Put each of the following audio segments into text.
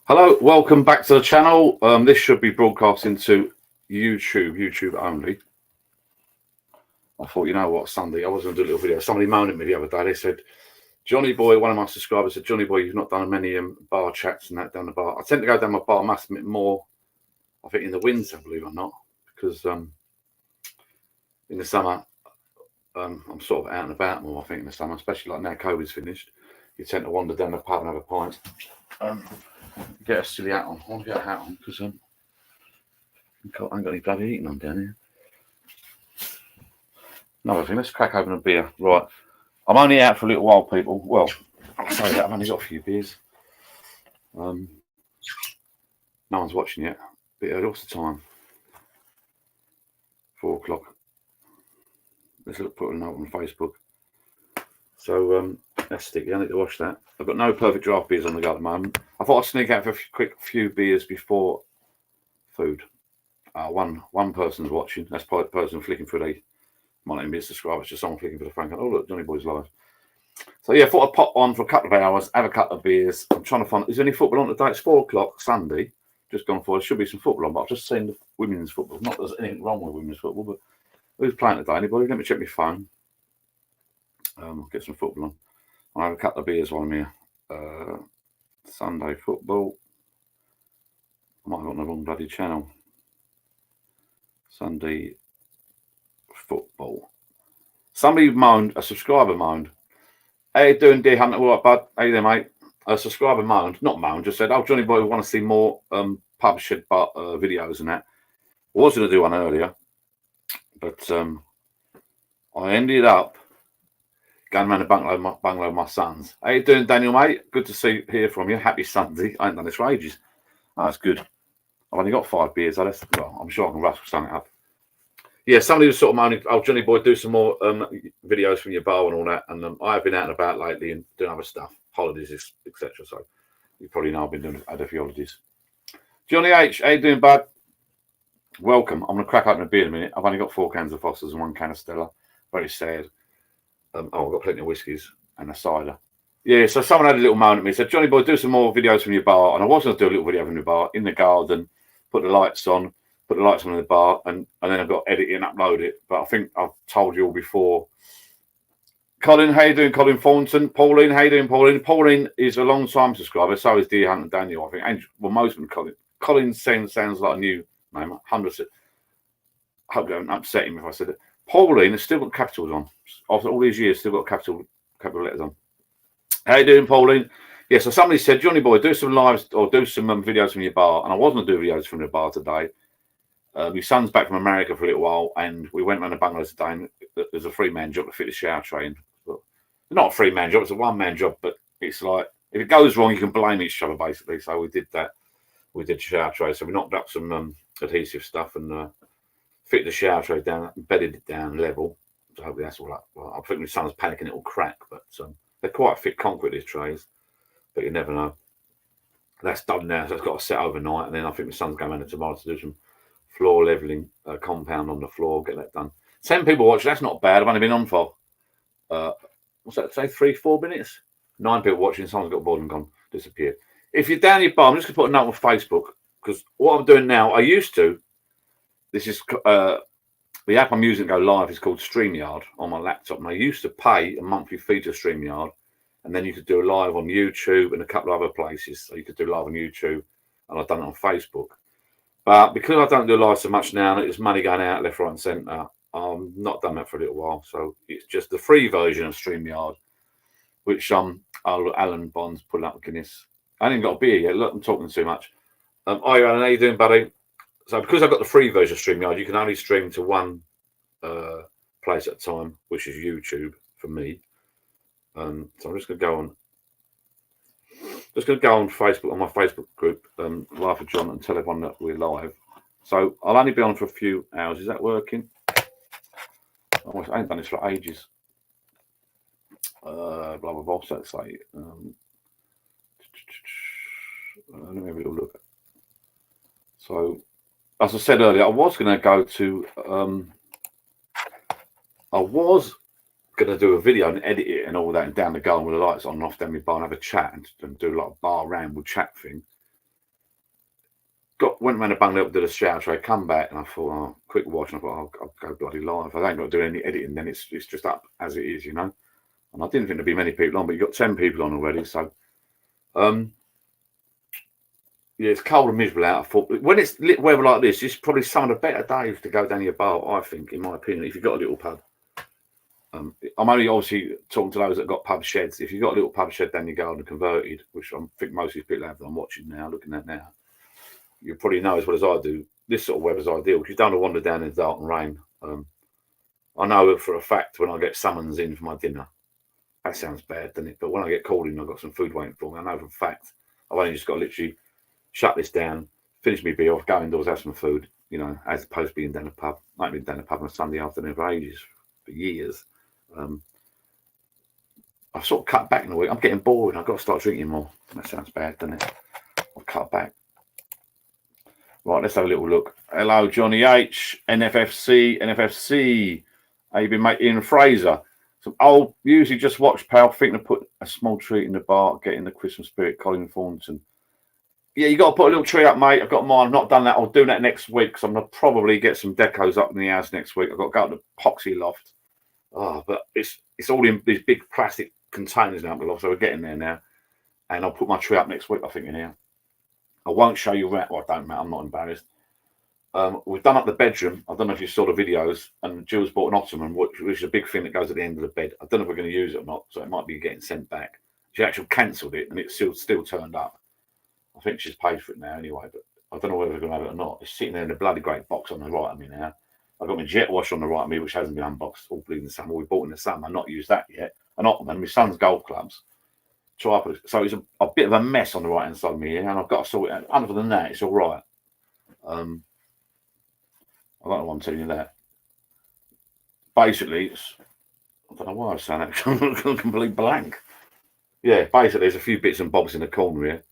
Hello, welcome back to the channel. This should be broadcasting to YouTube only. I thought, you know what, Sunday, I was going to do a little video. Somebody moaned at me the other day. They said, Johnny Boy, one of my subscribers said, Johnny Boy, you've not done many bar chats and that down the bar. I tend to go down my bar, I must admit, more, I think, in the winter, believe it or not, because in the summer, I'm sort of out and about more, I think, in the summer, especially like now COVID's finished. You tend to wander down the pub and have a pint. Get a silly hat on. I want to get a hat on because I ain't got any bloody eating on down here. Another thing, let's crack open a beer. Right, I'm only out for a little while, people. Well, I'll say that I've only got a few beers. No one's watching yet. Bit early. What's the time? 4 o'clock. Let's put a note on Facebook. So let's stick. I need to watch that. I've got no perfect draft beers on the go at the moment. I thought I'd sneak out for a quick few beers before food. One person's watching. That's probably the person flicking through the. Might not even be a subscriber. It's just someone flicking for the phone. Oh look, Johnny Boy's live. So yeah, I thought I'd pop on for a couple of hours, have a couple of beers. I'm trying to find. Is there any football on today? It's 4 o'clock Sunday. Just gone for. There should be some football on, but I've just seen the women's football. Not that there's anything wrong with women's football, but who's playing today? Anybody? Let me check my phone. Get some football on. I'll have a couple of beers while I'm here. Sunday football. I might have got on the wrong bloody channel. Sunday football. Somebody moaned, a subscriber moaned. How you doing, dear Hunter? All right, bud? How you doing, mate? A subscriber moaned, not moaned, just said, oh, Johnny Boy, we want to see more pub shed videos and that. I was going to do one earlier, but I ended up going around the bungalow of my sons. How you doing, Daniel, mate? Good to hear from you. Happy Sunday. I ain't done this for ages. Oh, that's good. I've only got 5 beers. Well, I'm sure I can rustle something up. Yeah, somebody was sort of moaning, oh, Johnny Boy, do some more videos from your bar and all that. And I have been out and about lately and doing other stuff, holidays, etc. So you probably know I've been had a few holidays. Johnny H, how you doing, bud? Welcome. I'm going to crack open a beer in a minute. I've only got 4 cans of Foster's and 1 can of Stella. Very sad. I've got plenty of whiskies and a cider. Yeah, so someone had a little moan at me. Said, Johnny Boy, do some more videos from your bar. And I was going to do a little video from your bar in the garden, put the lights on in the bar, and then I've got to edit it and upload it. But I think I've told you all before. Colin, how you doing, Colin Thornton? Pauline, how you doing, Pauline? Pauline is a long-time subscriber. So is Dear Hunt and Daniel, I think. And, well, most of them, Colin. Colin sounds like a new name. 100%. I hope I don't upset him if I said it. Pauline has still got capitals on. After all these years, still got capital letters on. How you doing, Pauline? Yeah, so somebody said, Johnny Boy, do some lives or do some videos from your bar. And I wasn't going to do videos from the bar today. My son's back from America for a little while, and we went around the bungalow today, and there's a 3-man job to fit the shower tray in. Not a 3-man job, it's a 1-man job, but it's like, if it goes wrong, you can blame each other, basically. So we did that. We did shower tray. So we knocked up some adhesive stuff and fit the shower tray down, bedded it down level. So hopefully that's all up. Well, I think my son's panicking it will crack, but they're quite thick concrete, these trays, but you never know. That's done now, so it's got to set overnight, and then I think my son's going around tomorrow to do some floor leveling compound on the floor, get that done. 10 people watching, that's not bad. I've only been on for what's that say, 3-4 minutes? 9 people watching, someone's got bored and gone, disappeared. If you're down your bar, I'm just gonna put a note on Facebook, because what I'm doing now, I used to, this is the app I'm using to go live is called StreamYard on my laptop, and I used to pay a monthly fee to StreamYard, and then you could do a live on YouTube and a couple of other places. So you could do live on YouTube, and I've done it on Facebook. But because I don't do live so much now, and there's money going out left, right, and centre, I'm not done that for a little while. So it's just the free version of StreamYard, which Alan Bond's put up with Guinness. I ain't got a beer yet. Look, I'm talking too much. Hi, Alan, how you doing, buddy? So because I've got the free version of StreamYard, you can only stream to one place at a time, which is YouTube for me. So I'm just going to go on. Just going to go on Facebook, on my Facebook group, Life of John, and tell everyone that we're live. So I'll only be on for a few hours. Is that working? I ain't done this for ages. Blah, blah, blah. What's that say? Let me have a little look. So, as I said earlier, I was going to go to... I was going to do a video and edit it and all that, and down the garden with the lights on and off down my bar and have a chat and do like a bar ramble chat thing. went around the bungalow, did a shower tray, come back, and I thought, oh, quick watch, and I thought, I'll go bloody live. I ain't got to do any editing, then it's just up as it is, you know. And I didn't think there'd be many people on, but you got 10 people on already, so yeah, it's cold and miserable out. I thought when it's lit weather like this, it's probably some of the better days to go down your bar, I think, in my opinion, if you've got a little pub. I'm only obviously talking to those that got pub sheds. If you've got a little pub shed down your garden converted, which I think most of these people have that I'm watching now, looking at now, you probably know as well as I do, this sort of weather's ideal because you don't want to wander down in the dark and rain. I know for a fact when I get summons in for my dinner, that sounds bad, doesn't it? But when I get called in, I've got some food waiting for me. I know for a fact I've only just got to literally shut this down, finish me beer off, go indoors, have some food, you know, as opposed to being down a pub. I haven't been down a pub on a Sunday afternoon for ages, for years. I've sort of cut back in the week. I'm getting bored. I've got to start drinking more. That sounds bad, doesn't it? I've cut back. Right, let's have a little look. Hello, Johnny H, NFFC. How you been, mate? Ian Fraser. I'll usually just watch, pal. Thinking to put a small treat in the bar, getting the Christmas spirit. Colin Thornton. Yeah, you got to put a little tree up, mate. I've got mine. I've not done that. I'll do that next week because I'm going to probably get some decos up in the house next week. I've got to go up to the epoxy loft. Oh, but it's all in these big plastic containers now, so we're getting there now. And I'll put my tree up next week, I think, in here. I won't show you that. Well, I don't matter. I'm not embarrassed. We've done up the bedroom. I don't know if you saw the videos. And Jill's bought an ottoman, which is a big thing that goes at the end of the bed. I don't know if we're going to use it or not, so it might be getting sent back. She actually cancelled it, and it's still turned up. I think she's paid for it now anyway, but I don't know whether we're going to have it or not. It's sitting there in a bloody great box on the right of me now. I've got my jet wash on the right of me, which hasn't been unboxed all bleeding summer. We bought in the summer. I've not used that yet. An ottoman, my son's golf clubs. So it's a bit of a mess on the right hand side of me here, and I've got to sort it out. Other than that, it's all right. I don't know why I'm telling you that. Basically, I don't know why I was saying that. I'm completely blank. Yeah, basically, there's a few bits and bobs in the corner here.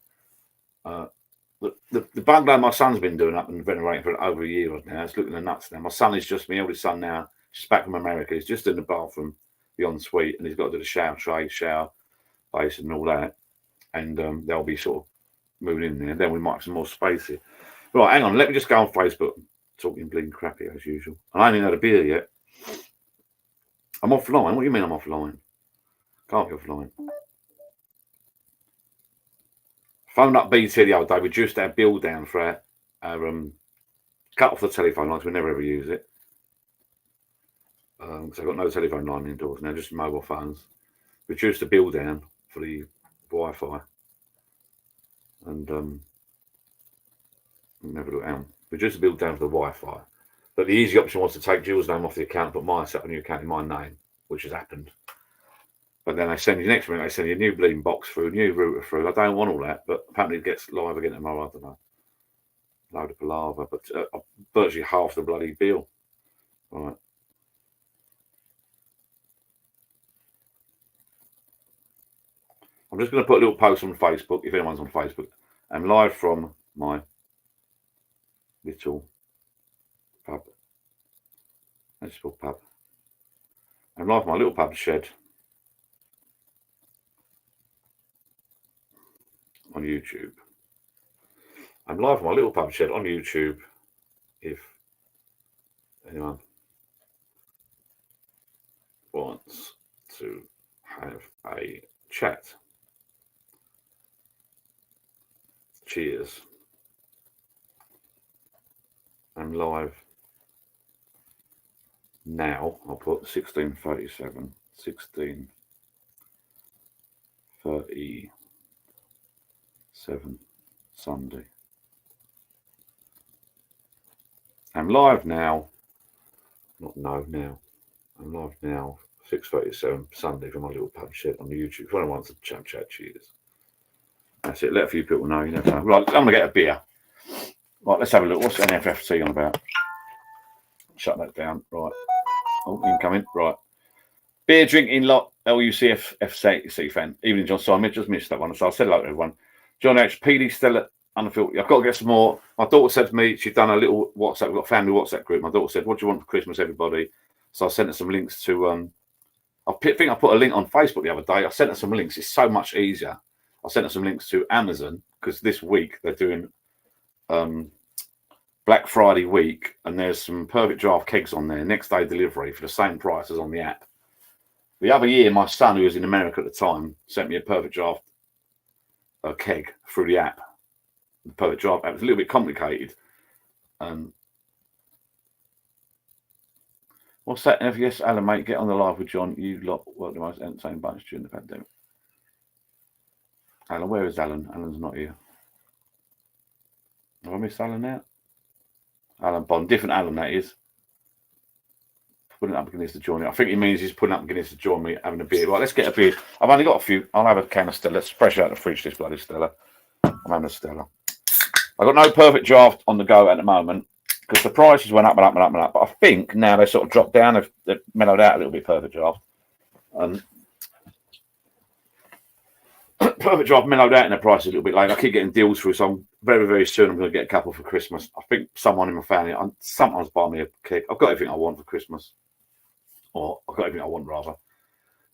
The bungalow my son's been doing up and renovating for over a year now. It's looking at nuts now. My son is just my eldest son now. Just back from America. He's just in the bathroom, the ensuite, and he's got to do the shower tray, shower basin, and all that. And they'll be sort of moving in there. Then we might have some more space here. Right, hang on. Let me just go on Facebook. Talking bleeding crappy as usual. I ain't even had a beer yet. I'm offline. What do you mean I'm offline? Can't be offline. Phoned up BT the other day, reduced our bill down for our cut off the telephone lines. We never ever use it. So I've got no telephone line indoors now, just mobile phones. Reduced the bill down for the Wi-Fi. And never look down. Reduced the bill down for the Wi-Fi. But the easy option was to take Jill's name off the account, put mine set up a new account in my name, which has happened. But then they send you next minute, they send you a new bleeding box through, new router through. I don't want all that, but apparently it gets live again tomorrow. I don't know. Load of palaver, but virtually half the bloody bill. Right. I'm just going to put a little post on Facebook, if anyone's on Facebook. I'm live from my little pub. Let's call pub. I'm live from my little pub shed on YouTube. I'm live from my little pub shed on YouTube. If anyone wants to have a chat. Cheers. I'm live now. I'll put 16:37, 16:37 Sunday. I'm live now. Now. I'm live now. 6:37 Sunday from my little pub shed on the YouTube. If anyone wants to chat, cheers. That's it. Let a few people know. You never know. Right, I'm going to get a beer. Right, let's have a look. What's NFFC on about? Shut that down. Right. Oh, incoming. Right. Beer drinking lot. LUCFC fan. Evening, John Simon. Just missed that one. So I'll say hello to everyone. John H. PD Stella Unfiltered. I've got to get some more. My daughter said to me, she'd done a little WhatsApp. We've got a family WhatsApp group. My daughter said, "What do you want for Christmas, everybody?" So I sent her some links to. I think I put a link on Facebook the other day. I sent her some links. It's so much easier. I sent her some links to Amazon because this week they're doing Black Friday week, and there's some Perfect Draft kegs on there, next day delivery for the same price as on the app. The other year, my son, who was in America at the time, sent me a Perfect Draft keg through the app. The Perfect Draft app was a little bit complicated. What's that? Yes, Alan, mate, get on the live with John. You lot work the most entertaining bunch during the pandemic. Alan, where is Alan? Alan's not here. Have I missed Alan now? Alan Bond, different Alan that is. Putting up against the join me. I think he means he's putting up against the join me, having a beer. Right, let's get a beer. I've only got a few. I'll have a can of Stella. Let's fresh out the fridge, this bloody Stella. I'm having a Stella. I've got no Perfect Draft on the go at the moment because the prices went up and up and up and up. But I think now they sort of dropped down. They've mellowed out a little bit, Perfect Draft. Perfect Draft mellowed out in the price a little bit later. I keep getting deals through, so I'm very, very soon I'm going to get a couple for Christmas. I think someone in my family sometimes buy me a cake. I've got everything I want for Christmas. Or I've got everything I want, rather.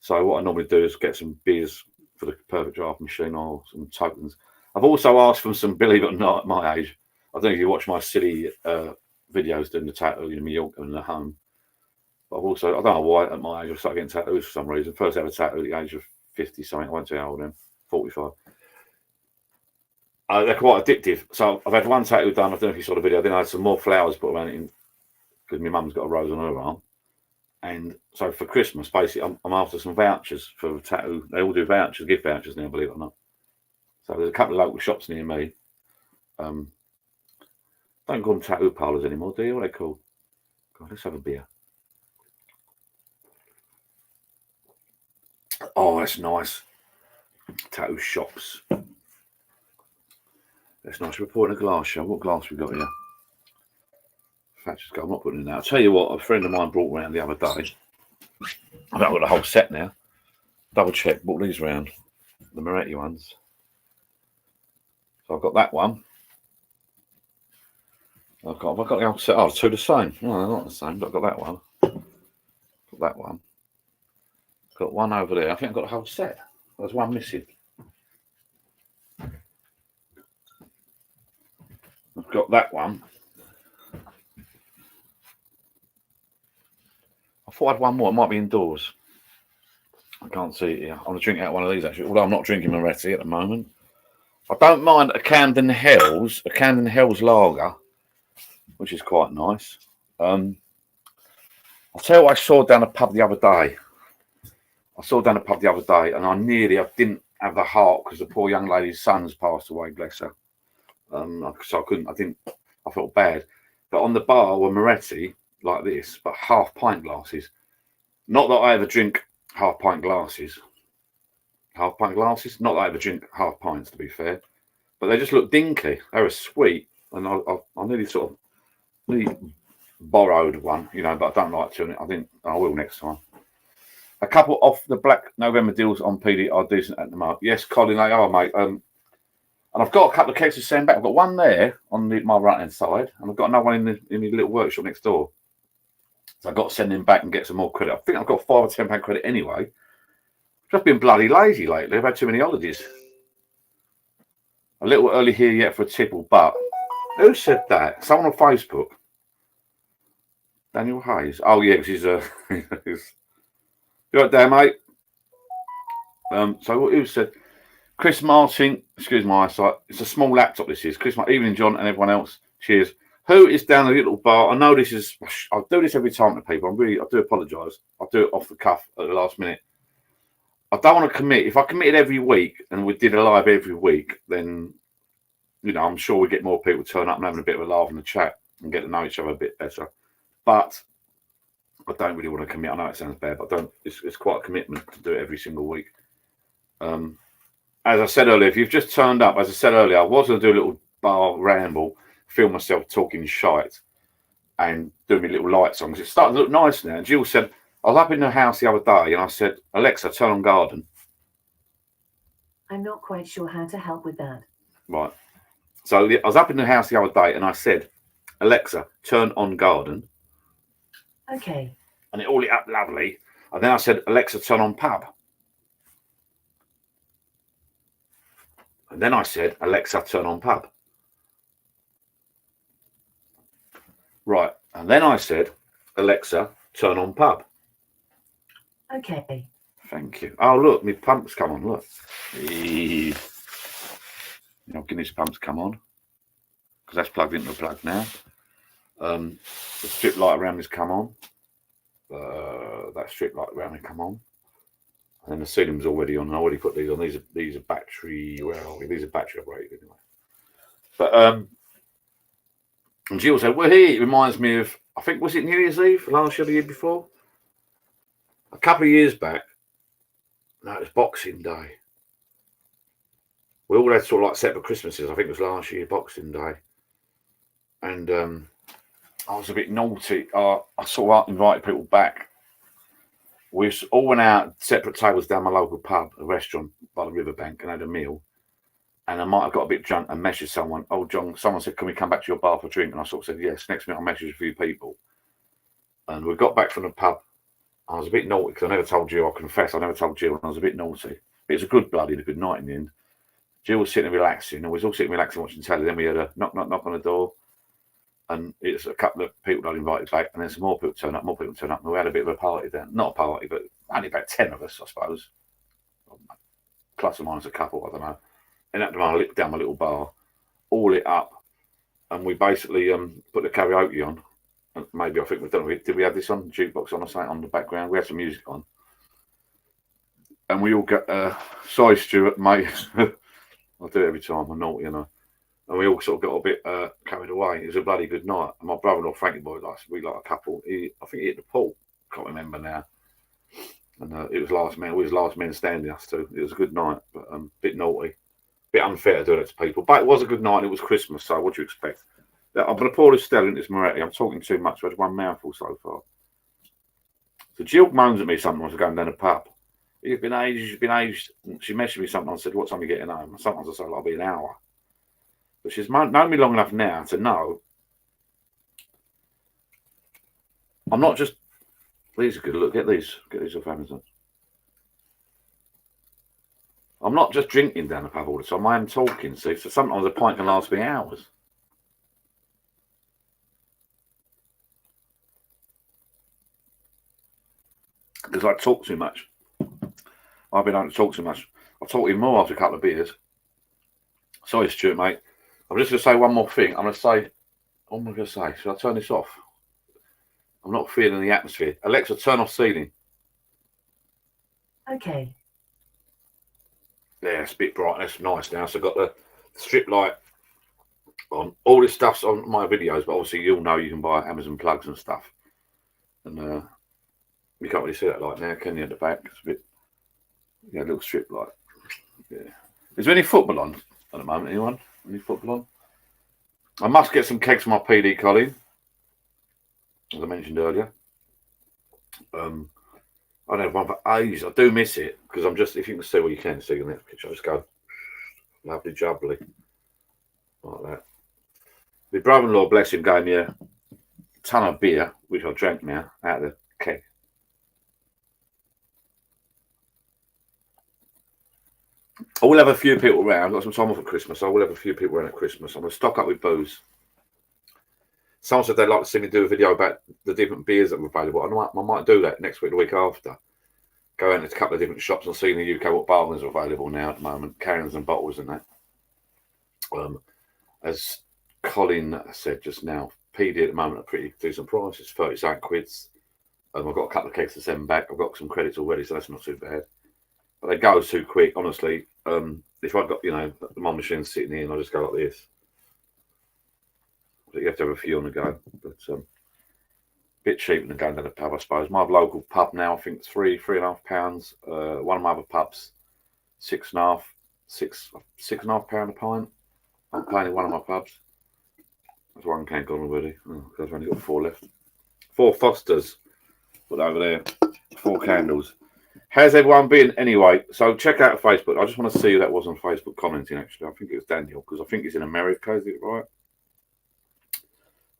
So what I normally do is get some beers for the Perfect Draft machine or some tokens. I've also asked for some, believe it or not, at my age. I don't know if you watch my silly videos doing the tattoo in New York and the home. But I've also, I don't know why, at my age, I've started getting tattoos for some reason. First ever tattoo at the age of 50 something. I won't tell you how old I am, 45. They're quite addictive. So I've had one tattoo done. I don't know if you saw the video. Then I had some more flowers put around it because my mum's got a rose on her arm. And so for Christmas, basically, I'm after some vouchers for a tattoo. They all do vouchers, gift vouchers now, believe it or not. So there's a couple of local shops near me. Don't call them tattoo parlours anymore, do you? What are they called? God, let's have a beer. Oh, that's nice. Tattoo shops. That's nice. We're pouring a glass, show. What glass we got here? I'm not putting it in there. I'll tell you what, a friend of mine brought around the other day. I've got the whole set now. Double check, brought these around. The Moretti ones. So I've got that one. I've got the whole set. Oh, two the same. No, they're not the same, but I've got that one. Got that one. Got one over there. I think I've got the whole set. There's one missing. I've got that one. I thought I had one more. It might be indoors. I can't see it here. I'm going to drink out one of these, actually. Although I'm not drinking Moretti at the moment. I don't mind a Camden Hells lager, which is quite nice. I'll tell you what I saw down the pub the other day. And I didn't have the heart because the poor young lady's son's passed away, bless her. So I felt bad. But on the bar were Moretti, like this, but half pint glasses. Not that I ever drink half pint glasses. Not that I ever drink half pints, to be fair. But they just look dinky. They were sweet. And I nearly borrowed one, but I don't like to. I think I will next time. A couple off the Black November deals on PD are decent at the moment. Yes, Colin, they are, mate. And I've got a couple of kegs to send back. I've got one there on my right-hand side, and I've got another one in the little workshop next door. So I've got to send them back and get some more credit. I think I've got £5 or £10 credit anyway. Just been bloody lazy lately. I've had too many holidays. A little early here yet for a tipple, but who said that? Someone on Facebook. Daniel Hayes. Oh yeah, because he's you right there, mate. So who said? Chris Martin. Excuse my eyesight. It's a small laptop. This is Chris. Evening, John, and everyone else. Cheers. Who is down the little bar? I know this is. I do this every time to people. I do apologise. I do it off the cuff at the last minute. I don't want to commit. If I committed every week and we did a live every week, then I'm sure we get more people turn up and having a bit of a laugh in the chat and get to know each other a bit better. But I don't really want to commit. I know it sounds bad, but it's quite a commitment to do it every single week. As I said earlier, if you've just turned up, as I said earlier, I was going to do a little bar ramble, film myself talking shite and doing my little light songs. It's starting to look nice now. And Jill said, I was up in the house the other day and I said, Alexa, turn on garden. I'm not quite sure how to help with that. Right. So I was up in the house the other day and I said, Alexa, turn on garden. Okay. And it all lit up lovely. And then I said, Alexa, turn on pub. And then I said, Alexa, turn on pub. Right. And then I said, Alexa, turn on pub. Okay. Thank you. Oh, look, my pump's come on. Look. I'll get this pump to come on because that's plugged into the plug now. The strip light around this come on. That strip light around it come on. And then the ceiling's already on. I already put these on. These are battery. Where are we? These are battery operated anyway. But and Jill said, "Well, here it reminds me of. I think was it New Year's Eve last year, the year before, a couple of years back. No, it was Boxing Day. We all had sort of like separate Christmases. I think it was last year, Boxing Day, and I was a bit naughty. I sort of invited people back. We all went out separate tables down my local pub, a restaurant by the riverbank, and had a meal. And I might have got a bit drunk and messaged someone. Oh, John, someone said, can we come back to your bar for a drink? And I sort of said, yes. Next minute, I messaged a few people. And we got back from the pub. I was a bit naughty because I never told Jill. I confess, I never told Jill. And I was a bit naughty. It was a good good night in the end. Jill was sitting relaxing. And we was all sitting relaxing watching telly. Then we had a knock on the door. And it's a couple of people I'd invited back. And then some more people turned up, And we had a bit of a party then. Not a party, but only about 10 of us, I suppose. Plus or minus a couple, I don't know. And that down my little bar, all lit up, and we basically put the karaoke on. And maybe I think we've done it. Did we have this on jukebox on or something on the background? We had some music on, and we all got sorry, Stuart, mate. I do it every time. I'm naughty, you know. And we all sort of got a bit carried away. It was a bloody good night. And my brother-in-law Frankie boy, we like a couple. I think he hit the pool. Can't remember now. And it was last man. We was last men standing, us two. It was a good night, but a bit naughty. Bit unfair to do that to people, but it was a good night. It was Christmas, so what do you expect? I'm going to pour this Stella into this Moretti. I'm talking too much. I've had one mouthful so far. So Jill moans at me sometimes going down the pub. You've been aged. She messaged me something. I said, what time are you getting home? Sometimes I say, I'll be an hour. But she's known me long enough now to know I'm not just. These are good. Look, get these off Amazon. I'm not just drinking down the pub all the time. I am talking, see. So sometimes a pint can last me hours. Because I talk too much. I've been able to talk too much. I'll talk even more after a couple of beers. Sorry, Stuart, mate. I'm just going to say one more thing. I'm going to say, what am I going to say? Should I turn this off? I'm not feeling the atmosphere. Alexa, turn off ceiling. Okay. Yeah, it's a bit bright. That's nice now. So I've got the strip light on. All this stuff's on my videos, but obviously you'll know you can buy Amazon plugs and stuff. And you can't really see that light now, can you, at the back? It's a bit, yeah, a little strip light. Yeah. Is there any football on at the moment, anyone? Any football on? I must get some kegs for my PD, Colin, as I mentioned earlier. I don't have one for ages. I do miss it because I'm just, if you can see what you can see in that picture, I just go lovely jubbly like that. My brother-in-law, bless him, gave me a ton of beer, which I drank now out of the keg. I will have a few people around. I've got some time off at Christmas. I will have a few people around at Christmas. I'm going to stock up with booze. Someone said they'd like to see me do a video about the different beers that are available. I might do that next week, the week after. Go out to a couple of different shops and see in the UK what bargains are available now at the moment, cans and bottles and that. As Colin said just now, PD at the moment are pretty decent prices, 38 quids. I've got a couple of kegs to send back. I've got some credits already, so that's not too bad. But they go too quick, honestly. If I've got, my machine sitting here and I just go like this, you have to have a few on the go, but a bit cheaper than going to the pub, I suppose. My local pub now, I think it's £3.5. One of my other pubs, £6.5 £6.5 a pint. I'm paying in one of my pubs. There's one can gone already. Oh, I've only got 4 left. 4 Fosters, put over there. 4 candles. How's everyone been anyway? So check out Facebook. I just want to see who that was on Facebook commenting, actually. I think it was Daniel, because I think he's in America, is it right?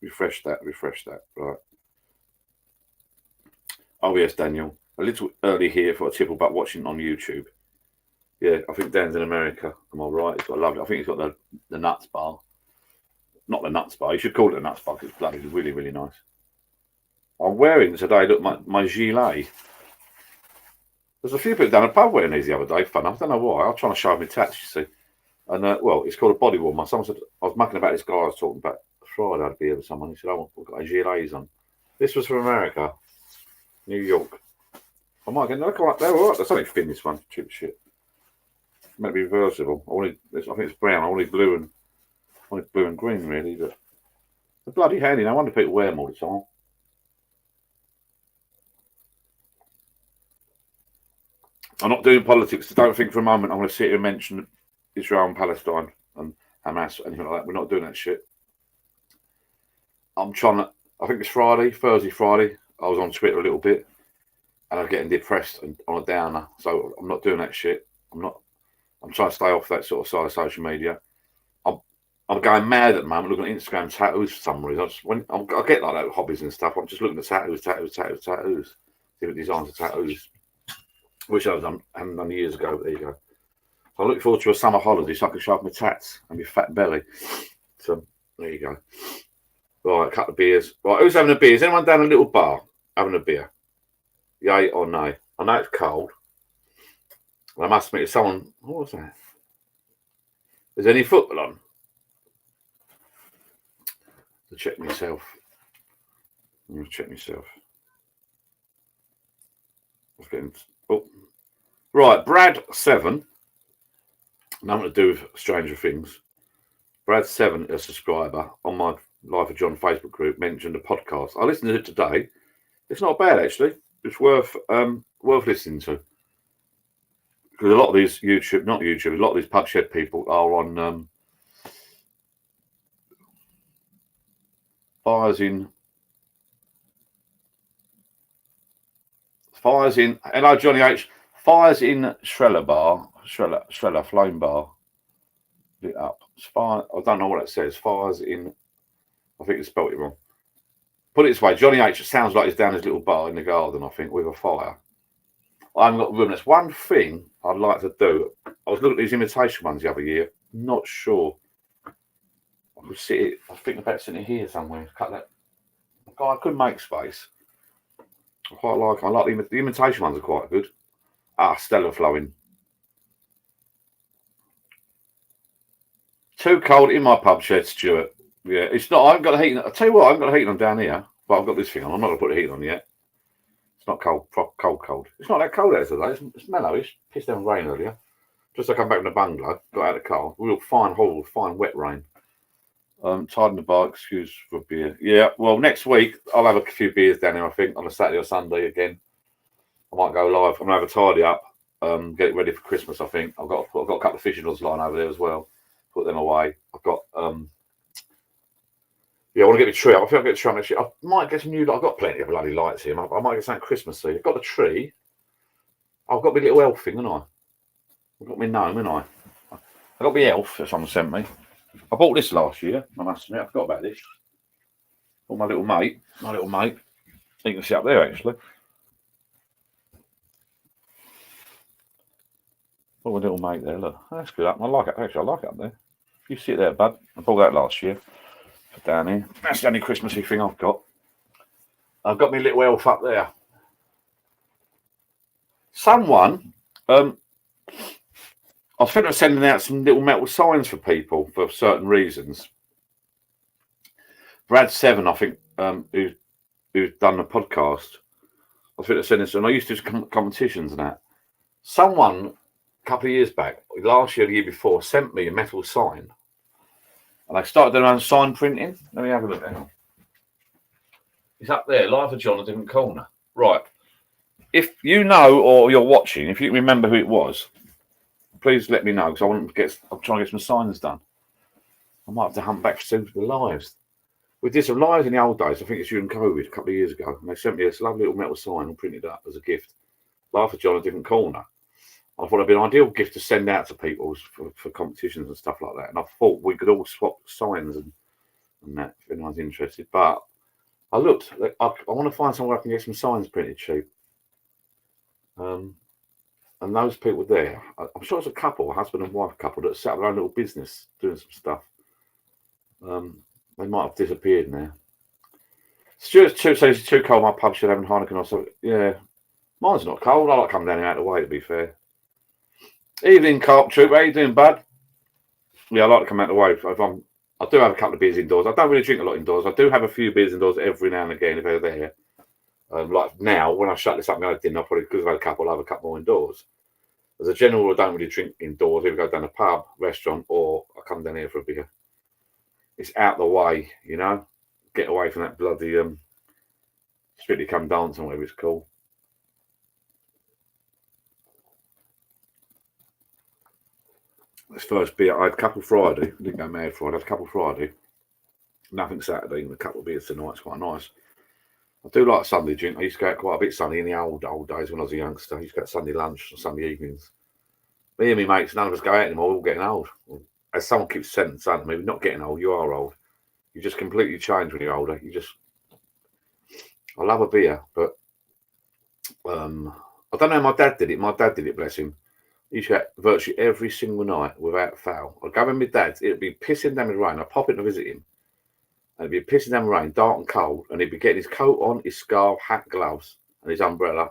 Refresh that, right. Oh yes, Daniel. A little early here for a tip about watching on YouTube. Yeah, I think Dan's in America. Am I right? He's got lovely. I think he's got the nuts bar. Not the nuts bar. You should call it a nuts bar because it's bloody really, really nice. I'm wearing today, look, my gilet. There's a few people down the pub wearing these the other day. Fun. I don't know why. I was trying to show my tats, you see. And, well, it's called a body warmer. Someone said, I was mucking about this guy I was talking about Friday. I'd be with someone. He said, oh, we've got a gilets on. This was from America, New York. I might get, look, they're all right. That's only thin, this one. Cheap shit. Might be reversible. I think it's brown. I wanted blue and green, really. But they're bloody handy. No wonder people wear them all the time. I'm not doing politics. So don't think for a moment I'm going to sit here and mention Israel and Palestine and Hamas or anything like that. We're not doing that shit. I'm trying to, I think it's Thursday, Friday, I was on Twitter a little bit and I was getting depressed and on a downer. So I'm not doing that shit. I'm trying to stay off that sort of side of social media. I'm going mad at the moment looking at Instagram tattoos for some reason. I get like that with hobbies and stuff. I'm just looking at tattoos. Different designs of tattoos. Wish I hadn't done years ago, but there you go. So I'm looking forward to a summer holiday so I can show off my tats and my fat belly. So there you go. Right, a couple of beers. Right, who's having a beer? Is anyone down a little bar having a beer? Yay or nay? I know it's cold. I must admit, someone. What was that? Is any football on? To check myself. I'm going to check myself. I was getting. Oh. Right, Brad 7. Nothing to do with Stranger Things. Brad 7, a subscriber on my Life of John Facebook group, mentioned a podcast. I listened to it today. It's not bad actually. It's worth listening to. Because a lot of these a lot of these pub shed people are on fires in hello Johnny H. Fires in Schreller Flame Bar. Lit up. Fire, I don't know what it says. Fires in, I think it's spelled it wrong. Put it this way, Johnny H sounds like he's down his little bar in the garden, I think, with a fire. I haven't got room. That's one thing I'd like to do. I was looking at these imitation ones the other year. Not sure. I could sit it. I was thinking about sitting here somewhere. Cut that. I could make space. I like the imitation ones are quite good. Stella flowing. Too cold in my pub shed, Stuart. Yeah, it's not. I haven't got the heating. I'll tell you what, I haven't got the heating on down here, but I've got this thing on. I'm not going to put the heating on yet. It's not cold, cold. It's not that cold out today. It's mellowish. Pissed down rain earlier. Just I come back from the bungalow, got out of the car. Real fine wet rain. Tidying the bar, excuse for a beer. Yeah, well, next week I'll have a few beers down here, I think, on a Saturday or Sunday again. I might go live. I'm going to have a tidy up, get it ready for Christmas, I think. I've got a couple of fishing rods lying over there as well. Put them away. I've got, I want to get the tree up. I think I'll get the tree up next year. I might get some new, I've got plenty of bloody lights here. I might get something Christmassy. I've got the tree. I've got my little elf thing, haven't I? I've got my gnome, haven't I? I've got my elf that someone sent me. I bought this last year, I must admit. I forgot about this. For my little mate. You can see up there, actually. Oh, a little mate there, look. That's good. I like it. Actually, I like it up there. You see it there, bud. I bought that last year. For down here. That's the only Christmassy thing I've got. I've got my little elf up there. Someone, I was thinking of sending out some little metal signs for people for certain reasons. Brad 7, I think, who's done the podcast, I was thinking of sending some. I used to do competitions and that. Someone, a couple of years back, last year, the year before, sent me a metal sign. And I started doing around sign printing. Let me have a look now. It's up there, Live for John, a different corner. Right. If you know or you're watching, if you can remember who it was, please let me know because I'm trying to get some signs done. I might have to hunt back for some lives. We did some lives in the old days. I think it's during COVID a couple of years ago. And they sent me this lovely little metal sign and printed up as a gift. Live for John, a different corner. I thought it'd be an ideal gift to send out to people for competitions and stuff like that. And I thought we could all swap signs and that if anyone's interested. But I looked. I want to find somewhere I can get some signs printed cheap. And those people there, I'm sure it's a couple, a husband and wife couple, that set up their own little business doing some stuff. They might have disappeared now. Stuart says it's too cold. My pub should have Heineken or something. Yeah, mine's not cold. I like coming down here out of the way, to be fair. Evening, Carp Troop. How you doing, bud? Yeah, I like to come out of the way. I do have a couple of beers indoors. I don't really drink a lot indoors. I do have a few beers indoors every now and again if they're there. Like now, when I shut this up and go to dinner, because I've had a couple, I'll have a couple more indoors. As a general rule, I don't really drink indoors. Either go down a pub, restaurant, or I come down here for a beer. It's out the way, you know. Get away from that bloody Strictly Come Dancing, whatever it's called. This first beer, I had a couple Friday. I didn't go mad Friday. I had a couple Friday. Nothing Saturday, and a couple of beers tonight. It's quite nice. I do like Sunday drink. I used to go out quite a bit Sunday in the old days when I was a youngster. I used to go Sunday lunch or Sunday evenings. Me and my mates, none of us go out anymore. We're all getting old. As someone keeps saying to me, not getting old, you are old. You just completely change when you're older. I love a beer, but I don't know how my dad did it. My dad did it, bless him. He used to get virtually every single night without fail. I'd go with my dad. It'd be pissing down with rain. I'd pop in to visit him. And it'd be pissing down with rain, dark and cold. And he'd be getting his coat on, his scarf, hat, gloves, and his umbrella.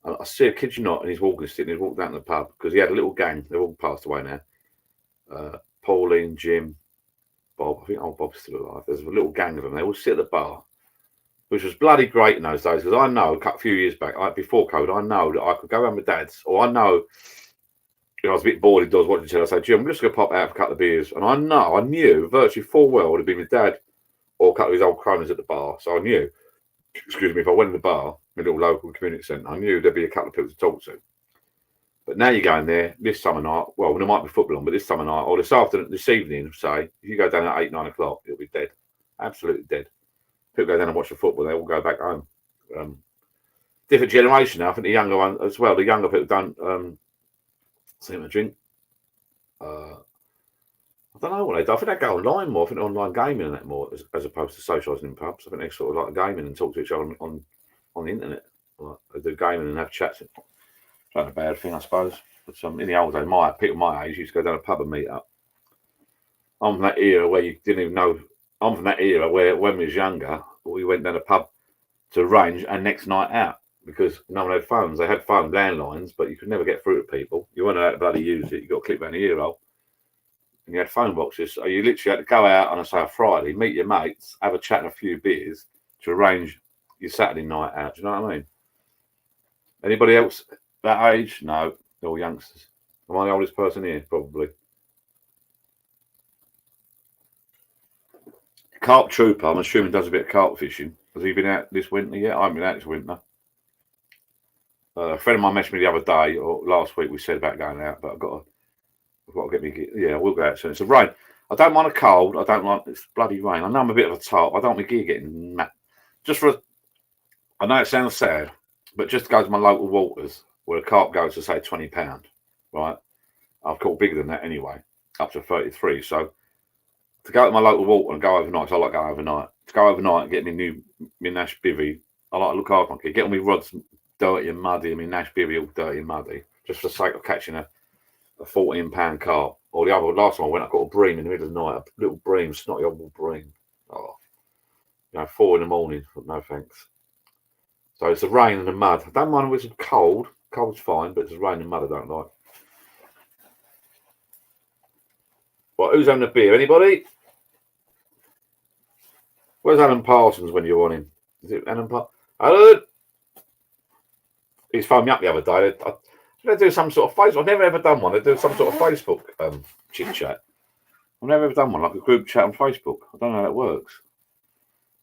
And I see a kid you not, and he's walking stick, and he's walked down to the pub because he had a little gang. They've all passed away now. Pauline, Jim, Bob. I think old Bob's still alive. There's a little gang of them. They all sit at the bar, which was bloody great in those days because I know a few years back, before COVID, I know that I could go around with dad's, or I know I was a bit bored indoors watching TV. I say, Jim, I'm just going to pop out for a couple of beers. And I knew virtually full well it would have been my dad or a couple of his old cronies at the bar. So I knew, excuse me, if I went in the bar, my little local community centre, I knew there'd be a couple of people to talk to. But now you're going there this summer night, well, there might be football on, but this summer night, or this evening, say, if you go down at 8, 9 o'clock, it'll be dead. Absolutely dead. People go down and watch the football, they all go back home. Different generation now. I think the younger one as well, the younger people don't seem to drink. I don't know what they do. I think they go online more. I think they're online gaming and that more as opposed to socialising in pubs. I think they sort of like gaming and talk to each other on the internet. Like they do gaming and have chats. It's not a bad thing, I suppose. But in the old days, people my age used to go down a pub and meet up. I'm from that era where you didn't even know. I'm from that era where when we was younger, we went down a pub to arrange our next night out because no one had phones. They had phone landlines, but you could never get through to people. You weren't allowed to bloody use it. You got to click around the ear roll. And you had phone boxes. So you literally had to go out on a Friday, meet your mates, have a chat and a few beers to arrange your Saturday night out. Do you know what I mean? Anybody else that age? No, they're all youngsters. Am I the oldest person here? Probably. Carp Trooper, I'm assuming does a bit of carp fishing. Has he been out this winter yet? I haven't been out this winter. A friend of mine messaged me the other day, or last week we said about going out, but I've got to get me. Yeah, we'll go out soon. It's a rain. I don't mind a cold. I don't like it's bloody rain. I know I'm a bit of a tarp. I don't want my gear getting mad. I know it sounds sad, but just to go to my local waters where a carp goes to say £20, right? I've caught bigger than that anyway, up to 33. So to go to my local water and go overnight, I like going overnight. To go overnight and get me Nash bivvy, I like to look after my gear. Get all my rods dirty and muddy, and my Nash bivvy all dirty and muddy, just for the sake of catching a £14 carp. Or the other last time I went, I got a bream in the middle of the night, a little bream, snotty old bream. Oh, 4 a.m. No thanks. So it's the rain and the mud. I don't mind if it's cold. Cold's fine, but it's the rain and mud I don't like. Well, who's having a beer? Anybody? Where's Alan Parsons when you want him? Is it Alan Parsons? Alan! He's phoned me up the other day. They do some sort of Facebook. I've never ever done one. They do some sort of Facebook chit chat. I've never ever done one, like a group chat on Facebook. I don't know how that works.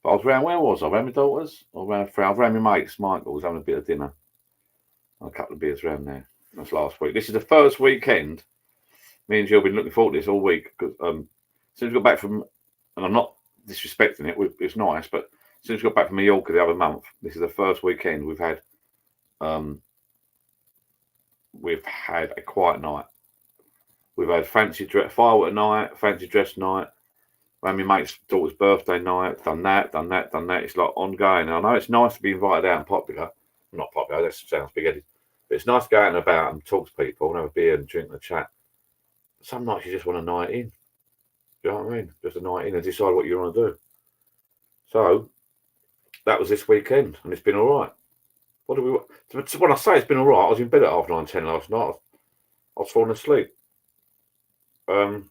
But I was around, where was I? Around my daughters? Or around my mates. Michael was having a bit of dinner. And a couple of beers around there. That's last week. This is the first weekend. Me and Jill have been looking forward to this all week. Because since we got back from, and I'm not disrespecting it, it's nice, but since we got back from Mallorca the other month, this is the first weekend we've had a quiet night. We've had fancy dress, firework night, fancy dress night, around my mate's daughter's birthday night, done that. It's like ongoing. And I know it's nice to be invited out and popular. Not popular, that sounds big-headed. But it's nice to go out and about and talk to people and have a beer and drink and chat. Some nights you just want a night in. Do you know what I mean? Just a night in and decide what you want to do. So that was this weekend, and it's been all right. What do we? So when I say it's been all right, I was in bed at 9:30 last night. I was falling asleep. I'll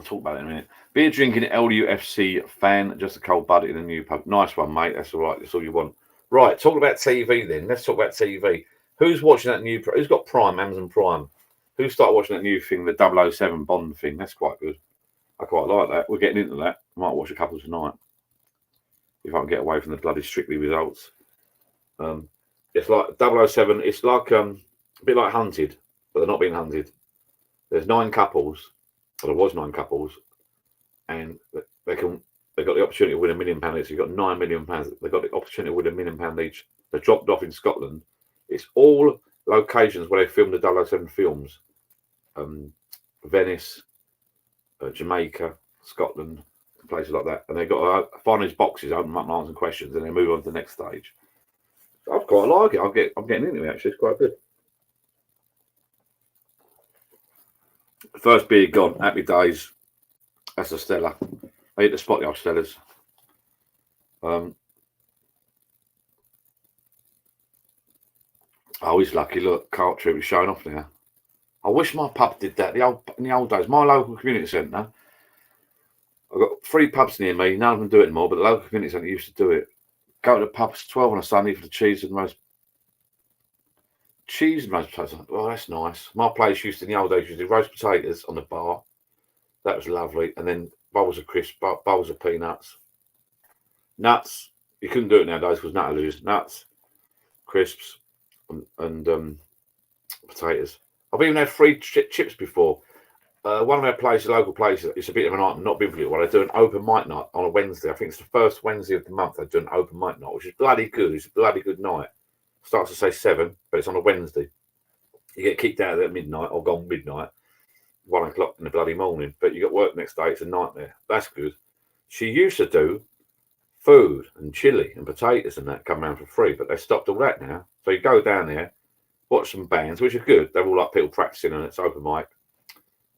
talk about it in a minute. Beer drinking LUFC fan, just a cold buddy in a new pub. Nice one, mate. That's all right. That's all you want. Right, talk about TV then. Let's talk about TV. Who's watching that new? Who's got Prime? Amazon Prime. Who started watching that new thing, the 007 Bond thing? That's quite good. I quite like that. We're getting into that. I might watch a couple tonight if I can get away from the bloody Strictly results. It's like 007. It's like a bit like Hunted, but they're not being hunted. There's 9 couples. Well, there was 9 couples, and they've got the opportunity to win £1 million each. You've got £9 million. They've got the opportunity to win £1 million each. They're dropped off in Scotland. It's all locations where they filmed the 007 films. Venice, Jamaica, Scotland, places like that. And they've got to find these boxes, open them up and answer questions, and then move on to the next stage. So I quite like it. I'm getting into it, actually. It's quite good. First beer gone. Happy days. That's a Stella. I hit the spot the old Stellas. Oh, he's lucky. Look, Cart Trip is showing off now. I wish my pub did that. In the old days, my local community centre. I've got 3 pubs near me. None of them do it anymore, but the local community centre used to do it. Go to the pubs 12 on a Sunday for the cheese and roast. Cheese and roast potatoes. Oh, that's nice. My place used to, in the old days, used to do roast potatoes on the bar. That was lovely. And then bowls of crisps, bowls of peanuts. Nuts. You couldn't do it nowadays because nut allergies. Nuts, crisps, and potatoes. I've even had free chips before. One of our places, local places, it's a bit of an item, not been for you. Well, they do an open mic night on a Wednesday. I think it's the first Wednesday of the month they do an open mic night, which is bloody good. It's a bloody good night. Starts to say 7, but it's on a Wednesday. You get kicked out at midnight or gone midnight, 1 o'clock in the bloody morning, but you got work next day. It's a nightmare. That's good. She used to do food and chili and potatoes and that come around for free, but they stopped all that now. So you go down there, watch some bands, which are good. They're all like people practicing and it's open mic.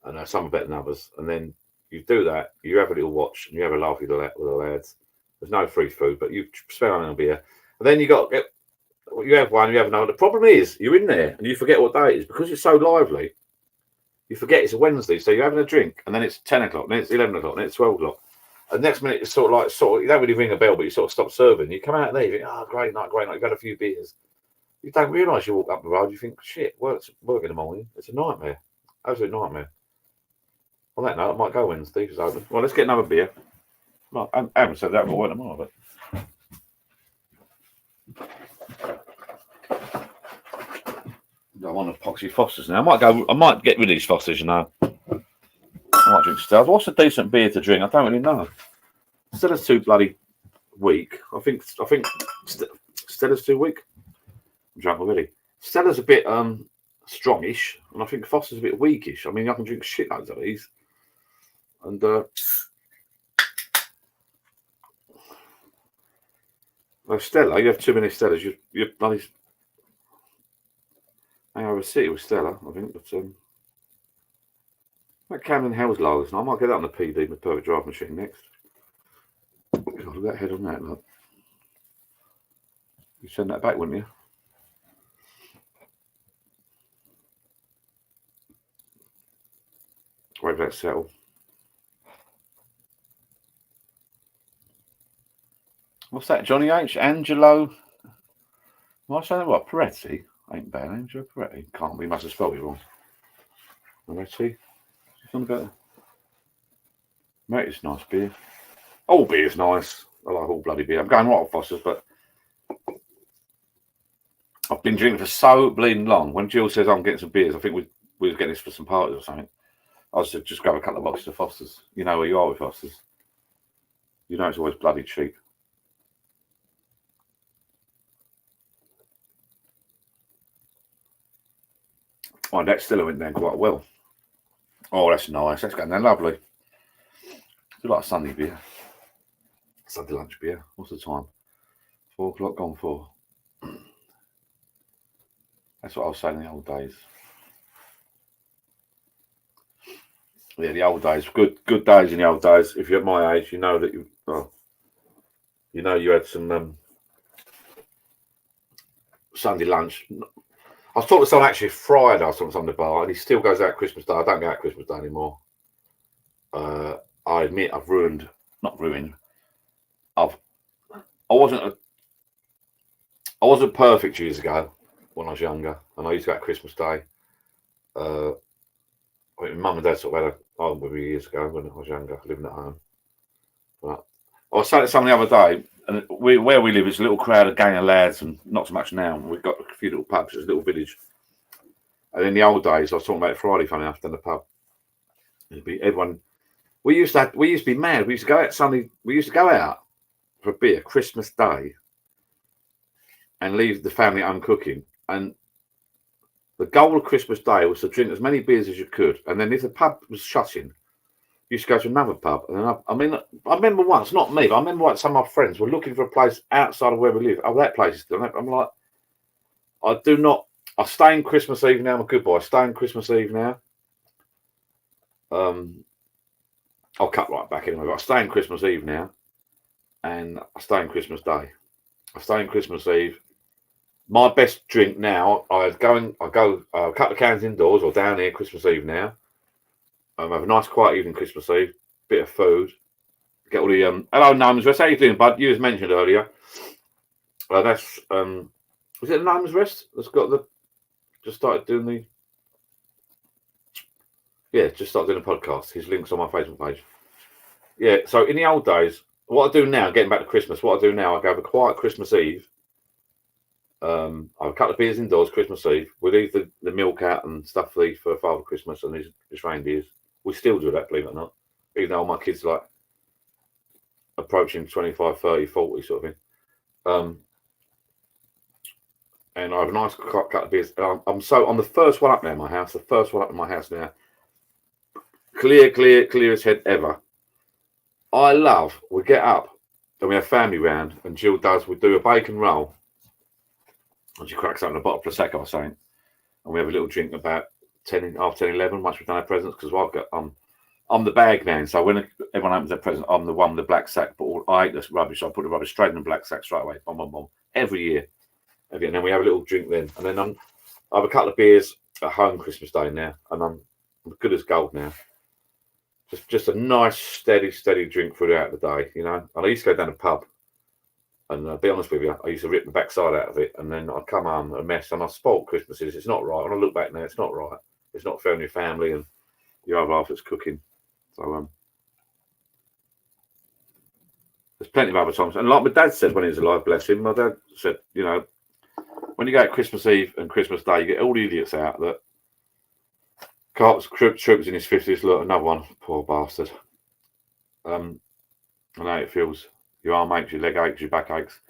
And some are better than others. And then you do that, you have a little watch, and you have a laugh with the lads. There's no free food, but you spend on a beer. And then you have one, you have another. The problem is, you're in there and you forget what day it is because it's so lively. You forget it's a Wednesday, so you're having a drink, and then it's 10 o'clock, then it's 11 o'clock, then it's 12 o'clock. And next minute, it's sort of you don't really ring a bell, but you sort of stop serving. You come out there, you think, oh, great night. You've had a few beers. You don't realise you walk up the road, you think, shit, work in the morning. It's a nightmare. Absolute nightmare. On that note, I might go Wednesday. It's open. Well, let's get another beer. Well, I haven't said that before tomorrow, but I want epoxy Fosters now. I might get rid of these Fosters, you know. I might drink Stella. What's a decent beer to drink? I don't really know. Stella's too bloody weak. I think Stella's too weak. I'm drunk already. Stella's a bit strongish, and I think Foster's a bit weakish. I mean, I can drink shitloads of these. And Stella, you have too many Stellas. You're bloody hangover city with Stella, I think. But that Camden Hell's lowest, and I might get that on the PD, the perfect drive machine next. God, look at that head on that, look. You send that back, wouldn't you? Wait for that to settle. What's that, Johnny H? Angelo? Am I saying that right? Peretti? Ain't bad, Angelo Peretti. Can't be, must have spelled it wrong. Peretti? Something about mate, it's nice beer. All beer's nice. I like all bloody beer. I'm going right off Foster's, but I've been drinking for so bleeding long. When Jill says I'm getting some beers, I think we were getting this for some parties or something. I was just grab a couple of boxes of Foster's. You know where you are with Foster's. You know it's always bloody cheap. Oh, that still went down quite well. Oh, that's nice. That's going down lovely. It's like a Sunday beer. Sunday lunch beer. What's the time? 4 o'clock gone 4. That's what I was saying in the old days. Yeah, the old days. Good days in the old days. If you're at my age, you know that you had some Sunday lunch. I was talking to someone actually Friday. I was talking to someone at the bar, and he still goes out Christmas Day. I don't go out Christmas Day anymore. I admit I've not ruined. I wasn't perfect years ago when I was younger, and I used to go out Christmas Day. My mum and dad sort of had a home with me years ago when I was younger, living at home. But I was saying to someone the other day, and where we live is a little crowd, a gang of lads, and not so much now. We've got a few little pubs. It's a little village. And in the old days, I was talking about it Friday, funny enough, in the pub. It'd be everyone. We used to be mad. We used to go out Sunday. We used to go out for a beer Christmas Day, and leave the family at home cooking. And the goal of Christmas Day was to drink as many beers as you could. And then if the pub was shutting, you used to go to another pub. And then I remember once, not me, but I remember once some of my friends were looking for a place outside of where we live. Oh, that place is still. I'm like, I stay in Christmas Eve now. I'm a good boy. I stay in Christmas Eve now. I'll cut right back anyway. But I stay in Christmas Eve now, and I stay in Christmas Day. I stay in Christmas Eve. My best drink now, I go a couple of cans indoors or down here Christmas Eve now. Have a nice quiet evening Christmas Eve, bit of food. Get all the hello Gnomes Rest. How you doing, bud? You was mentioned earlier. That's was it Gnomes Rest? That's got just started doing the podcast. His link's on my Facebook page. Yeah, so in the old days, what I do now, getting back to Christmas, I go have a quiet Christmas Eve. I have a couple of beers indoors Christmas Eve. We leave the milk out and stuff for Father Christmas and his reindeers. We still do that, believe it or not. Even though all my kids are like approaching 25, 30, 40 sort of thing. And I have a nice couple of beers. I'm the first one up now in my house. The first one up in my house now. Clear as head ever. We get up and we have family round, and Jill we do a bacon roll. And she cracks open a bottle of Prosecco or something. And we have a little drink about 11, once we've done our presents, because I'm the bag man. So when everyone opens their present, I'm the one with the black sack. But I hate this rubbish. So I put the rubbish straight in the black sack straight away. Boom, boom, boom. Every year. And then we have a little drink then. And then I have a couple of beers at home Christmas Day now. And I'm good as gold now. Just a nice, steady drink throughout the day, you know. And I used to go down the pub. And I'll be honest with you, I used to rip the backside out of it, and then I'd come home a mess, and I spoilt Christmases. It's not right. When I look back now, it's not right. It's not fair on your family and your other half that's cooking. So there's plenty of other times. And like my dad said when he was alive, bless him, my dad said, you know, when you go at Christmas Eve and Christmas Day, you get all the idiots out that Troopers in his 50s. Look, another one, poor bastard. I know it feels. Your arm aches, your leg aches, your back aches.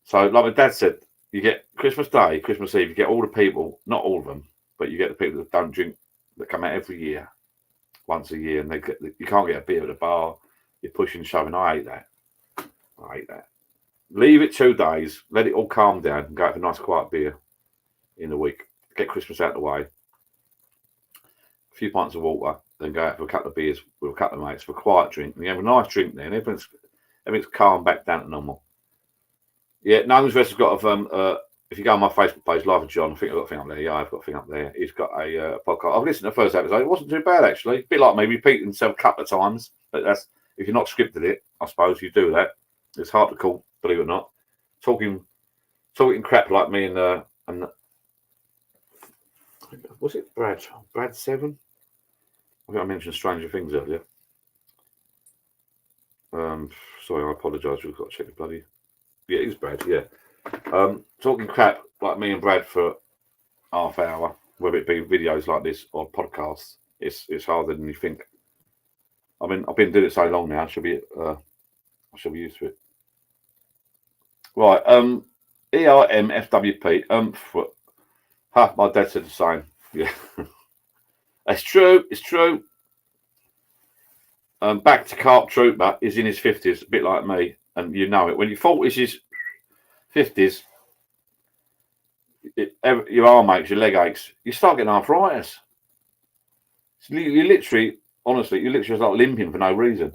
So, like my dad said, you get Christmas Day, Christmas Eve, you get all the people, not all of them, but you get the people that don't drink, that come out every year, once a year, and you can't get a beer at the bar. You're pushing and shoving. I hate that. Leave it 2 days, let it all calm down, and go out for a nice quiet beer in the week. Get Christmas out of the way. A few pints of water, then go out for a couple of beers with a couple of mates for a quiet drink. And you have a nice drink then. Everything's calm back down to normal. Yeah, Gnomes Rest has got if you go on my Facebook page, Live with John, I think I've got a thing up there. Yeah, I've got a thing up there. He's got a podcast. I've listened to the first episode. It wasn't too bad, actually. A bit like me, repeating himself a couple of times. But that's, if you're not scripted it, I suppose you do that. It's hard to call, believe it or not. Talking crap like me and was it Brad 7? I think I mentioned Stranger Things earlier. Sorry, I apologise. We've got to check the bloody. Yeah, it is Brad. Yeah, talking crap like me and Brad for half hour, whether it be videos like this or podcasts, it's harder than you think. I mean, I've been doing it so long now. I should be used to it. Right. ERMFWP. My dad said the same. Yeah, that's true. It's true. Back to Carp Trooper is in his 50s, a bit like me, and you know it. When your 40s, his 50s, your arm aches, your leg aches, you start getting arthritis. You literally, Honestly, you literally just like limping for no reason.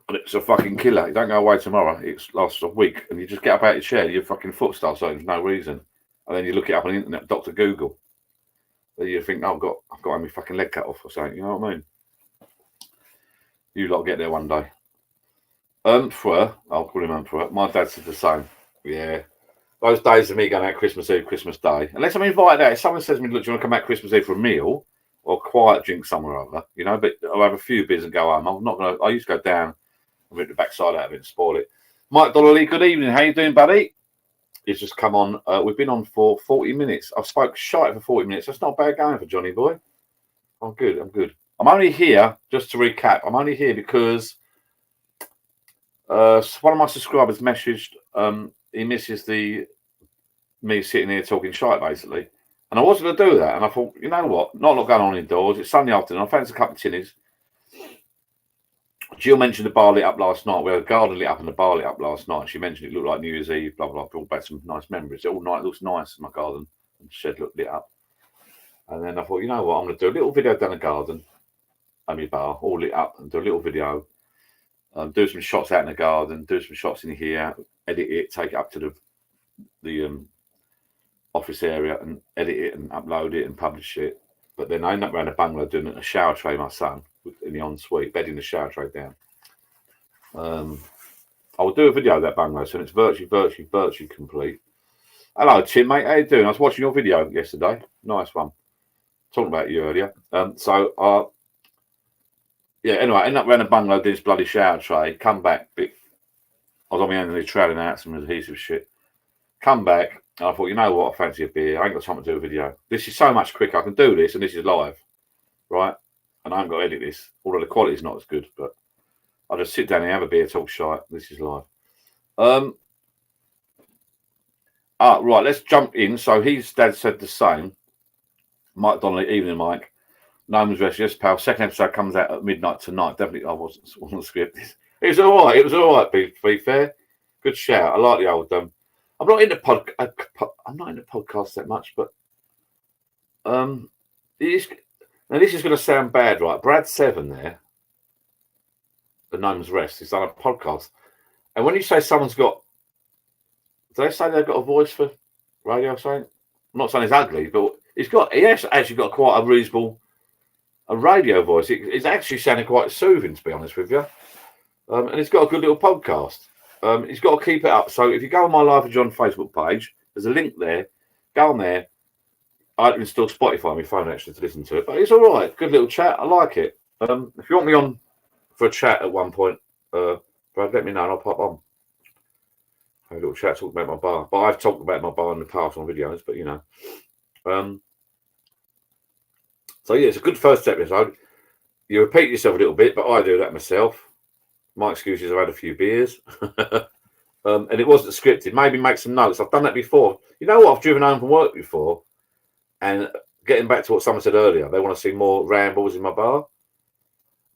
And it's a fucking killer. You don't go away tomorrow. It lasts a week, and you just get up out of your chair, your fucking foot starts hurting for no reason, and then you look it up on the internet, Dr. Google. Then you think, oh, I've got to have my fucking leg cut off or something. You know what I mean? You lot get there one day. I'll call him Emperor. My dad said the same. Yeah. Those days of me going out Christmas Eve, Christmas Day, unless I'm invited out, if someone says to me, look, do you want to come out Christmas Eve for a meal or a quiet drink somewhere or other, you know, but I'll have a few beers and go home. I'm not going to, I used to go down and rip the backside out of it and spoil it. Mike Donnelly, good evening. How you doing, buddy? He's just come on. We've been on for 40 minutes. I've spoke shite for 40 minutes. That's not bad going for Johnny boy. I'm good. I'm only here, just to recap, I'm only here because one of my subscribers messaged, he misses me sitting here talking shite, basically. And I wasn't going to do that. And I thought, you know what? Not a lot going on indoors. It's Sunday afternoon. I fancy a couple of tinnies. Jill mentioned the bar lit up last night. We had a garden lit up and the bar lit up last night. She mentioned it looked like New Year's Eve, blah, blah, blah. Brought back some nice memories. All night looks nice in my garden. And the shed looked lit up. And then I thought, you know what? I'm going to do a little video down the garden and my bar, all lit up, and do a little video. Do some shots out in the garden, do some shots in here, edit it, take it up to the office area and edit it and upload it and publish it. But then I end up around the bungalow doing a shower tray, my son, in the ensuite, bedding the shower tray down. I will do a video of that bungalow, so it's virtually complete. Hello, Tim, mate. How you doing? I was watching your video yesterday. Nice one. Talking about you earlier. Yeah, anyway, I end up around the bungalow doing this bloody shower tray. Come back. I was on my own and trailing out some adhesive shit. Come back. And I thought, you know what? I fancy a beer. I ain't got time to do a video. This is so much quicker. I can do this, and this is live, right? And I haven't got to edit this, although the quality's not as good. But I'll just sit down and have a beer, talk shite. This is live. Right, let's jump in. So his dad said the same. Mike Donnelly, evening, Mike. No one's rest. Yes, pal. Second episode comes out at midnight tonight. Definitely, I wasn't scripted. It was all right. It was all right. To be fair, good shout. I like the old. I'm not into podcasts that much, but this is going to sound bad, right? Brad Seven there, the Gnome's Rest. He's done a podcast, and when you say someone's got, do they say they've got a voice for radio? Saying, I'm not saying he's ugly, but he has actually got quite a reasonable. A radio voice. It's actually sounding quite soothing, to be honest with you. And he's got a good little podcast. He's got to keep it up. So if you go on my Life with John Facebook page, there's a link there. Go on there. I can install Spotify on my phone actually to listen to it. But it's all right. Good little chat. I like it. If you want me on for a chat at one point, Brad, let me know and I'll pop on. Have a little chat talking about my bar. But I've talked about my bar in the past on videos, but you know. So yeah, it's a good first episode. You repeat yourself a little bit, but I do that myself. My excuse is I've had a few beers. And it wasn't scripted. Maybe make some notes. I've done that before. You know what? I've driven home from work before. And getting back to what someone said earlier, they want to see more rambles in my bar.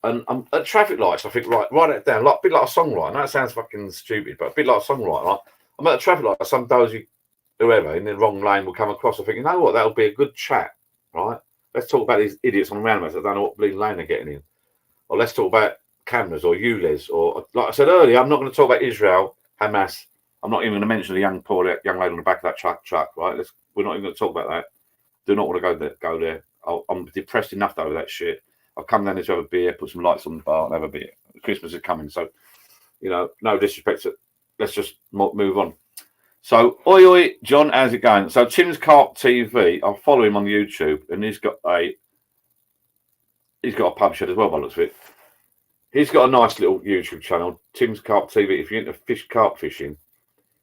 And I'm at traffic lights. I think, right, write it down. Like a bit like a songwriter. That sounds fucking stupid, but a bit like a songwriter. Like, I'm at a traffic light. Some dozy whoever in the wrong lane will come across. I think, you know what? That'll be a good chat, right? Let's talk about these idiots on roundabouts that don't know what bleeding lane they're getting in. Or let's talk about cameras or ULEZ. Or, like I said earlier, I'm not going to talk about Israel, Hamas. I'm not even going to mention the poor young lady on the back of that truck, right? We're not even going to talk about that. Do not want to go there. I'm depressed enough over that shit. I'll come down there to have a beer, put some lights on the bar and have a beer. Christmas is coming. So, you know, no disrespect. Let's just move on. So, oi, John, how's it going? So, Tim's Carp TV, I follow him on YouTube, and he's got a pub shed as well, by the looks of it. He's got a nice little YouTube channel, Tim's Carp TV. If you're into carp fishing,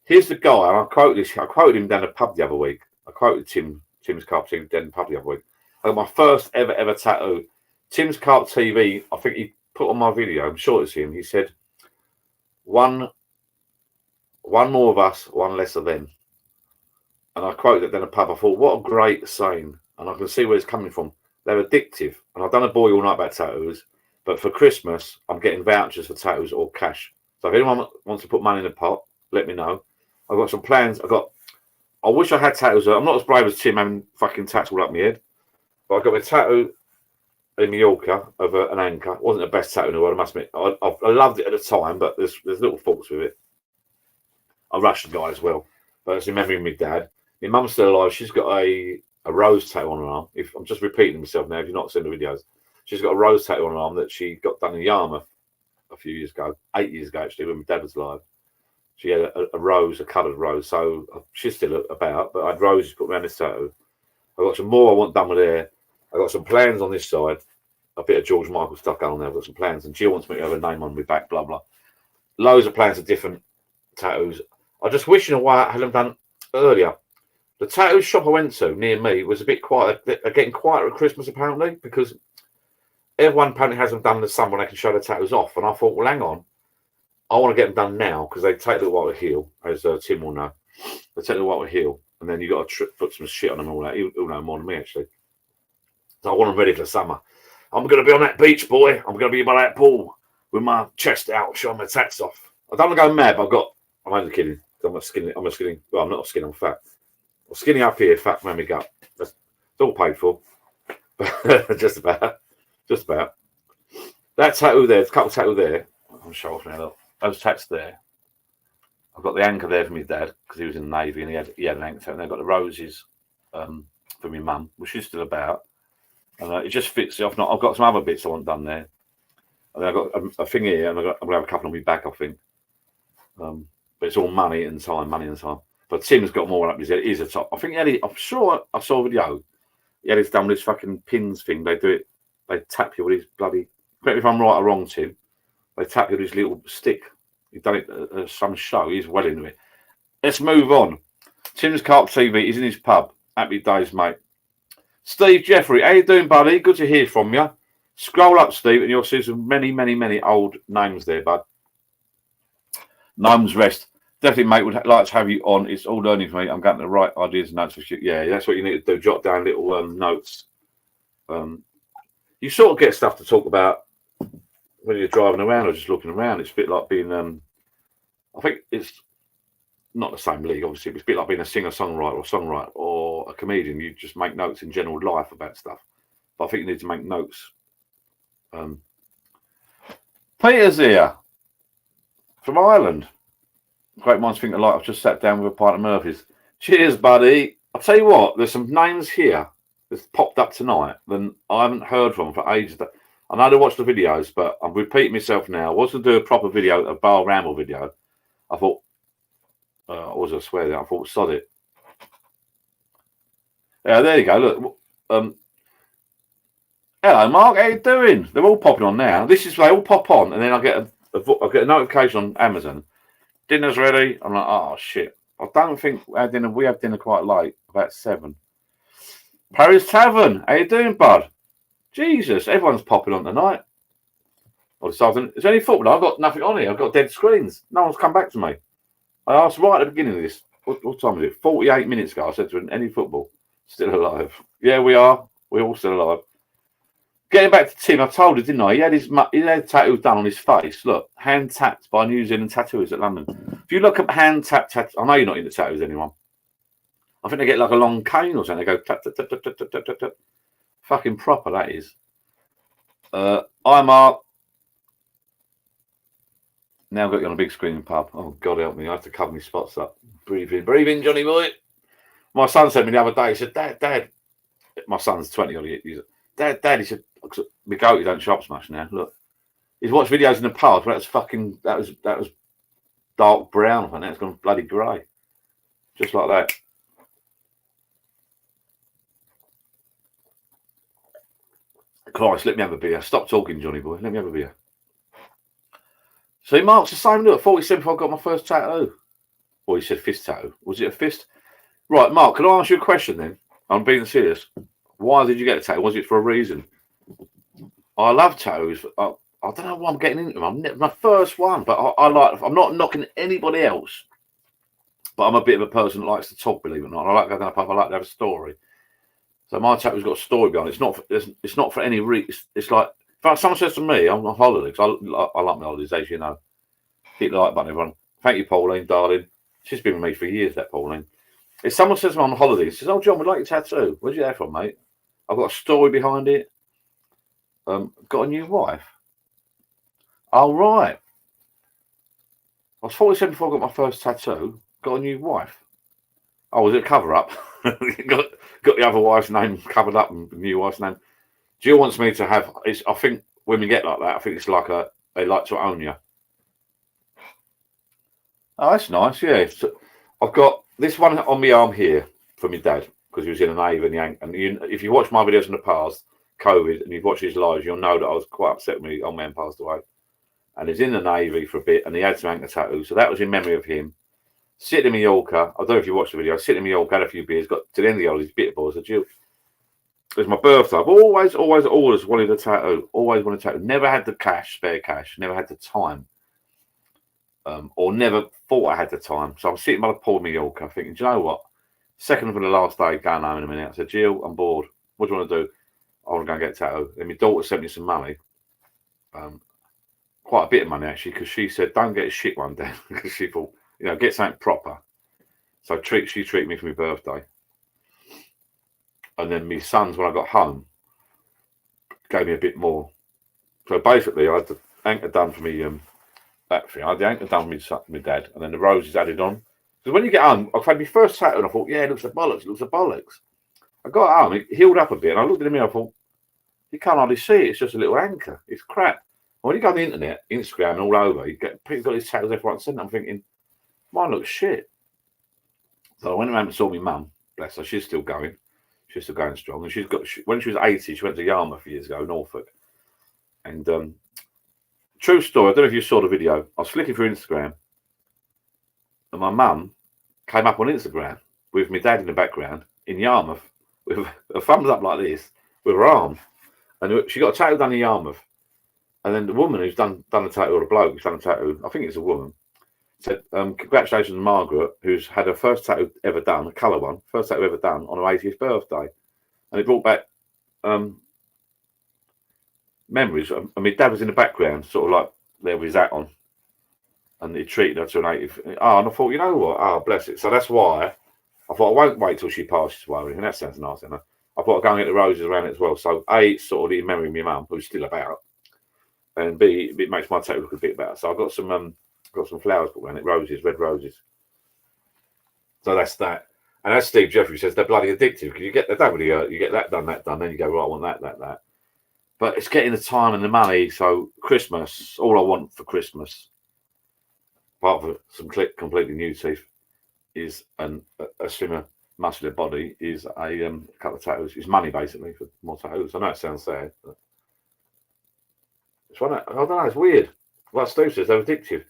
here's the guy, and I quoted him down the pub the other week. I quoted Tim's Carp TV down the pub the other week. I got my first ever tattoo. Tim's Carp TV, I think he put on my video, I'm sure it's him. He said, one more of us, one less of them. And I quoted it down the pub. I thought, what a great saying. And I can see where it's coming from. They're addictive. And I've done a boy all night about tattoos. But for Christmas, I'm getting vouchers for tattoos or cash. So if anyone wants to put money in the pot, let me know. I've got some plans. I wish I had tattoos. I'm not as brave as Tim having fucking tats all up my head. But I got my tattoo in Mallorca of an anchor. It wasn't the best tattoo in the world, I must admit. I loved it at the time, but there's little faults with it. I rushed the guy as well. But it's remembering my dad. My mum's still alive. She's got a rose tattoo on her arm. If I'm just repeating myself now, if you've not seen the videos, she's got a rose tattoo on her arm that she got done in Yarmouth a few years ago, 8 years ago actually, when my dad was alive. She had a rose, a coloured rose. So she's still about, but I had roses put around this tattoo. I've got some more I want done with there. I've got some plans on this side, a bit of George Michael stuff going on there. I've got some plans, and Jill wants me to have a name on my back, blah, blah. Loads of plans of different tattoos. I just wish in a way I had them done earlier. The tattoo shop I went to near me was a bit quiet. They're getting quieter at Christmas, apparently, because everyone apparently has them done in the summer when they can show their tattoos off. And I thought, well, hang on. I want to get them done now because they take a little while to heal, as Tim will know. They take a little while to heal, and then you've got to put some shit on them all that. He'll know more than me, actually. So I want them ready for the summer. I'm going to be on that beach, boy. I'm going to be by that pool with my chest out, showing my tats off. I don't want to go mad, but I'm only kidding. I'm a skinny. Well, I'm not a skinny, I'm fat. I'm skinny up here, fat around my gut. It's all paid for. just about. That tattoo there, a couple of tattoo there. I'll show off now. Look. Those tats there. I've got the anchor there for my dad because he was in the Navy and he had an anchor. And I've got the roses for my mum, which she's still about. And it just fits off. I've got some other bits I want done there. And I've got a thing here, and I'm going to have a couple on my back, I think. But it's all money and time. But Tim's got more up his head. He's a top. I think I'm sure I saw a video. He had it done with this fucking pins thing. They do it. They tap you with his bloody. Correct me if I'm right or wrong, Tim. They tap you with his little stick. He's done it at some show. He's well into it. Let's move on. Tim's Carp TV. He's in his pub. Happy days, mate. Steve Jeffrey, how you doing, buddy? Good to hear from you. Scroll up, Steve, and you'll see some many old names there, bud. Gnomes Rest. Definitely, mate, would like to have you on. It's all learning for me. I'm getting the right ideas and notes for you. Yeah, that's what you need to do. Jot down little notes. You sort of get stuff to talk about when you're driving around or just looking around. It's a bit like being, I think it's not the same league, obviously, but it's a bit like being a singer-songwriter or a comedian. You just make notes in general life about stuff. But I think you need to make notes. Peter's here from Ireland. Great minds think alike. I've just sat down with a pint of Murphy's. Cheers, buddy. I'll tell you what, there's some names here that's popped up tonight that I haven't heard from for ages. I know to watch the videos, but I'm repeating myself now. I was going to do a proper video, a Bar Ramble video. I thought, I was going to swear that. I thought, sod it. Yeah, there you go. Look. Hello, Mark. How you doing? They're all popping on now. This is they all pop on, and then I get a notification on Amazon. Dinner's ready. I'm like, oh shit. I don't think we have dinner quite late, about 7. Paris Tavern. How you doing, bud? Jesus, everyone's popping on tonight. Or this afternoon. Is there any football? I've got nothing on here. I've got dead screens. No one's come back to me. I asked right at the beginning of this. What time is it? 48 minutes ago. I said to him, any football? Still alive. Yeah, we are. We're all still alive. Getting back to Tim, I told you, didn't I? He had tattoos done on his face. Look, hand tapped by New Zealand tattooers at London. If you look up hand tap tattoos, I know you're not into tattoos, anyone. I think they get like a long cane or something. They go tap, tap, tap, tap, tap, tap, tap, tap. Fucking proper, that is. Hi, Mark. Now I've got you on a big screen pub. Oh, God help me. I have to cover my spots up. Breathe in, Johnny boy. My son said to me the other day, he said, Dad, my son's 20 odd years. Dad, he said, my goatee don't shop much now. Look, he's watched videos in the past, but that was dark brown, and now it's gone bloody grey, just like that. Christ, let me have a beer. Stop talking, Johnny boy. Let me have a beer. See, Mark's the same. Look, 47. I got my first tattoo. Well, he said fist tattoo. Was it a fist? Right, Mark. Can I ask you a question then? I'm being serious. Why did you get a tattoo? Was it for a reason? I love tattoos. I don't know why I'm getting into them. My first one, but I'm not knocking anybody else. But I'm a bit of a person that likes to talk, believe it or not. I like going up. I like to have a story. So my tattoo's got a story behind it. It's not for any reason. It's like if someone says to me, I'm on holiday because I like my holidays, as you know. Hit the like button, everyone. Thank you, Pauline, darling. She's been with me for years, that Pauline. If someone says I'm on holiday, says, "Oh, John, we'd like your tattoo. Where'd you get that from, mate?" I've got a story behind it. Got a new wife. Oh, right. I was 47 before I got my first tattoo. Got a new wife. Oh, was it a cover-up? got the other wife's name covered up and the new wife's name. Jill wants me to have... I think women get like that. I think it's like they like to own you. Oh, that's nice, yeah. So I've got this one on my arm here for my dad, because he was in a Navy and if you watch my videos in the past, COVID, and you've watched his lives, you'll know that I was quite upset when my old man passed away. And he's in the Navy for a bit, and he had some ankle tattoos, so that was in memory of him. Sitting in Mallorca, I don't know if you watched the video, sitting in Mallorca, had a few beers, got to the end of the holidays, bit boys, said, Jill, it was my birthday. I've always wanted a tattoo, always wanted a tattoo. Never had the cash, spare cash, never had the time. Or never thought I had the time. So I'm sitting by the pool in Mallorca thinking, do you know what? Second from the last day, going home in a minute. I said, Jill, I'm bored. What do you want to do? I want to go and get a tattoo. And my daughter sent me some money. Quite a bit of money, actually, because she said, don't get a shit one day. Because she thought, get something proper. So she treated me for my birthday. And then my sons, when I got home, gave me a bit more. So basically, I had the anchor done for me. That thing. I had the anchor done with my dad, and then the roses added on. Because when you get home, I've had my first tattoo, and I thought, yeah, it looks like bollocks, it looks like bollocks. I got home, it healed up a bit, and I looked at the mirror, I thought, you can't hardly see it, it's just a little anchor. It's crap. When you go on the internet, Instagram, and all over, you get people got these tattoos left, right, and centre. I'm thinking, mine looks shit. So I went around and saw my mum, bless her, she's still going. She's still going strong. And when she was 80, she went to Yarmouth years ago, Norfolk. And true story, I don't know if you saw the video. I was flicking through Instagram, and my mum came up on Instagram with my dad in the background in Yarmouth with a thumbs up like this with her arm. And she got a tattoo done in Yarmouth. And then the woman who's done the tattoo, or the bloke who's done the tattoo, I think it's a woman, said, congratulations to Margaret, who's had her first tattoo ever done, a colour one, first tattoo ever done on her 80th birthday. And it brought back memories. And my dad was in the background, sort of like there with his hat on. And he treated her to an 80th. Oh, and I thought, you know what? Oh, bless it. So that's why I thought I won't wait till she passes away. And that sounds nice, isn't it? I thought I'd go and get the roses around it as well. So A, it's sort of in memory of my mum, who's still about. And B, it makes my tattoo look a bit better. So I've got some flowers put around it, roses, red roses. So that's that. And as Steve Jeffrey says, they're bloody addictive, because you get that done, then you go, right, I want that. But it's getting the time and the money. So Christmas, all I want for Christmas, apart from some completely new teeth, is a slimmer, muscular body, is a couple of tattoos. It's money, basically, for more tattoos. I know it sounds sad, but it's one. I don't know, it's weird. Like Steve says, they're addictive.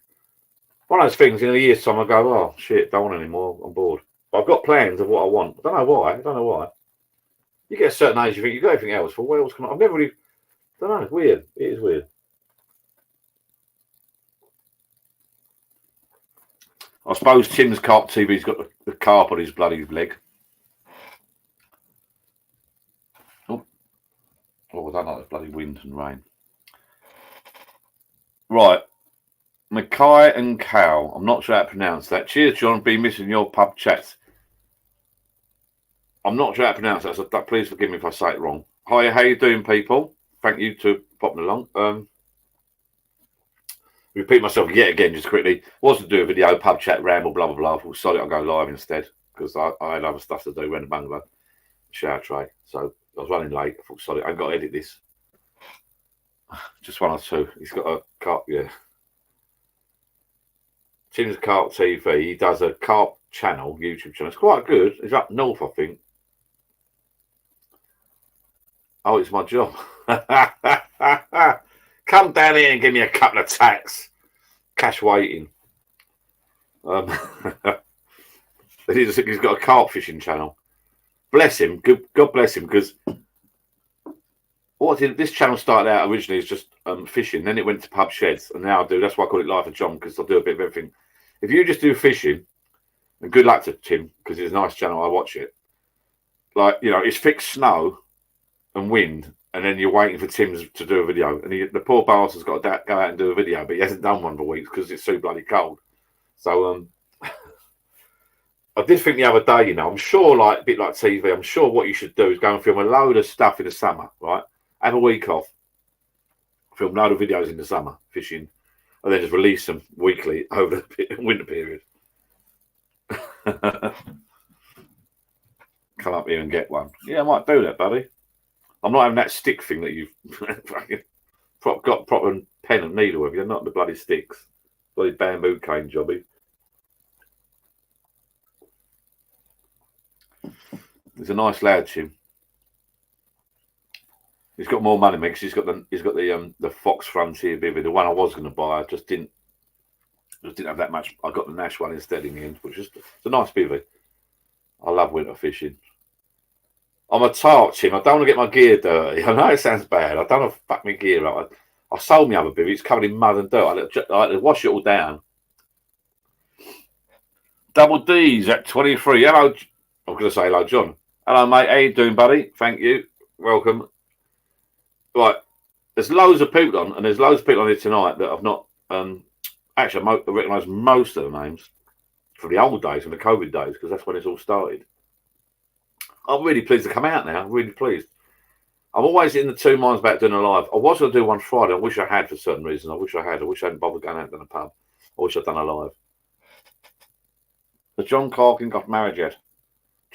One of those things, in a year's time, I go, oh, shit, don't want any more, I'm bored. But I've got plans of what I want. I don't know why. You get a certain age, you think, you've got everything else. Well, what else can I? I've never really, I don't know, it's weird. It is weird. I suppose Tim's carp TV's got the carp on his bloody leg. Oh, I don't like the bloody wind and rain. Right. Mackay and Cow. I'm not sure how to pronounce that. Cheers, John. Been missing your pub chats. I'm not sure how to pronounce that, so please forgive me if I say it wrong. Hi, how you doing, people? Thank you to popping along. Repeat myself yet again, just quickly. Was to do a video, pub chat, ramble, blah, blah, blah. I thought, sorry, I'll go live instead, because I had other stuff to do around the bungalow, shower tray. So I was running late. I thought, sorry, I've got to edit this. Just one or two. He's got a carp, yeah. Tim's Carp TV. He does a carp channel, YouTube channel. It's quite good. It's up north, I think. Oh, it's my job. Come down here and give me a couple of tacks. Cash waiting. He's got a carp fishing channel. Bless him. God bless him, because this channel started out originally as just fishing. Then it went to pub sheds, and now I do. That's why I call it Life of John, because I do a bit of everything. If you just do fishing, and good luck to Tim, because it's a nice channel, I watch it. Like, it's fixed snow and wind, and then you're waiting for Tim to do a video. And the poor bastard's got to go out and do a video, but he hasn't done one for weeks because it's so bloody cold. So, I did think the other day, you know, I'm sure, like a bit like TV, I'm sure what you should do is go and film a load of stuff in the summer, right? Have a week off, film a load of videos in the summer fishing, and then just release them weekly over the winter period. Come up here and get one. Yeah, I might do that, buddy. I'm not having that stick thing that you've got proper pen and needle with you, not the bloody sticks. Bloody bamboo cane jobby. He's a nice lad, Tim. He's got more money than me because he's got the Fox Frontier bivvy, the one I was going to buy. I just didn't have that much. I got the Nash one instead in the end, which is it's a nice bivvy. I love winter fishing. I'm a tart, Tim. I don't want to get my gear dirty. I know it sounds bad. I don't want to fuck my gear up. I sold my other bivvy. It's covered in mud and dirt. I had to wash it all down. Double D's at 23. Hello. I'm going to say hello, John. Hello, mate. How you doing, buddy? Thank you. Welcome. Right. There's loads of people on, and there's loads of people on here tonight that I've not... actually, I recognise most of the names from the old days, from the COVID days, because that's when it's all started. I'm really pleased to come out now. I'm really pleased. I'm always in the two minds about doing a live. I was going to do one Friday. I wish I had for certain reasons. I wish I had. I wish I hadn't bothered going out to the pub. I wish I'd done a live. Has John Carkin got married yet?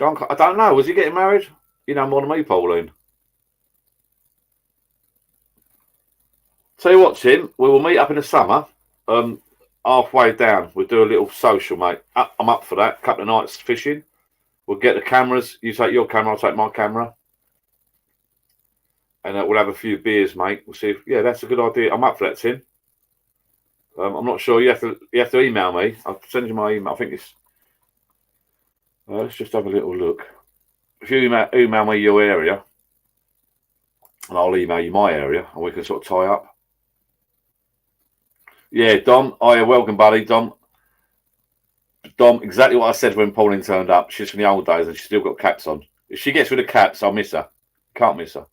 I don't know. Was he getting married? You know more than me, Pauline. Tell you what, Tim. We will meet up in the summer. Halfway down. We'll do a little social, mate. I'm up for that. A couple of nights fishing. We'll get the cameras. You take your camera, I'll take my camera. And we'll have a few beers, mate. We'll see if... Yeah, that's a good idea. I'm up for that, Tim. I'm not sure. You have to email me. I'll send you my email. I think it's... let's just have a little look. If you email me your area, and I'll email you my area, and we can sort of tie up. Yeah, Dom. Oh, yeah, welcome, buddy. Dom, exactly what I said when Pauline turned up. She's from the old days and she's still got caps on. If she gets rid of caps, I'll miss her. Can't miss her.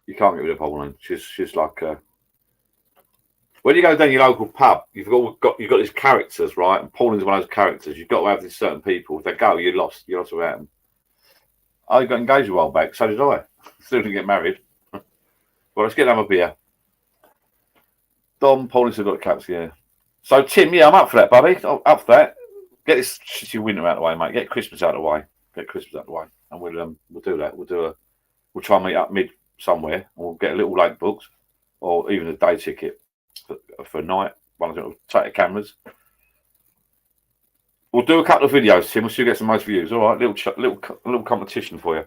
You can't get rid of Pauline. She's like when you go down your local pub, you've got these characters, right? And Pauline's one of those characters. You've got to have these certain people. If they go, you're lost. You're lost without them. I got engaged a while back. So did I. Still didn't get married. Well, let's get another beer. Dom, Pauline's still got caps, yeah. So Tim, yeah, I'm up for that, buddy. I'm up for that. Get this shitty winter out of the way, mate. Get Christmas out of the way. And we'll do that. We'll try and meet up mid somewhere, and we'll get a little lake booked, or even a day ticket for a night. We'll take the cameras. We'll do a couple of videos, Tim. We'll see who gets the most views. All right, little competition for you.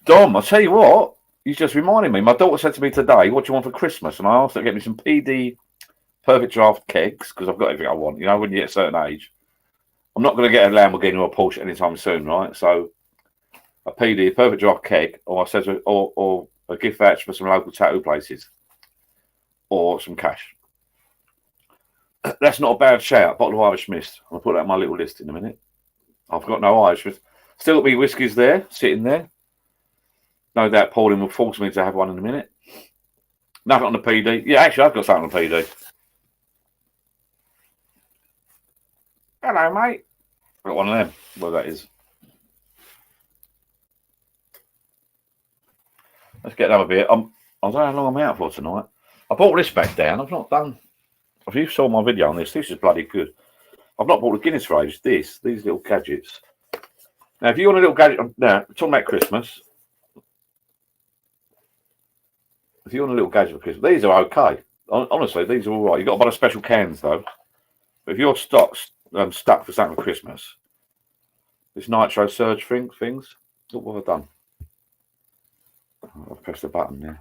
Dom, I'll tell you what. You just reminded me. My daughter said to me today, "What do you want for Christmas?" And I asked her to get me some PD Perfect Draft kegs because I've got everything I want. You know, when you get a certain age, I'm not going to get a Lamborghini or a Porsche anytime soon, right? So a PD Perfect Draft keg, or I said, or a gift voucher for some local tattoo places, or some cash. That's not a bad shout. Bottle of Irish Mist. I'll put that on my little list in a minute. I've got no Irish Mist. Still got me whiskies there, sitting there. No doubt Pauline will force me to have one in a minute. Nothing on the PD. Yeah, actually, I've got something on the PD. Hello, mate. I've got one of them. Well, that is. Let's get another beer. I don't know how long I'm out for tonight. I brought this back down. I've not done... If you saw my video on this is bloody good. I've not bought a Guinness for ages. These little gadgets. Now, if you want a little gadget... Now, we're talking about Christmas... If you want a little gadget for Christmas, these are okay. Honestly, these are all right. You've got to buy the special cans, though. But if you're stuck for something for Christmas, this nitro surge things, look what I've done. I've pressed the button there.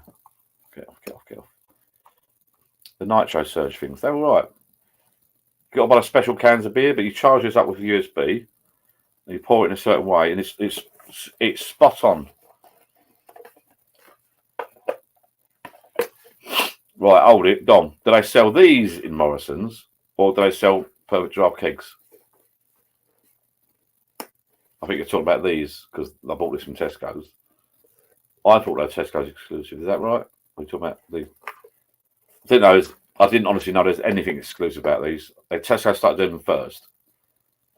Get off. The nitro surge things, they're all right. You've got to buy the special cans of beer, but you charge this up with a USB, and you pour it in a certain way, and it's spot on. Right, hold it. Dom, do they sell these in Morrison's or do they sell Perfect Draft kegs? I think you're talking about these because I bought this from Tesco's. I thought they were Tesco's exclusive. Is that right? We're talking about these. I didn't honestly know there's anything exclusive about these. Tesco started doing them first.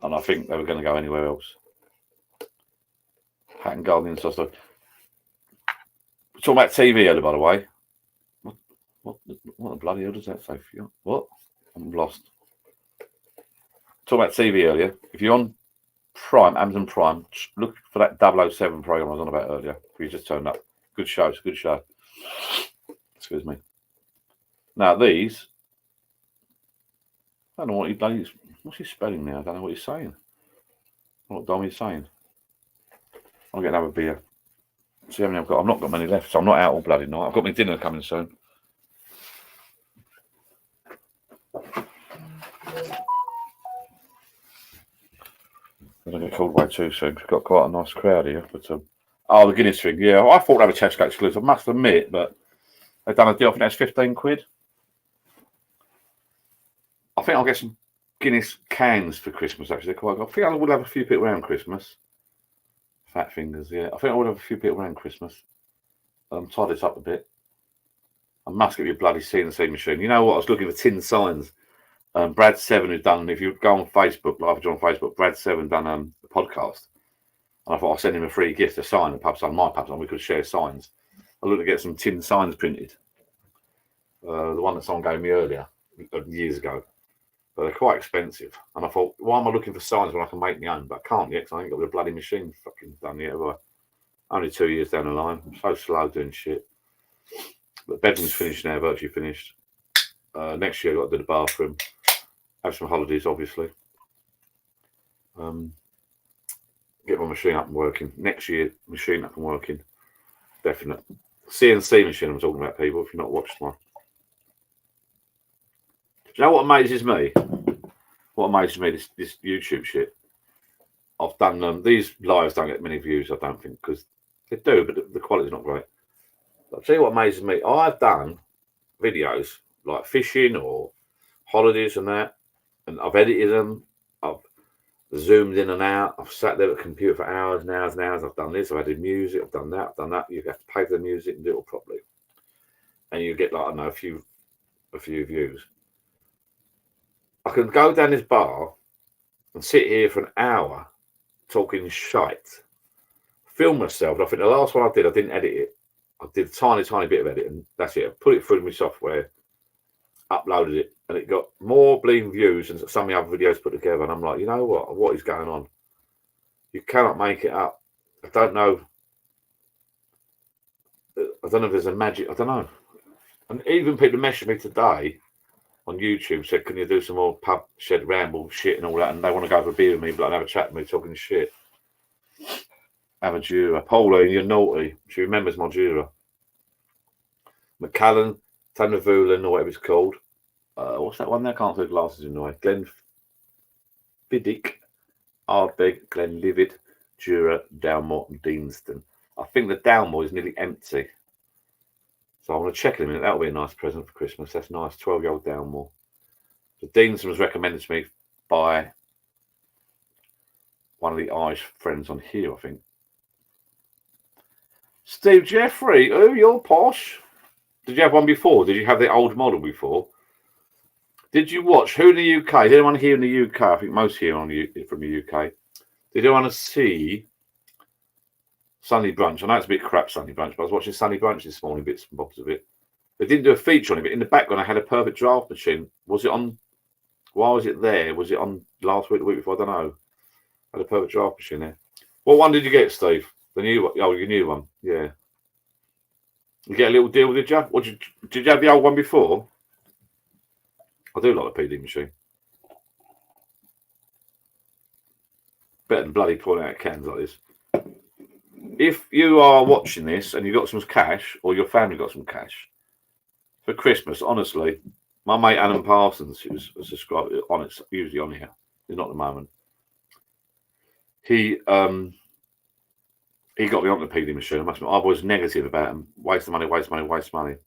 and I think they were going to go anywhere else. Hatton Gardening stuff. Talking about TV earlier, by the way. What the bloody hell does that say for you? What? I'm lost. Talking about TV earlier. If you're on Prime, Amazon Prime, look for that 007 program I was on about earlier. You just turned up. Good show. It's a good show. Excuse me. Now these, I don't know what he bloody. What's he spelling now? I don't know what he's saying. What Dom is saying. I'll get another beer. See how many I've got. I've not got many left, so I'm not out all bloody night. I've got my dinner coming soon. I don't get called away too soon. We've got quite a nice crowd here. But oh, the Guinness thing. Yeah, I thought they were Tesco exclusive. I must admit, but they've done a deal. I think that's 15 quid. I think I'll get some Guinness cans for Christmas. Actually, they're quite good. I think I will have a few people around Christmas. Fat fingers, yeah. I think I will have a few people around Christmas. Tie this up a bit. I must get you a bloody CNC machine. You know what? I was looking for tin signs. Brad Seven, who's done, if you go on Facebook, like on Facebook, Brad Seven done a podcast. And I thought I'll send him a free gift, a sign, a pub sign, my pub sign. We could share signs. I looked to get some tin signs printed. The one that someone gave me earlier, years ago. But they're quite expensive. And I thought, why am I looking for signs when I can make my own? But I can't yet because I ain't got the bloody machine fucking done yet. Have I? Only 2 years down the line. I'm so slow doing shit. But the bedroom's finished now, virtually finished. Next year I've got to do the bathroom. Have some holidays, obviously. Get my machine up and working. Next year, machine up and working. Definite. CNC machine I'm talking about, people, if you've not watched one. Do you know what amazes me? What amazes me, this YouTube shit. I've done these lives don't get many views, I don't think, because they do, but the quality's not great. But I'll tell you what amazes me. I've done videos like fishing or holidays and that, and I've edited them. I've zoomed in and out. I've sat there at the computer for hours and hours and hours. I've done this. I've added music. I've done that. I've done that. You have to pay for the music and do it all properly, and you get like I don't know a few views. I can go down this bar and sit here for an hour talking shite. Film myself. I think the last one I didn't edit it. I did a tiny bit of editing. That's it. I put it through my software, uploaded it, and it got more bleeding views than some of the other videos put together. And I'm like, you know what? What is going on? You cannot make it up. I don't know. I don't know if there's a magic. I don't know. And even people messaged me today on YouTube said, can you do some more pub shed ramble shit and all that? And they want to go for a beer with me, but have a chat with me talking shit. Have a Jura. Pauline, you're naughty. She remembers my Jura. McCallan, Tanavulin, or whatever it's called. What's that one there? I can't see the glasses in the way. Glenfiddich, Ardbeg, Glenlivet, Jura, Downmore, and Deanston. I think the Downmore is nearly empty. So I'm going to check in a minute. That'll be a nice present for Christmas. That's nice. 12-year-old Downmore. The Deanston was recommended to me by one of the Irish friends on here, I think. Steve Jeffrey. Oh, you're posh. Did you have one before? Did you have the old model before? Did you watch Who in the UK? Did anyone here in the UK? I think most here from the UK. Did anyone see Sunny Brunch? I know it's a bit crap, Sunny Brunch, but I was watching Sunny Brunch this morning, bits and bobs of it. They didn't do a feature on it, but in the background I had a perfect draft machine. Was it on? Why was it there? Was it on last week, the week before? I don't know. I had a perfect draft machine there. What one did you get, Steve? The new one? Oh, your new one. Yeah. You get a little deal, did you? Or did you have the old one before? I do like the PD machine. Better than bloody pouring out cans like this. If you are watching this and you got some cash, or your family got some cash for Christmas, honestly, my mate Alan Parsons, who's subscribed on it, usually on here, he's not at the moment. He got me on the PD machine. I was negative about him. Waste of money, waste money, waste money.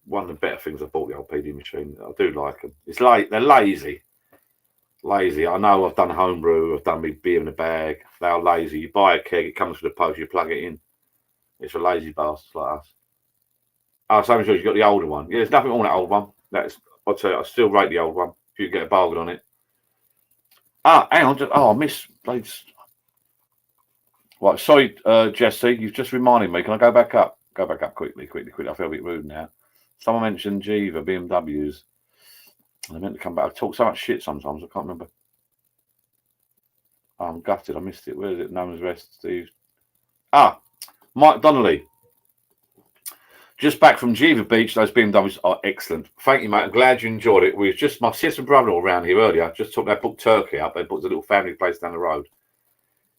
One of the better things I bought the old PD machine. I do like them. It's like they're lazy. Lazy. I know I've done homebrew. I've done me beer in a bag. They're lazy. You buy a keg, it comes with the post, you plug it in. It's for lazy bastards like us. Oh, same sure you got the older one. Yeah, there's nothing wrong with that old one. I'll tell you, I still rate the old one. If you get a bargain on it. Hang on. I missed. Right, sorry, Jesse. You've just reminded me. Can I go back up? Go back up quickly. I feel a bit rude now. Someone mentioned Jiva, BMWs. I meant to come back. I talk so much shit sometimes. I can't remember. Oh, I'm gutted. I missed it. Where is it? No one's rest. Steve. Mike Donnelly. Just back from Jiva Beach. Those BMWs are excellent. Thank you, mate. I'm glad you enjoyed it. We was just my sister and brother-in-law around here earlier. Just took their booked Turkey up. They booked a little family place down the road.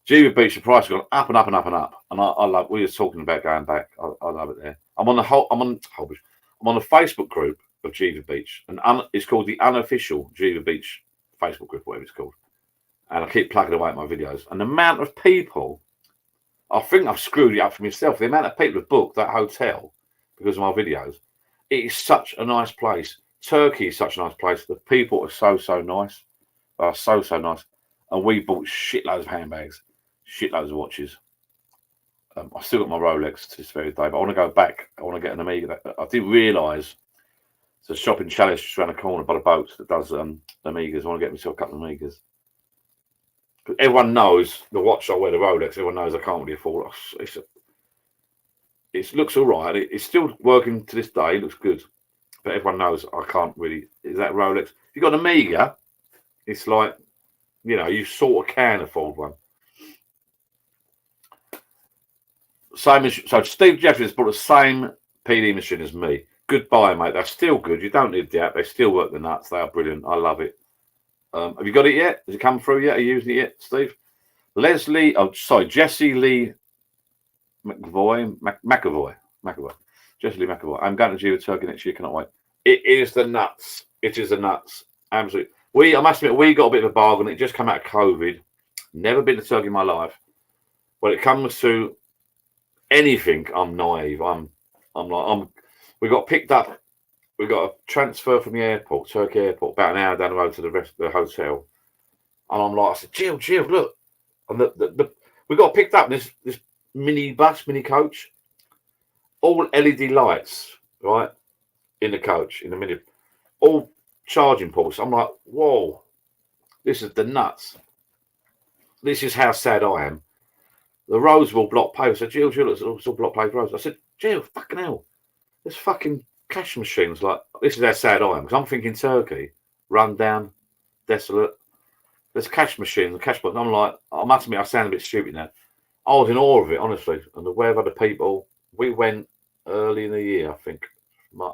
Jiva Beach, the price has gone up and up and up and up. And I love. We were talking about going back. I love it there. I'm on the Facebook group of Jiva Beach, and it's called the unofficial Jiva Beach Facebook group, whatever it's called. And I keep plugging away at my videos. And the amount of people, I think I've screwed it up for myself. The amount of people have booked that hotel because of my videos. It is such a nice place. Turkey is such a nice place. The people are so nice. They are so nice. And we bought shitloads of handbags, shitloads of watches. I've still got my Rolex to this very day, but I want to go back. I want to get an Amiga. I didn't realise there's a shop in Chalice just around the corner by the boats that does Amigas. I want to get myself a couple of Amigas. But everyone knows the watch I wear, the Rolex. Everyone knows I can't really afford it. It looks all right. It's still working to this day. It looks good. But everyone knows I can't really. Is that Rolex? If you've got an Amiga, it's like, you sort of can afford one. So Steve Jeffries bought the same PD machine as me. Goodbye, mate. They're still good. You don't need the app. They still work the nuts. They are brilliant. I love it. Have you got it yet? Has it come through yet? Are you using it yet, Steve? Jesse Lee McAvoy. Jesse Lee McAvoy. I'm going to Jiva Turkey next year. Cannot wait. It is the nuts. It is the nuts. Absolutely. I must admit, we got a bit of a bargain. It just came out of COVID. Never been to Turkey in my life. When it comes to anything, I'm naive. We got picked up. We got a transfer from the airport, Turkey airport, about an hour down the road to the rest of the hotel. And I'm like, I said, Jill, look. And we got picked up in this mini coach, all LED lights, right, in the coach, in the mini, all charging ports. I'm like, whoa, this is the nuts. This is how sad I am. The roads were all block paved. I said, Jill, it's all block paved roads. I said, Jill, fucking hell, there's fucking cash machines. Like, this is how sad I am, because I'm thinking Turkey, run down, desolate. There's cash machines and cash buttons. I'm like, I must admit, I sound a bit stupid now. I was in awe of it, honestly. And the way of other people, we went early in the year, I think,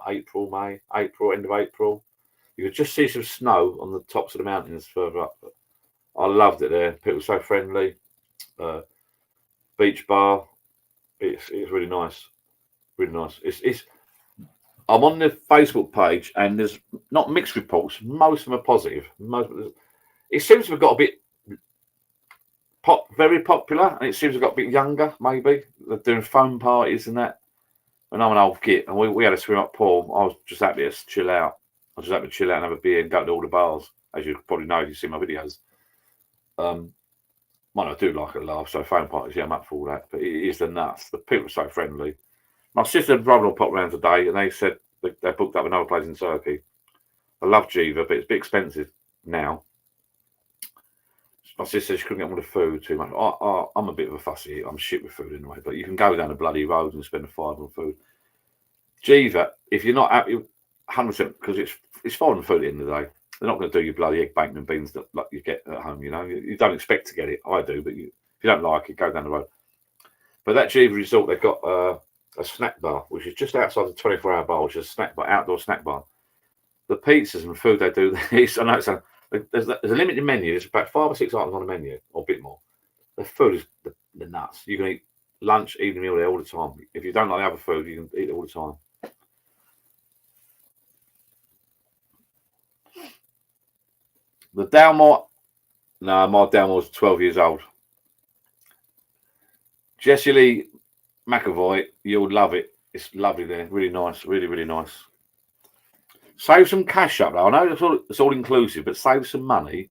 April, end of April. You could just see some snow on the tops of the mountains further up. But I loved it there. People were so friendly. Beach bar. It's really nice. Really nice. I'm on the Facebook page, and there's not mixed reports. Most of them are positive. It seems to have got a bit very popular, and it seems to have got a bit younger, maybe. They're doing phone parties and that. And I'm an old git, and we had a swim up pool. I was just happy to chill out. I was just happy to chill out and have a beer and go to all the bars, as you probably know if you see my videos. I do like a laugh, so phone parties, yeah, I'm up for all that. But it is the nuts. The people are so friendly. My sister and brother-in-law popped around today, and they said they booked up another place in Turkey. I love Jiva, but it's a bit expensive now. My sister said she couldn't get on with the food too much. I'm a bit of a fussy eater. I'm shit with food anyway, but you can go down the bloody road and spend a $5 on food. Jiva, if you're not happy, 100%, because it's foreign food at the end of the day. They're not going to do your bloody egg, bacon and beans that like you get at home, You don't expect to get it. I do, but if you don't like it, go down the road. But that Jiva resort, they've got a snack bar, which is just outside the 24-hour bar, which is a snack bar, outdoor snack bar. The pizzas and food they do, I know there's a limited menu. There's about 5 or 6 items on the menu, or a bit more. The food is the nuts. You can eat lunch, evening meal there all the time. If you don't like the other food, you can eat it all the time. The Dalmore, no, my Dalmore's 12 years old. Jesse Lee McAvoy, you'll love it. It's lovely there. Really nice. Really, really nice. Save some cash up, though. I know it's all inclusive, but save some money,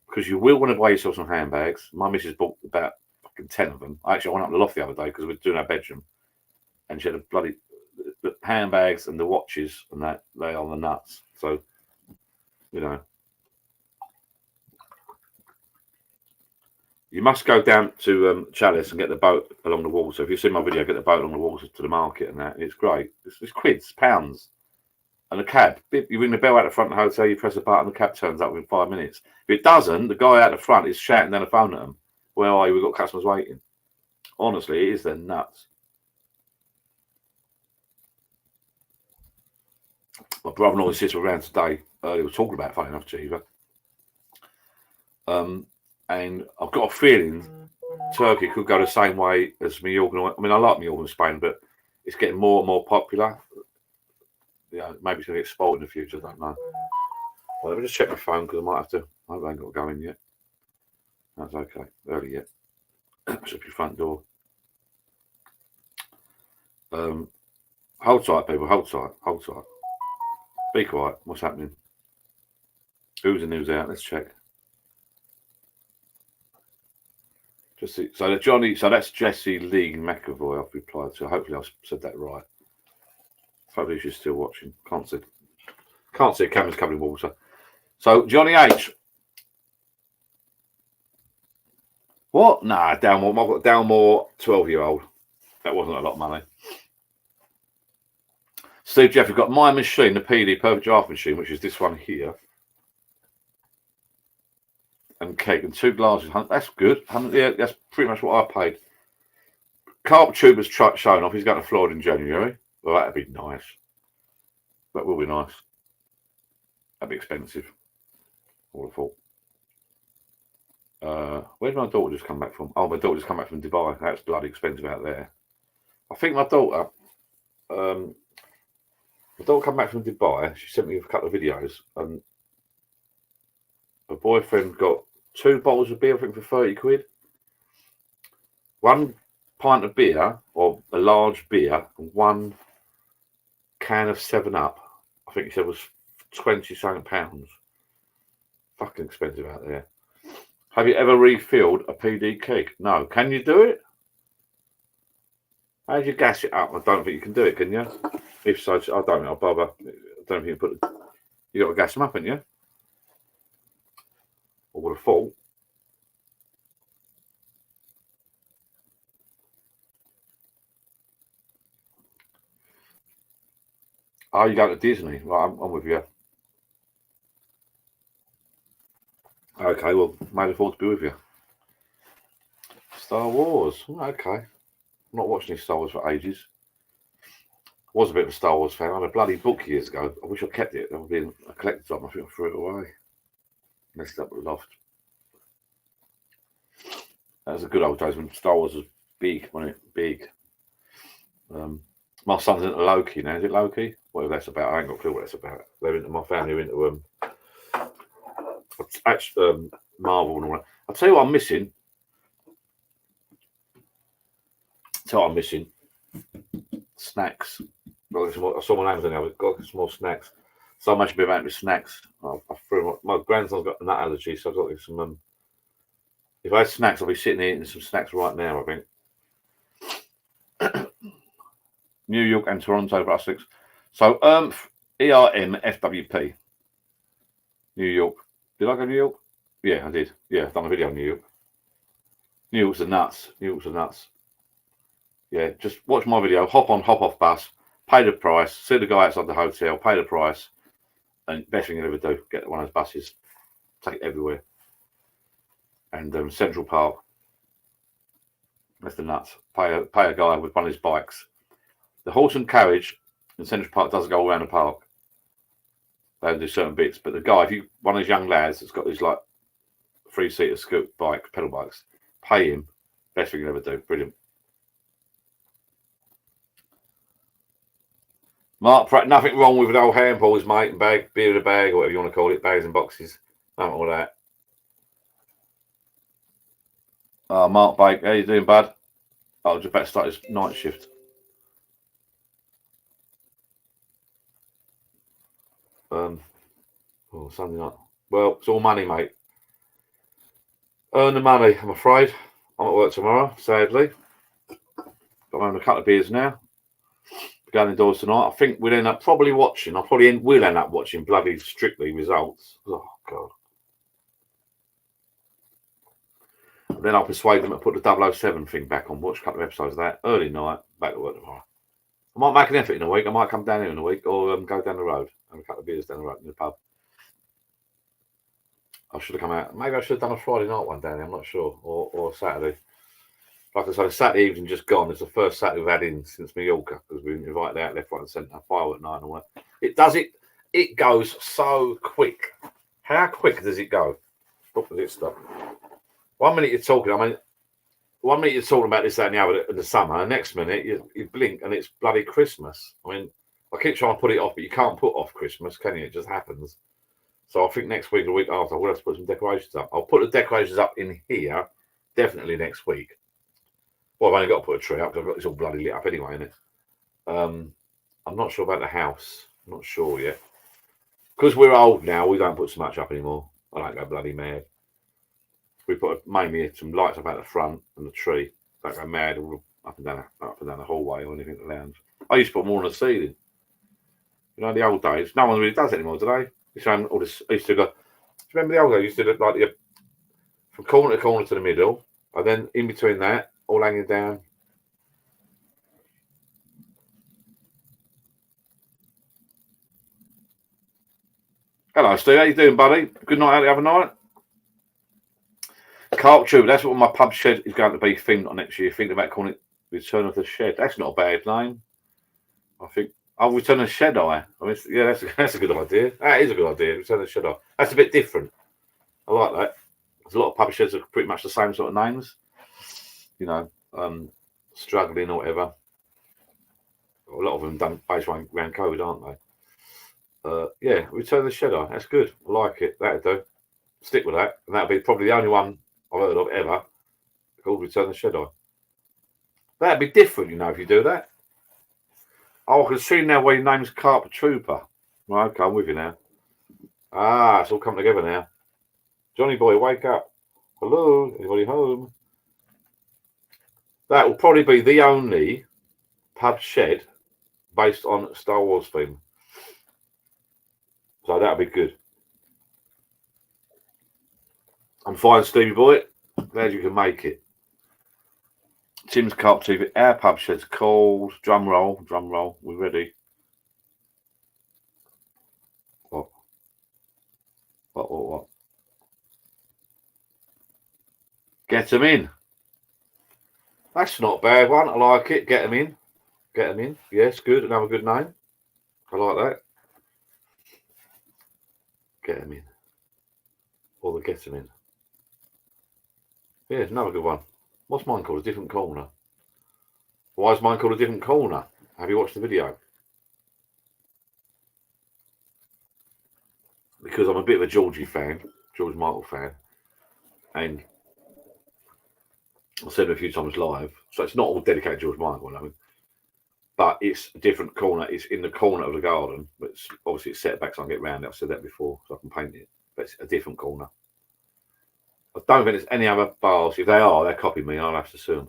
because you will want to buy yourself some handbags. My missus bought about fucking 10 of them. I actually went up the loft the other day because we were doing our bedroom, and she had the handbags and the watches and that. They are the nuts. So, You must go down to Chalice and get the boat along the wall. So if you see my video, get the boat along the wall to the market and that. It's great. It's quids, pounds. And a cab. You ring the bell out the front of the hotel, you press a button, the cab turns up within 5 minutes. If it doesn't, the guy out the front is shouting down the phone at them. Where are you? We've got customers waiting. Honestly, it is they're nuts. My brother and all his sister were around today. They were talking about, funny enough, Chiva. And I've got a feeling Turkey could go the same way as Mallorca. I mean, I like Mallorca and Spain, but it's getting more and more popular. Yeah, maybe it's going to get spoiled in the future. I don't know. Well, let me just check my phone because I might have to. I ain't got to go in yet. That's okay. Early yet. Shut your front door. Hold tight, people. Hold tight. Hold tight. Be quiet. What's happening? Who's in, who's out? Let's check. Just see. So that's Jesse Lee McAvoy. I've replied to. Hopefully, I've said that right. Hopefully, she's still watching. Can't see a camera's covered in water. So Johnny H. What? Nah, Dalmore. I've got Dalmore 12-year-old. That wasn't a lot of money. Steve Jeffrey got my machine, the PD Perfect Draft Machine, which is this one here. And cake and 2 glasses. That's good. Yeah, that's pretty much what I paid. Carp Tube has shown off. He's going to Florida in January. Well, that'd be nice. That will be nice. That'd be expensive. I would have thought. Where did my daughter just come back from? Oh, my daughter just come back from Dubai. That's bloody expensive out there. I think my daughter come back from Dubai. She sent me a couple of videos. And her boyfriend got 2 bottles of beer, I think, for 30 quid. 1 pint of beer, or a large beer, and 1 can of 7-Up. I think he said was 20-something pounds. Fucking expensive out there. Have you ever refilled a PD keg? No. Can you do it? How do you gas it up? I don't think you can do it, can you? If so, I don't think I'll bother. I don't think you got to gas them up, haven't you? I would have thought. Oh, you go to Disney? Right, I'm with you. Okay, well, may the force be with you. Star Wars. Okay. I'm not watching any Star Wars for ages. Was a bit of a Star Wars fan. I had a bloody book years ago. I wish I kept it. I've been a collector's item. I think I threw it away. Messed up with the loft. That was a good old days when Star Wars was big, wasn't it? Big. My son's into Loki now. Is it Loki? Whatever that's about. I ain't got a clue what that's about. They're into, my family are into Marvel and all that. I'll tell you what I'm missing. Snacks. I saw my names on there. I've got some more snacks. So much about with snacks. I threw my grandson's got a nut allergy, so I've got some. If I had snacks, I'll be sitting here eating some snacks right now, I think. New York and Toronto for us 6. So ERMFWP. New York. Did I go to New York? Yeah, I did. Yeah, I've done a video on New York. New York's the nuts. Yeah, just watch my video. Hop on, hop off bus. Pay the price. See the guy outside the hotel. Pay the price. And best thing you ever do, get one of those buses. Take it everywhere. And Central Park. That's the nuts. Pay a guy with one of his bikes. The horse and carriage in Central Park doesn't go all around the park. They do certain bits, but the guy, one of those young lads that's got these like 3-seater scoot bike, pedal bikes, pay him. Best thing you ever do. Brilliant. Mark Pratt, nothing wrong with an old handballs, mate, and bag, beer in a bag, or whatever you want to call it, bags and boxes. Nothing all that. Mark Bake, how you doing, bud? I'll just about to start his night shift. Sunday night. Well, it's all money, mate. Earn the money, I'm afraid. I'm at work tomorrow, sadly. Got having a couple of beers now. Going indoors tonight. I think we'll end up probably watching. We'll end up watching bloody Strictly Results. Oh God. Then I'll persuade them to put the 007 thing back on. Watch a couple of episodes of that. Early night, back to work tomorrow. I might make an effort in a week. I might come down here in a week or go down the road. Have a couple of beers down the road in the pub. I should have come out. Maybe I should have done a Friday night one down there. I'm not sure. Or Saturday. Like I said, Saturday evening just gone. It's the first Saturday we've had in since Mallorca because we've been invited out left, right, and centre. Firework night and all that. It goes so quick. How quick does it go? What does it stop? 1 minute you're talking. I mean, 1 minute you're talking about this, that, and the other in the summer. And the next minute you blink and it's bloody Christmas. I mean, I keep trying to put it off, but you can't put off Christmas, can you? It just happens. So I think next week or the week after, we'll have to put some decorations up. I'll put the decorations up in here definitely next week. Well, I've only got to put a tree up because it's all bloody lit up anyway, isn't it? I'm not sure about the house. I'm not sure yet. Because we're old now, we don't put so much up anymore. I don't go bloody mad. We put mainly some lights up out the front and the tree. Don't go mad all up and down the hallway or anything in the lounge. I used to put more on the ceiling. You know, the old days. No one really does it anymore, do they? All this, I used to go. Do you remember the old days? You used to do like from corner to corner to the middle, and then in between that, all hanging down. Hello, Steve. How you doing, buddy? Good night out the other night. Carp Tube. That's what my pub shed is going to be themed on next year. Thinking about calling it Return of the Shed. That's not a bad name. I think. Oh, Return of the Shed Eye. I mean, yeah, that's a good idea. That is a good idea. Return of the Shed Eye. That's a bit different. I like that. There's a lot of pub sheds are pretty much the same sort of names. You know, struggling or whatever. A lot of them done based around COVID, aren't they? Yeah, Return of the Shed Eye. That's good. I like it. That'll do. Stick with that. And that'll be probably the only one I've heard of ever called Return of the Shed Eye. That'd be different, you know, if you do that. Oh, I can see now why your name's Carpet Trooper. Right, okay, I'm with you now. Ah, it's all come together now. Johnny boy, wake up. Hello, anybody home? That will probably be the only pub shed based on Star Wars theme. So that'll be good. I'm fine, Stevie boy. Glad you can make it. Tim's Carp TV. Our pub shed's called. Drum roll. We ready? What? Get them in. That's not a bad one. I like it. Get them in. Yes, good. Another good name. I like that. Get them in. Or the get them in. Yeah, another good one. What's mine called? A different corner. Why is mine called a different corner? Have you watched the video? Because I'm a bit of a George Michael fan. And I've said it a few times live. So it's not all dedicated to George Michael, I mean. But it's a different corner. It's in the corner of the garden. But obviously it's set back so I can get round it. I've said that before, so I can paint it. But it's a different corner. I don't think there's any other bars. If they are, they're copying me. I'll have to sue them.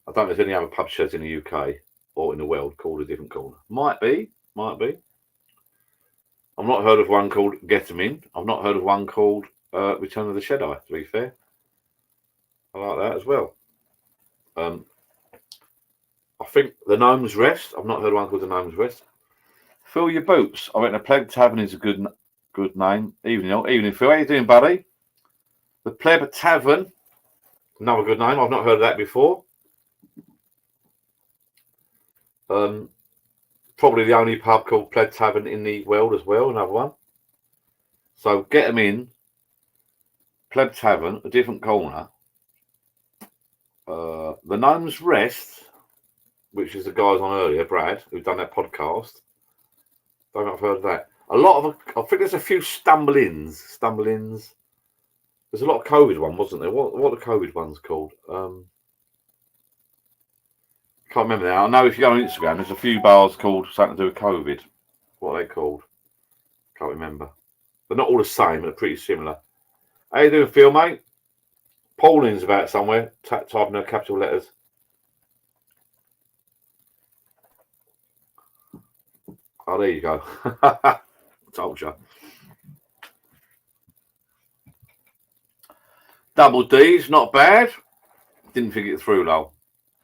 I don't think there's any other pub sheds in the UK or in the world called a different corner. Might be. I've not heard of one called Get 'em In. I've not heard of one called Return of the Shed Eye, to be fair. I like that as well. I think the Gnome's Rest. I've not heard of one called the Gnome's Rest. Fill your boots. I reckon the Pleb Tavern is a good name. Evening, Phil. How you doing, buddy? The Pleb Tavern. Another good name. I've not heard of that before. Probably the only pub called Pleb Tavern in the world as well. Another one. So get them in. Pleb Tavern, a different corner. The Gnome's Rest, which is the guys on earlier, Brad, who've done that podcast. Don't know if I've heard of that. I think there's a few stumble-ins. There's a lot of COVID one, wasn't there? What are the COVID ones called? Can't remember now. I know if you go on Instagram, there's a few bars called something to do with COVID. What are they called? Can't remember. They're not all the same, but they're pretty similar. How you doing, Phil, mate? Pauline's about somewhere. Typing her capital letters. Oh, there you go. Told you. Double D's, not bad. Didn't think it through, lol.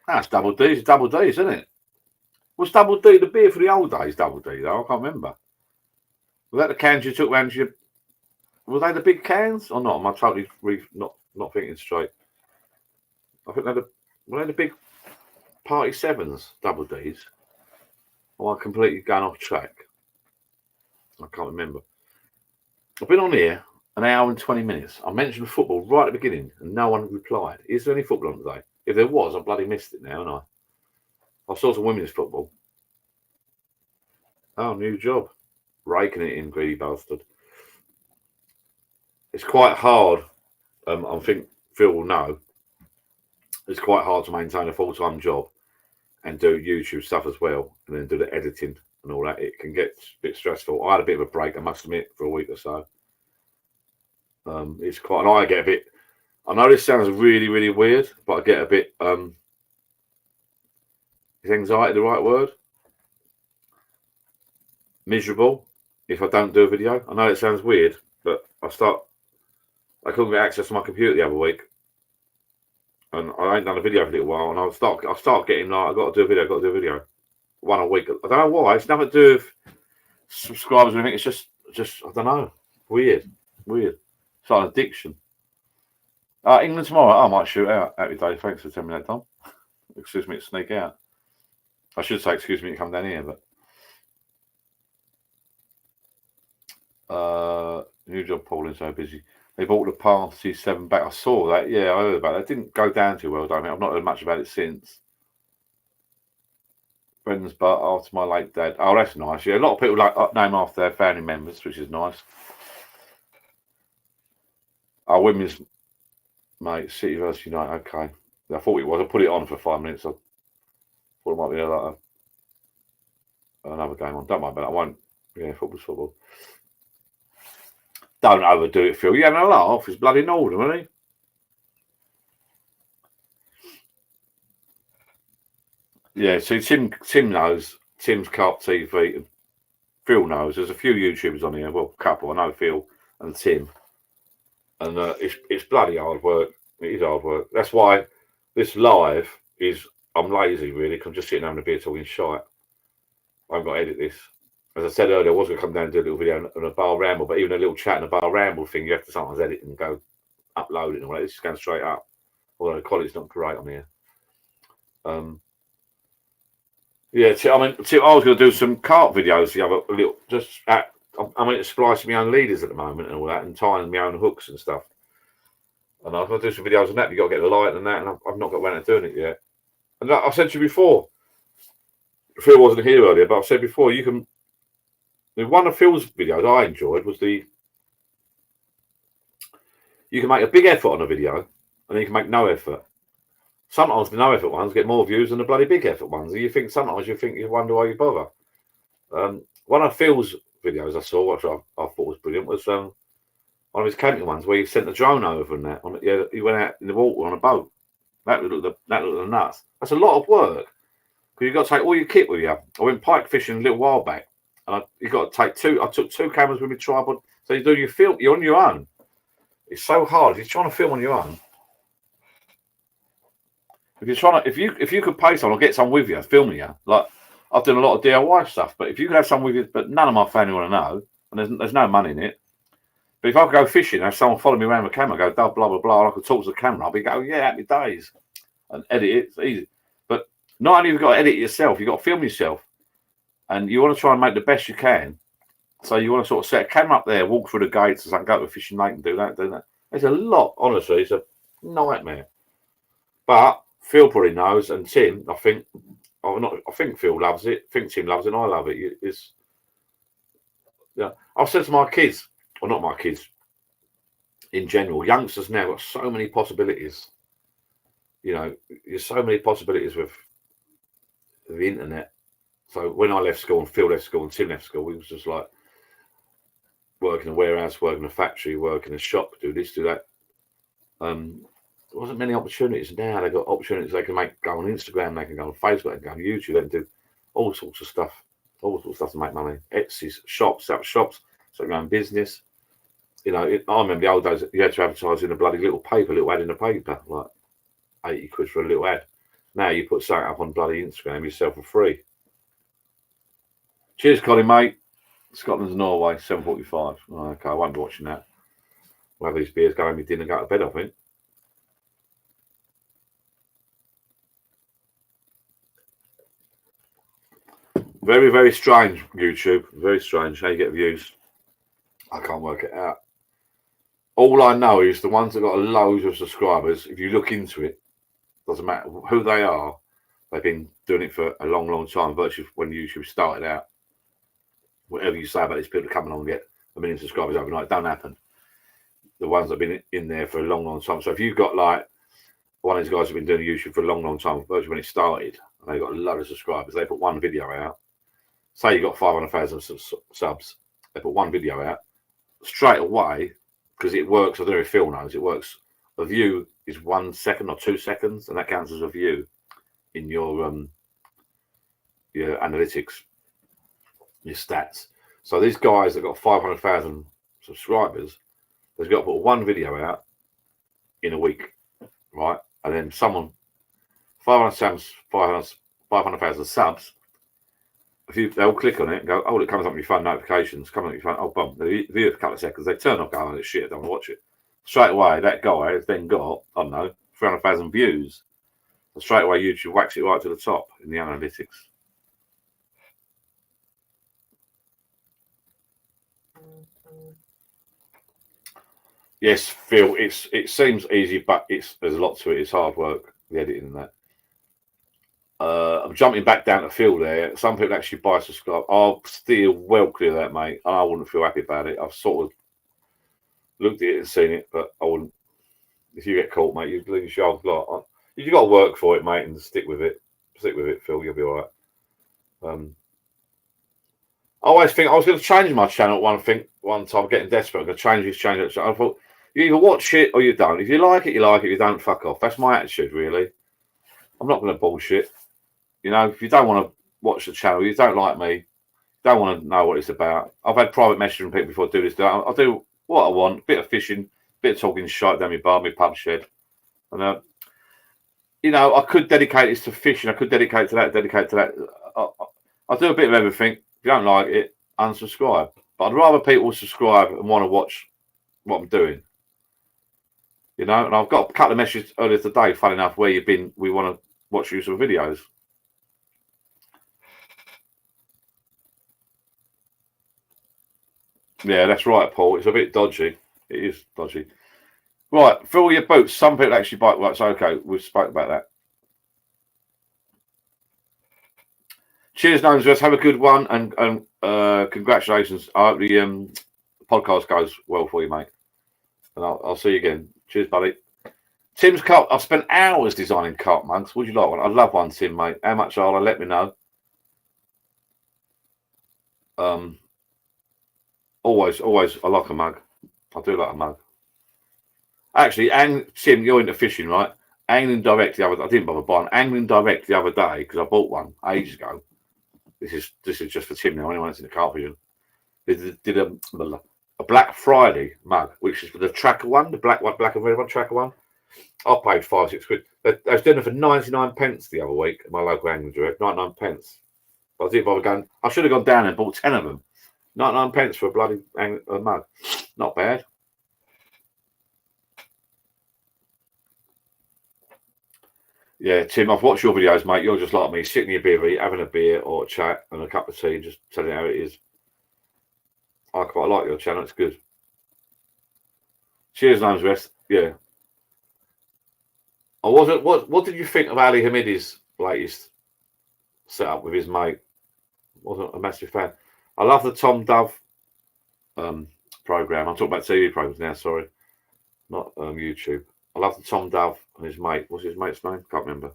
That's double D's, isn't it? Was double D the beer for the old days? Double D, though I can't remember. Was that the cans you took round your? Were they the big cans or not? Am I totally not thinking straight? I think were they the big party sevens, double D's? Or I completely gone off track. I can't remember. I've been on here an hour and 20 minutes. I mentioned football right at the beginning and no one replied. Is there any football on today? If there was, I bloody missed it now, haven't I saw some women's football. Oh, new job. Raking it in, greedy bastard. It's quite hard. I think Phil will know. It's quite hard to maintain a full-time job and do YouTube stuff as well, and then do the editing and all that. It can get a bit stressful. I had a bit of a break, I must admit, for a week or so. It's quite, and I get a bit. I know this sounds really, really weird, but I get a bit. Is anxiety the right word? Miserable if I don't do a video. I know it sounds weird, but I couldn't get access to my computer the other week, and I ain't done a video for a little while, and I start getting like, I've got to do a video, one a week. I don't know why. It's nothing to do with subscribers or anything. It's just I don't know. Weird. It's like an addiction. England tomorrow. I might shoot out. Happy day. Thanks for telling me that, Tom. Excuse me to sneak out. I should say excuse me to come down here, but new job, Pauline. So busy. They bought the Party 7 back. I saw that. Yeah, I heard about that. It didn't go down too well, don't I? I've not heard much about it since. Brendan's butt after my late dad. Oh, that's nice. Yeah, a lot of people like name after their family members, which is nice. Our women's mate, City versus United. Okay. I thought it was. I put it on for 5 minutes. I thought it might be like another game on. Don't mind about that. I won't. Yeah, football's football. Don't overdo it, Phil. You're having a laugh. It's bloody Northern, isn't he? Yeah, see, Tim knows. Tim's Carp TV. And Phil knows. There's a few YouTubers on here. Well, a couple. I know Phil and Tim. And it's bloody hard work. It is hard work. That's why this live is. I'm lazy, really, because I'm just sitting having a beer talking shite. I haven't got to edit this. As I said earlier, I was going to come down and do a little video on a bar ramble, but even a little chat and a bar ramble thing, you have to sometimes edit and go upload it and all that. It's just going straight up. Although the quality's not great on here. Yeah, I mean, I was going to do some cart videos the other little, I'm into splicing my own leaders at the moment and all that, and tying my own hooks and stuff. And I was going to do some videos on that. But you got to get the light and that, and I've not got around to doing it yet. And I said to you before, Phil wasn't here earlier, but I've said before, you can. One of Phil's videos I enjoyed was you can make a big effort on a video, and then you can make no effort. Sometimes the no effort ones get more views than the bloody big effort ones. And you wonder why you bother. One of Phil's videos I saw, which I thought was brilliant, was one of his camping ones where he sent the drone over and that. He went out in the water on a boat. That looked nuts. That's a lot of work because you've got to take all your kit with you. I went pike fishing a little while back, and you've got to take I took 2 cameras with my tripod. So you do your film. You're on your own. It's so hard. If you're trying to film on your own. If you could pay someone or get someone with you, filming you, like I've done a lot of DIY stuff, but if you could have someone with you, but none of my family want to know, and there's no money in it. But if I could go fishing and have someone follow me around with a camera, go blah blah blah, and I could talk to the camera, I'll be going, yeah, happy days, and edit it. It's easy. But not only have you got to edit it yourself, you've got to film yourself, and you want to try and make the best you can. So you want to sort of set a camera up there, walk through the gates, and go to a fishing lake and do that. It's a lot, honestly. It's a nightmare. But Phil probably knows, and Tim, I think Phil loves it. I think Tim loves it, and I love it. I've said to my kids, or not my kids, in general, youngsters now got so many possibilities. There's so many possibilities with the internet. So when I left school and Phil left school and Tim left school, we was just like working in a warehouse, working in a factory, working in a shop, do this, do that. There wasn't many opportunities. Now they've got opportunities. They can go on Instagram, they can go on Facebook, they can go on YouTube, they can do all sorts of stuff to make money. Etsy's shops, set up shops, so go in business. I remember the old days. You had to advertise in a bloody little ad in the paper, like 80 quid for a little ad. Now you put something up on bloody Instagram yourself for free. Cheers, Colin, mate. Scotland's Norway, 7:45. Oh, okay, I won't be watching that. We'll have these beers, go home, with dinner, and go to bed, I think. Very, very strange, YouTube. Very strange how you get views. I can't work it out. All I know is the ones that got loads of subscribers, if you look into it, doesn't matter who they are, they've been doing it for a long, long time. Virtually when YouTube started out, whatever you say about these people coming on and get 1 million subscribers overnight, it don't happen. The ones that have been in there for a long, long time. So if you've got like one of these guys who've been doing YouTube for a long, long time, virtually when it started, and they got a lot of subscribers, they put one video out. Say you got 500,000 subs, they put one video out straight away, because it works. I don't know if Phil knows, it works. A view is 1 second or 2 seconds, and that counts as a view in your analytics, your stats. So these guys that got 500,000 subscribers, they've got to put one video out in a week, right? And then someone 500,000 subs. If they'll click on it and go, oh, it comes up on your phone notifications, come on your phone, oh, boom, they view it a couple of seconds, they turn off, go, oh, shit, I don't want to watch it. Straight away, that guy has then got, I don't know, 300,000 views. So straight away, YouTube whacks it right to the top in the analytics. Yes, Phil, it seems easy, but there's a lot to it. It's hard work, the editing and that. I'm jumping back down to Phil there. Some people actually buy subscribe. I'll steer well clear of that, mate. I wouldn't feel happy about it. I've sort of looked at it and seen it, but I wouldn't. If you get caught, mate, you lose your whole lot. You got to work for it, mate, and stick with it. Stick with it, Phil. You'll be all right. I always think I was going to change my channel one time, getting desperate. I'm going to change it. I thought, you either watch it or you don't. If you like it, you like it. If you don't, fuck off. That's my attitude, really. I'm not going to bullshit. You know, if you don't want to watch the channel, you don't like me, don't want to know what it's about. I've had private messages from people before I do this. I'll do what I want, a bit of fishing, a bit of talking shite down my bar, my pub shed. And, you know, I could dedicate this to fishing. I could dedicate to that, I'll do a bit of everything. If you don't like it, unsubscribe. But I'd rather people subscribe and want to watch what I'm doing. You know, and I've got a couple of messages earlier today, fun enough, where you've been, we want to watch you some videos. Yeah, that's right, Paul. It's a bit dodgy. It is dodgy. Right, fill your boots. Some people actually bite. Right, so okay, we've spoke about that. Cheers, Gnomes. Have a good one, and congratulations. I hope the podcast goes well for you, mate. And I'll see you again. Cheers, buddy. Tim's cup. I've spent hours designing cup mugs. Would you like one? I'd love one, Tim, mate. How much are they? Let me know. Always, I like a mug. I do like a mug. Actually, and Tim, you're into fishing, right? Angling Direct the other day. I didn't bother buying Angling Direct the other day because I bought one ages ago. This is just for Tim now. Anyone that's in the carp vision. They did a Black Friday mug, which is the tracker one, the black and red one, tracker one. I paid 5-6 quid. I was doing it for 99 pence the other week at my local Angling Direct. 99 pence. But I didn't bother going. I should have gone down and bought 10 of them. 99 pence for a bloody mug. Not bad. Yeah, Tim, I've watched your videos, mate. You're just like me, sitting in your beer, having a beer or a chat and a cup of tea, just telling how it is. I quite like your channel. It's good. Cheers, Names Rest. Yeah. I wasn't. What did you think of Ali Hamidi's latest setup with his mate? Wasn't a massive fan. I love the Tom Dove program. I'm talking about TV programs now. Sorry, not YouTube. I love the Tom Dove and his mate. What's his mate's name? Can't remember.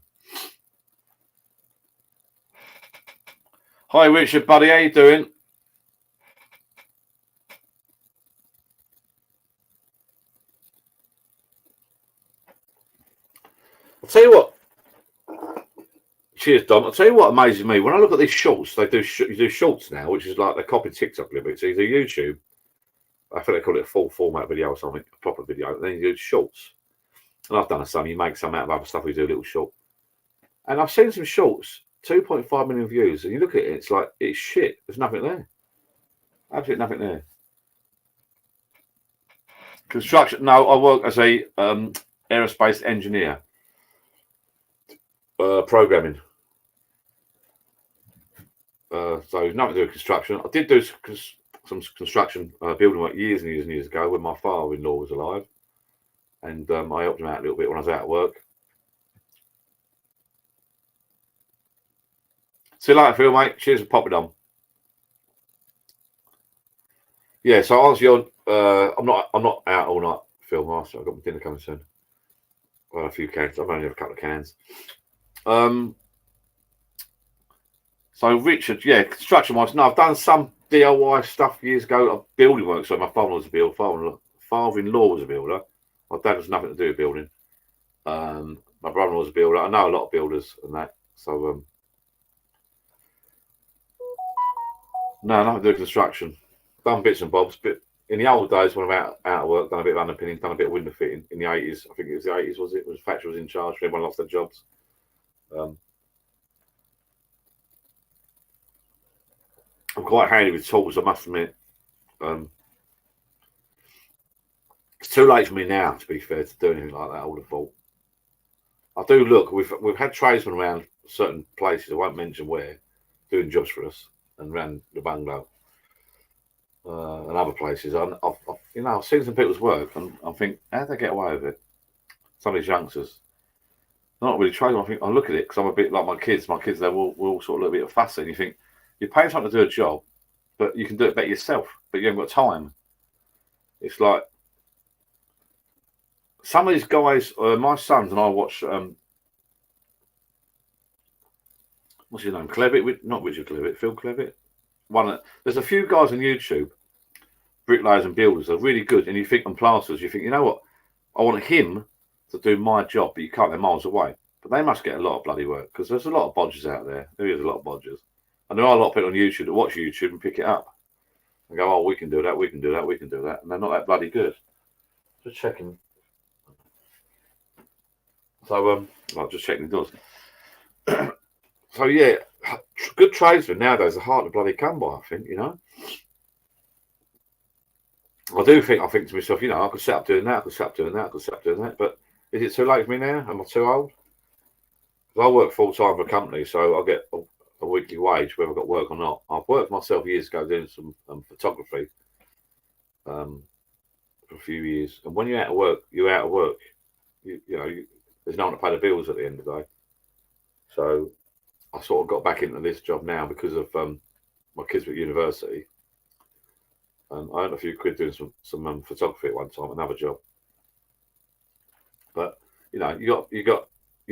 Hi, Richard, buddy. How you doing? I'll tell you what. Cheers, Dom. I'll tell you what amazes me. When I look at these shorts, you do shorts now, which is like they copy TikTok a little bit. So you do YouTube. I think they call it a full format video or something, a proper video. And then you do shorts. And I've done some. You make some out of other stuff. We do a little short. And I've seen some shorts, 2.5 million views. And you look at it, it's like, it's shit. There's nothing there. Absolutely nothing there. Construction. No, I work as a aerospace engineer. Programming. So nothing to do with construction. I did do some construction building work years and years and years ago when my father-in-law was alive. And I helped him out a little bit when I was out of work. See you later, Phil, mate. Cheers for popping on. Yeah, so I was I'm not out all night, Phil. I've got my dinner coming soon. I've had a few cans. I've only had a couple of cans. So Richard, yeah, construction wise. No, I've done some DIY stuff years ago. Building work. So my father was a builder. Father-in-law was a builder. My dad was nothing to do with building. My brother was a builder. I know a lot of builders and that. So no, nothing to do with construction. Done bits and bobs, but in the old days when I'm out of work, done a bit of underpinning, done a bit of window fitting in the 80s. I think it was the 80s, was it? The factory was in charge. Everyone lost their jobs. I'm quite handy with tools, I must admit. It's too late for me now, to be fair, to do anything like that. I would have thought. I do look. We've had tradesmen around certain places. I won't mention where, doing jobs for us and around the bungalow. And other places. I've seen some people's work and I think, how do they get away with it? Some of these youngsters, not really tradesmen. I look at it because I'm a bit like my kids. My kids, we're all sort of a little bit fussy. And you think, you're paying someone to do a job, but you can do it better yourself, but you haven't got time. It's like, some of these guys, my sons and I watch, what's his name? Clevitt, not Richard Clevitt, Phil Clevitt. There's a few guys on YouTube, bricklayers and builders, are really good. And you think on plasters, you think, you know what? I want him to do my job, but you can't. They're miles away. But they must get a lot of bloody work because there's a lot of bodgers out there. There is a lot of bodgers. And there are a lot of people on YouTube that watch YouTube and pick it up and go, oh, we can do that, we can do that, we can do that. And they're not that bloody good. Just checking. So, just checking the doors. So, yeah, good tradesmen nowadays are hard to bloody come by, I think, you know. I think to myself, you know, I could set up doing that, I could set up doing that, I could set up doing that. But is it too late for me now? Am I too old? Because I work full time for a company, so I get a weekly wage whether I've got work or not. I've worked myself years ago doing some photography for a few years. And when you're out of work, you're out of work. You know, there's no one to pay the bills at the end of the day. So I sort of got back into this job now because of my kids were at university. I earned a few quid doing some photography at one time, another job. But you know, you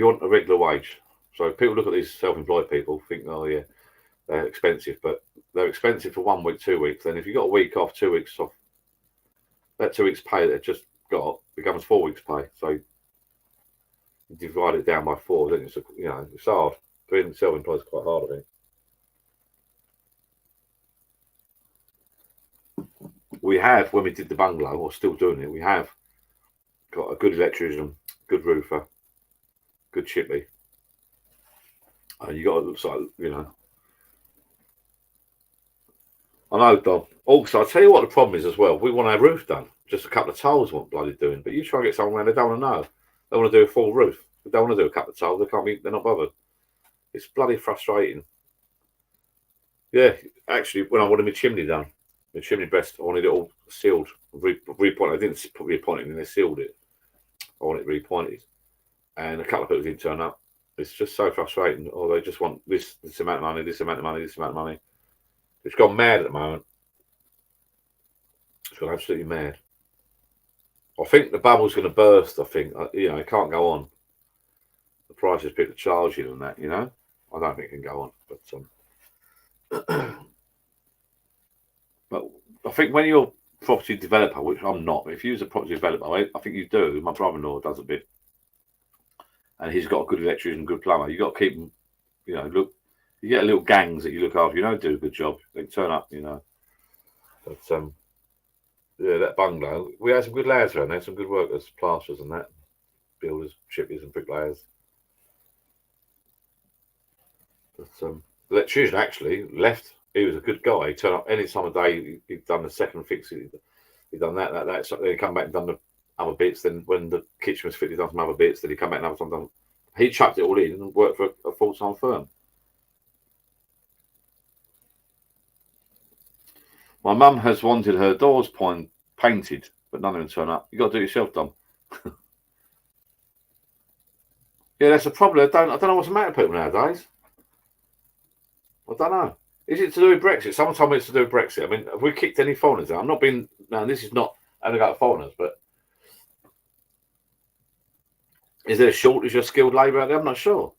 want a regular wage. So people look at these self-employed people, think, oh yeah, they're expensive, but they're expensive for 1 week, 2 weeks. Then if you've got a week off, 2 weeks off, that 2 weeks pay they've just got becomes 4 weeks pay. So you divide it down by 4, then it's it's hard. Being self-employed is quite hard, I think. We have, when we did the bungalow, or still doing it, we have got a good electrician, good roofer, good chippy. You got to, so, you know. I know, Dom. Also, I'll tell you what the problem is as well. We want our roof done. Just a couple of tiles want bloody doing. But you try and get someone around, they don't want to know. They want to do a full roof. They don't want to do a couple of tiles. They're not bothered. It's bloody frustrating. Yeah, actually, when I wanted my chimney done, my chimney breast, I wanted it all sealed, repointed. I didn't put repointed and they sealed it. I want it repointed. And a couple of people didn't turn up. It's just so frustrating. Oh, they just want this amount of money, this amount of money, this amount of money. It's gone mad at the moment. It's gone absolutely mad. I think the bubble's going to burst. I think, you know, it can't go on. The prices people charge you and that, you know. I don't think it can go on. But I think when you're a property developer, which I'm not, but if you was a property developer, I think you do. My brother-in-law does a bit. And he's got a good electrician, good plumber. You got to keep them, you know, look. You get a little gangs that you look after, you know, do a good job. They can turn up, you know. But yeah, that bungalow, we had some good lads around there, some good workers, plasterers and that. builders, chippies and bricklayers. But the electrician actually left. He was a good guy. He turned up any time of day. He'd done the second fix. He'd done that. So then he come back and done the other bits. Then when the kitchen was fitted, he done some other bits. Then he come back and have some. He chucked it all in and worked for a full-time firm. My mum has wanted her doors painted, but none of them turn up. You got to do it yourself, Dom. Yeah, that's a problem. I don't know what's the matter with people nowadays. I don't know. Is it to do with Brexit? Someone told me it's to do with Brexit. I mean, have we kicked any foreigners out? I'm not being. No, this is not having a go at foreigners, but is there a shortage of skilled labour out there? I'm not sure.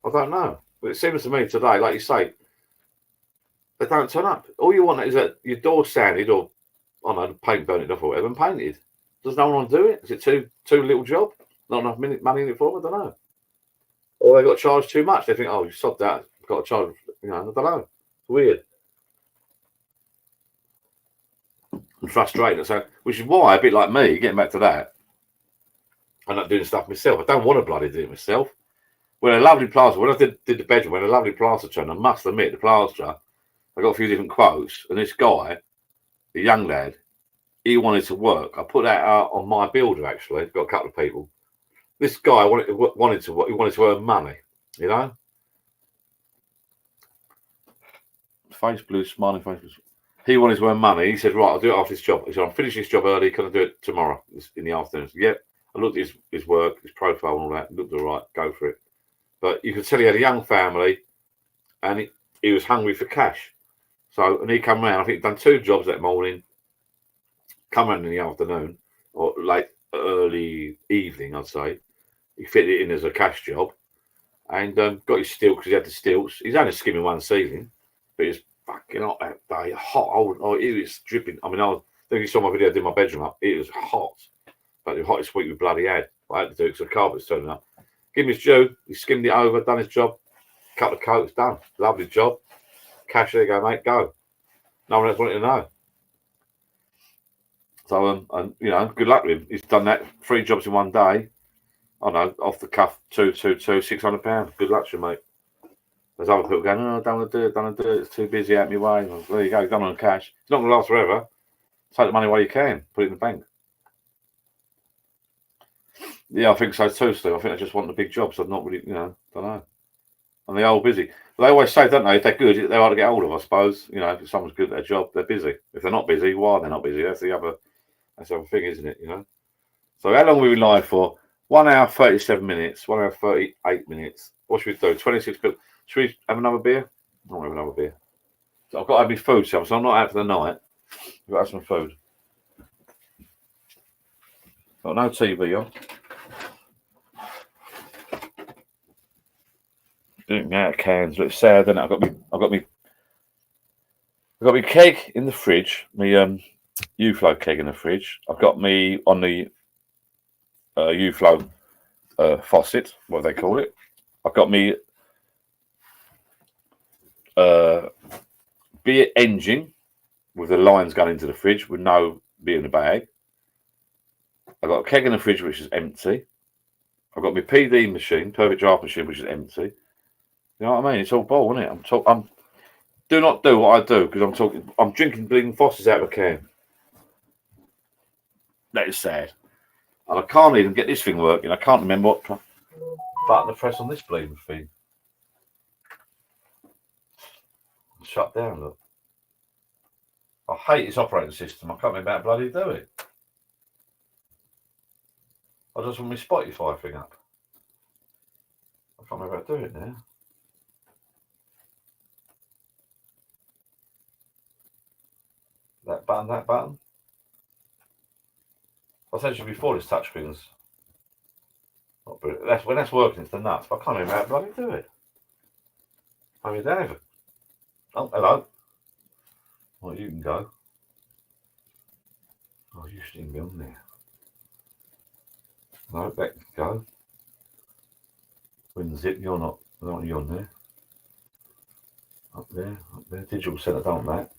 I don't know. But it seems to me today, like you say, they don't turn up. All you want is that your door sanded or, I don't know, paint burnt off or whatever and painted. Does no one want to do it? Is it too little job? Not enough money in it for them? I don't know. Or they got charged too much. They think, oh, you sobbed that. Got to charge, I don't know. It's weird. And frustrating. So, which is why, a bit like me, getting back to that, I'm not doing stuff myself. I don't want to bloody do it myself. When a lovely plaster, when I did the bedroom, when a lovely plaster turned, I must admit, the plasterer, I got a few different quotes, and this guy, the young lad, he wanted to work. I put that out on my builder, actually. Got a couple of people. This guy wanted to work. He wanted to earn money, you know? Face blue, smiling face. He wanted to earn money. He said, right, I'll do it after this job. He said, I'll finish this job early. Can I do it tomorrow in the afternoon? I said, yep. I looked at his work, his profile and all that. Looked all right. Go for it. But you could tell he had a young family and he was hungry for cash. So, and he come round. I think he'd done 2 jobs that morning. Come round in the afternoon or late, early evening, I'd say. He fitted it in as a cash job and got his stilt because he had the stilts. He's only skimming one ceiling, but he was fucking hot that day. Hot. Oh, it was dripping. I mean, I think you saw my video. I did my bedroom up. It was hot. But the hottest week we bloody had. I had to do it because the carpet's turning up. Give him his due. He skimmed it over, done his job. Couple of coats, done. Lovely job. Cash, there you go, mate. Go. No one else wanted to know. So, and you know, good luck with him. He's done that 3 jobs in one day. I know, off the cuff, 600 £. Good luck to you, mate. There's other people going, oh, I don't want to do it. It's too busy out my way. Well, there you go, done on cash. It's not going to last forever. Take the money while you can. Put it in the bank. Yeah, I think so too, Steve. I think they just want the big jobs. So not really, don't know. And they're all busy. But they always say, don't they, if they're good, they're hard to get hold of, I suppose. You know, if someone's good at their job, they're busy. If they're not busy, why are they not busy? That's the other thing, isn't it? So how long have we been live for? 1 hour 37 minutes. 1 hour 38 minutes. What should we do? 26 minutes. Should we have another beer? I want to have another beer. So I've got to have my food, so I'm not out for the night. I've got to have some food. Got no TV on. Drinking out of cans. Looks sad, doesn't it? I've got my keg in the fridge. My U-flow keg in the fridge. I've got me on the U-flow faucet, what they call it. I've got me beer engine with the lines going into the fridge with no beer in the bag. I've got a keg in the fridge which is empty. I've got my PD machine, perfect draft machine, which is empty. You know what I mean? It's all ball, isn't it? Do not do what I do because I'm drinking bleeding Fosters out of a can. That is sad. And I can't even get this thing working. I can't remember what button to press on this bleeding thing. Shut down, look. I hate this operating system. I can't remember how to bloody do it. I just want my Spotify thing up. I can't remember how to do it now. That button. I said to you before, this touch screen's not brilliant. When that's working, it's the nuts. But I can't remember how to bloody do it. I mean, David. Oh, hello. Well, you can go. Oh, you shouldn't be on there. No, back you go. WinZip, you're not. I don't want you on there. Up there. Digital centre, don't that.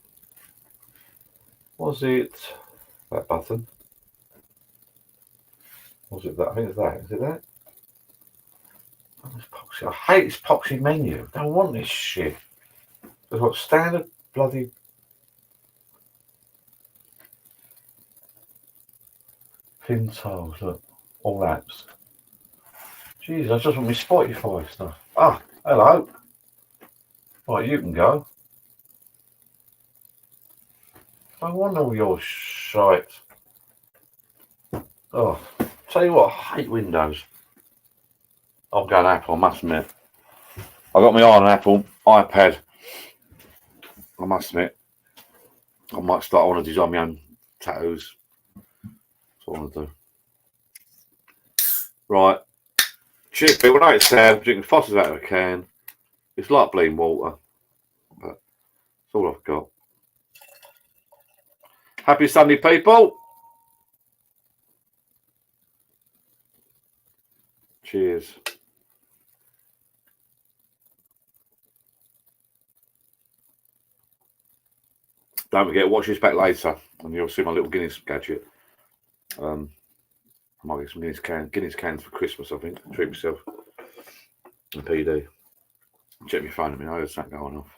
Was it that button? Was it that? I think it's that. Is it that? Oh, it's epoxy. I hate this epoxy menu. I don't want this shit. There's got standard bloody. Pin tiles, look. All apps. Jesus, I just want my Spotify stuff. Ah, hello. Right, you can go. I want all your shite. Oh, tell you what, I hate Windows. I'm going Apple, I must admit. I got my eye on an Apple iPad. I must admit. I might start. I want to design my own tattoos. That's what I want to do. Right. Cheers, people. I know it's sad. Drinking Foster's out of a can. It's like bleeding water. But that's all I've got. Happy Sunday, people. Cheers. Don't forget, watch this back later and you'll see my little Guinness gadget. I might get some Guinness cans for Christmas, I think. Treat myself. And PD. Check my phone at me. I heard something going off.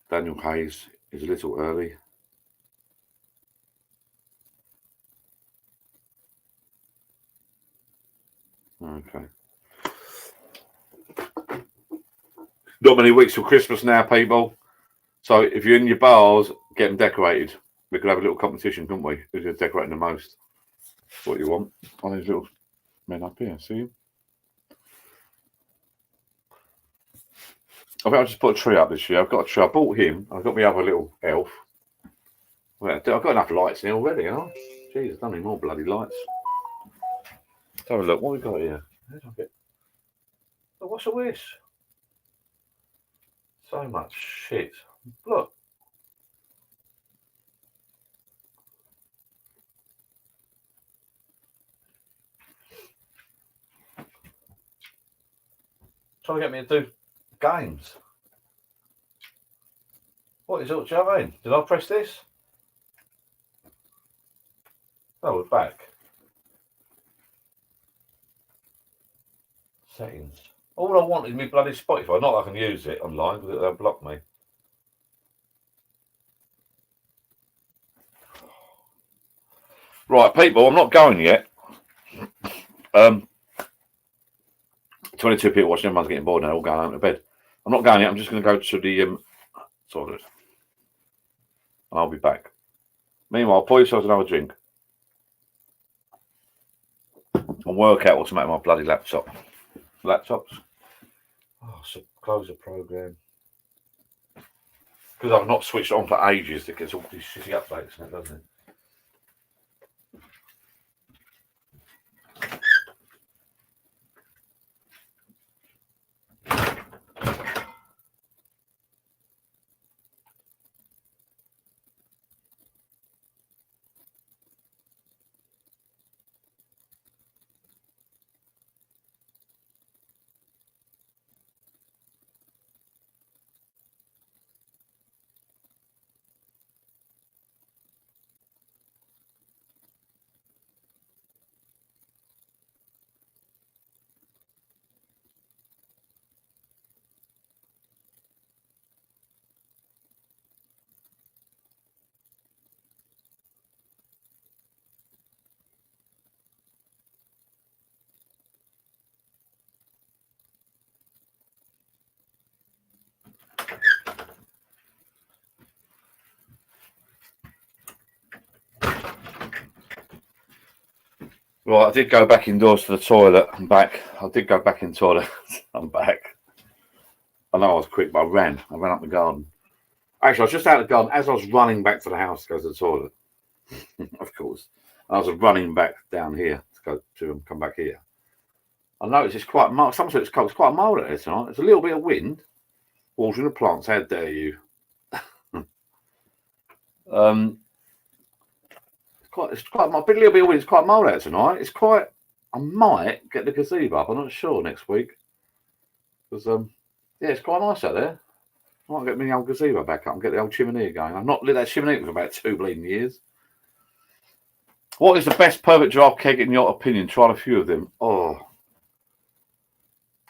Daniel Hayes is a little early. Okay. Not many weeks till Christmas now, people. So if you're in your bars, get them decorated. We could have a little competition, couldn't we? Who's decorating the most? What you want? On these little men up here, see them? I think I'll just put a tree up this year. I've got a tree. I bought him. I've got my other little elf. Well, I've got enough lights in here already, haven't I? Jeez, don't need more bloody lights. Let's have a look. What we got here? Oh, what's all this? So much shit. Look. Trying to get me to do games. What is it? Do you know what I mean? Did I press this? Oh, we're back. Settings. All I want is me bloody Spotify. Not that I can use it online because they'll block me. Right, people, I'm not going yet. 22 people watching, everyone's getting bored now, all going home to bed. I'm not going yet, I'm just going to go to the toilet. And I'll be back. Meanwhile, pour yourselves another drink. And work out what to make my bloody laptop. Laptops. Oh, so close the program. Because I've not switched on for ages, it gets all these shitty updates now, doesn't it? Right, I did go back indoors to the toilet. I'm back. I did go back in the toilet. I'm back. I know I was quick, but I ran up the garden. Actually, I was just out of the garden as I was running back to the house to go to the toilet. Of course. I was running back down here to go to come back here. I noticed it's quite mild. Some say it's cold. It's quite mild out here tonight. There's a little bit of wind. Watering the plants. How dare you? It's quite a little bit of wind. It's quite mild out tonight. It's quite. I might get the gazebo up. I'm not sure next week because yeah, it's quite nice out there. I might get my old gazebo back up and get the old chimney going. I've not lit that chimney for about 2 bleeding years. What is the best perfect draft keg in your opinion? Tried a few of them. Oh,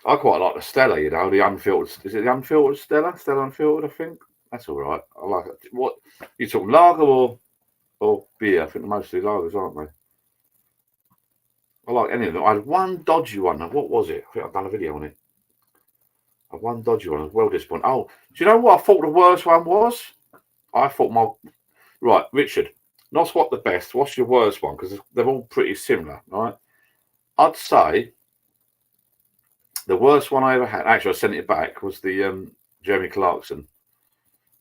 I quite like the Stella, you know, the unfiltered. Is it the unfiltered Stella? Stella unfiltered, I think. That's all right. I like it. What, you talk lager or beer? I think they're mostly lagers, aren't they? I like any of them. I had one dodgy one. What was it? I think I've done a video on it. I had one dodgy one. I was well disappointed. Oh, do you know what I thought the worst one was? I thought right, Richard, not what the best. What's your worst one? Because they're all pretty similar, right? I'd say the worst one I ever had, actually, I sent it back, was the Jeremy Clarkson,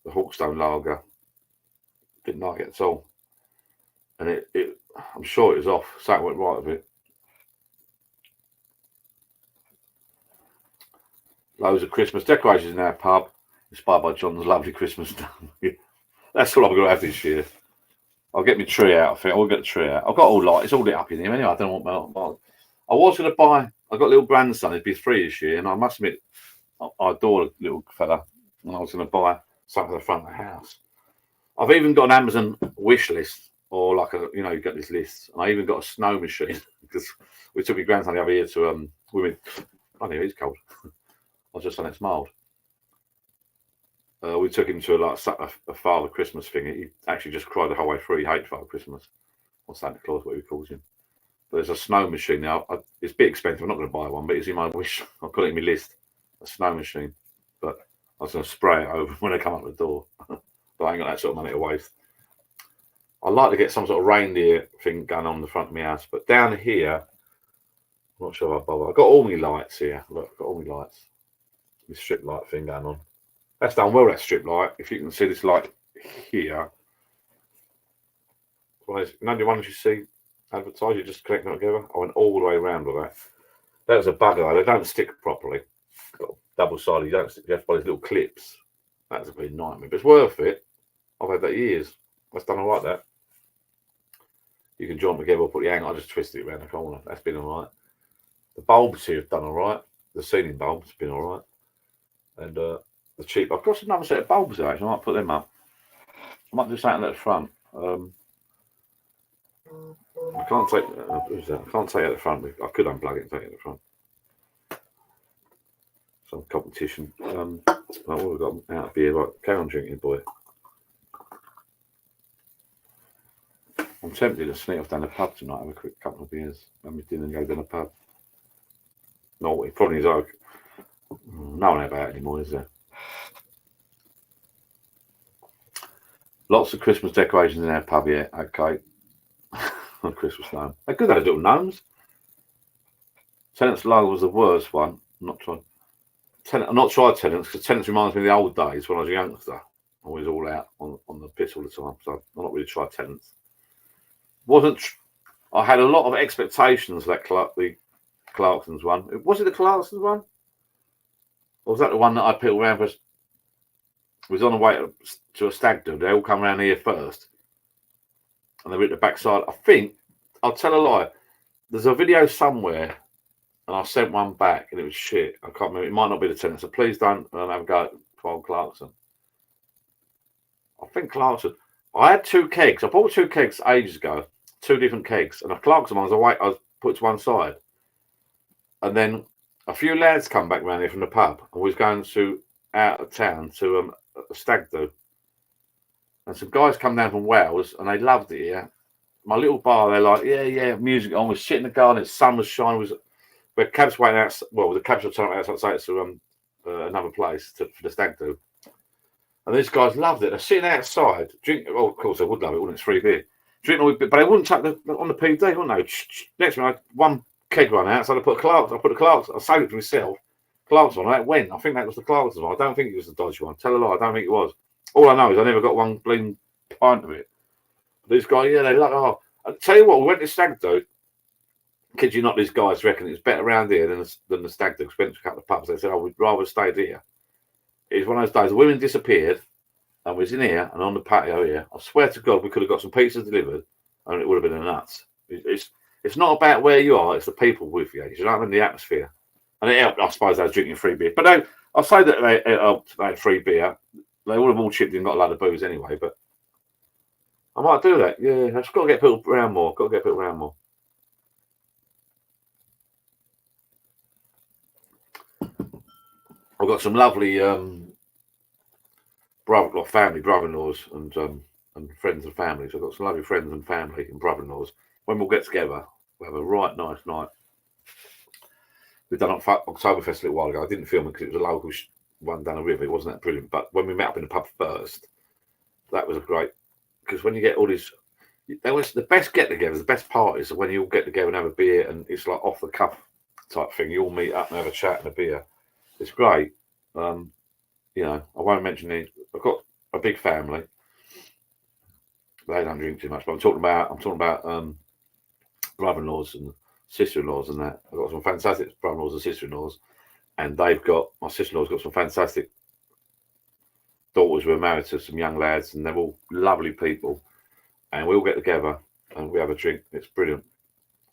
the Hawkstone Lager. Didn't like it at all. And I'm sure it was off. Something went right with it. Loads of Christmas decorations in our pub, inspired by John's lovely Christmas done. That's all I'm going to have this year. I'll get my tree out, I think. I'll get the tree out. I've got all light. It's all lit up in here anyway. I don't know what I was going to buy. I've got a little grandson. He'd be 3 this year. And I must admit, I adore the little fella. And I was going to buy something for the front of the house. I've even got an Amazon wish list. Or like you get this list. And I even got a snow machine. Because we took my grandson the other year to women. I know, it's cold. I was just saying it's mild. We took him to a Father Christmas thing. He actually just cried the whole way through. He hated Father Christmas, or Santa Claus, whatever he calls him. But there's a snow machine now. It's a bit expensive. I'm not going to buy one, but it's in my wish. I've got it in my list. A snow machine, but I was going to spray it over when they come up the door. But I ain't got that sort of money to waste. I'd like to get some sort of reindeer thing going on the front of my house, but down here, I'm not sure if I bother. I've got all my lights here. Look, I've got all my lights. This strip light thing going on. That's done well, that strip light. If you can see this light here. Well, none of the ones you see advertised, you just connect them together. I went all the way around with that. That was a bugger. They don't stick properly. Double-sided, you don't stick. You have to buy these little clips. That's a bit nightmare, but it's worth it. I've had that years. That's done all right, that. You can join them together or put the angle. I just twisted it around the corner. That's been all right. The bulbs here have done all right. The ceiling bulbs have been all right. And the cheap. I've got another set of bulbs there, actually. I might put them up. I might do something at the front. I can't take. Who's that? I can't take it at the front. I could unplug it and take it at the front. Some competition. What have we got out of beer? Right, carry on drinking, boy. I'm tempted to sneak off down the pub tonight, have a quick couple of beers, have my dinner and go down the pub. No, it probably is. No one about it anymore, is there? Lots of Christmas decorations in our pub, yeah. Okay. On Christmas gnome. They're good, those little gnomes. Tenants Lager was the worst one. I've not tried Tenants, because Tenants reminds me of the old days when I was a youngster. I was all out on the piss all the time, so I've not really tried Tenants. I had a lot of expectations for the Clarkson's one. Was it the Clarkson's one? Or was that the one that I peeled around for? Was on the way to a stag do. They all come around here first. And they were at the backside. I think, I'll tell a lie. There's a video somewhere, and I sent one back, and it was shit. I can't remember. It might not be the Tenant, so please don't have a go at Paul Clarkson. I think Clarkson. I had 2 kegs. I bought 2 kegs ages ago. 2 different kegs. And the Clarkson ones, I put to one side. And then a few lads come back round here from the pub, and we was going out of town to a stag do. And some guys come down from Wales, and they loved it here. My little bar, they're like, yeah, music on. We're sitting in the garden, the sun was shining. We had cabs waiting out. Well, the cabs were turning outside to another place for the stag do. And these guys loved it. They're sitting outside, drinking. Well, of course, they would love it, wouldn't it? It's free beer. Drinking, but they wouldn't take on the PD, wouldn't they? Next minute, one keg run out, so I put the Clarkson. I saved it for myself. Clarkson one. That went. I think that was the Clarkson one. I don't think it was the dodgy one. Tell a lie. I don't think it was. All I know is I never got one bleeding pint of it. These guys, yeah, they like. Oh, I tell you what, we went to stag do. Kid you not, these guys reckon it's better around here than the stag do. Went to a couple of pubs. They said, we'd rather stay here. It was one of those days. The women disappeared, and we was in here and on the patio here. I swear to God, we could have got some pizzas delivered, and it would have been a nuts. It's not about where you are; it's the people with you. You know what I mean? The atmosphere, and it helped. I suppose I was drinking free beer, but I'll say that they had free beer. They would have all chipped in, got a lot of booze anyway. But I might do that. Yeah, I've just got to get people around more. Got to get people around more. I've got some lovely brother-in-laws, and friends and family. So I've got some lovely friends and family and brother-in-laws. When we'll get together, we'll have a right nice night. We've done Oktoberfest a little while ago. I didn't film it because it was a local one down the river. It wasn't that brilliant. But when we met up in the pub first, that was a great. Because when you get all these, there was the best get-togethers, the best parties are when you all get together and have a beer, and it's like off the cuff type thing. You all meet up and have a chat and a beer. It's great. You know, I won't mention these. I've got a big family. They don't drink too much, but I'm talking about brother-in-laws and sister-in-laws and that. I've got some fantastic brother-in-laws and sister-in-laws, and my sister-in-law's got some fantastic daughters who are married to some young lads, and they're all lovely people. And we all get together and we have a drink. It's brilliant.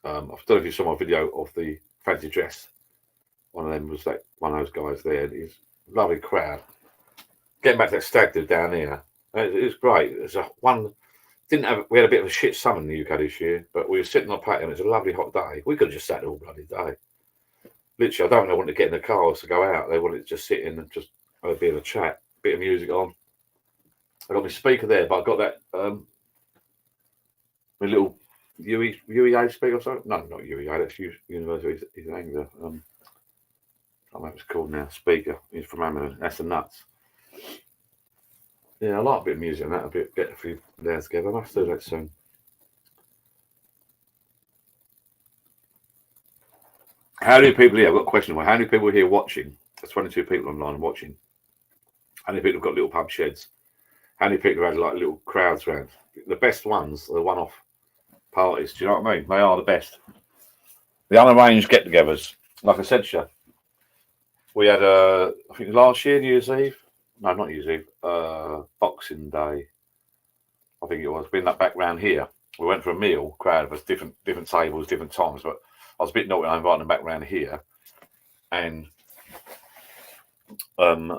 I don't know if you saw my video of the fancy dress. One of them was like one of those guys there. He's a lovely crowd. Getting back to that stag do down here, it was great. We had a bit of a shit summer in the UK this year, but we were sitting on a patio and it's a lovely hot day. We could have just sat there all bloody day. Literally, I don't want to get in the cars to go out. They wanted to just sit in and just have a bit of a chat, bit of music on. I got my speaker there, but I got that my little UEA speaker or something. No, not UEA. That's University. He's an Angler. I don't know what it's called now. Speaker. He's from Amazon. That's the nuts. Yeah, I like a bit of music and that. Get a few there together. I must do that soon. How many people here? I've got a question. How many people are here watching? There's 22 people online watching. How many people have got little pub sheds? How many people have had like little crowds around? The best ones are the one-off parties. Do you know what I mean? They are the best. The unarranged get-togethers. Like I said, Chef, we had I think last year, New Year's Eve. No, not New Year's Eve. Boxing Day. I think it was. Being that back round here, we went for a meal. Crowd of us, different tables, different times. But I was a bit naughty. I invited them back round here, and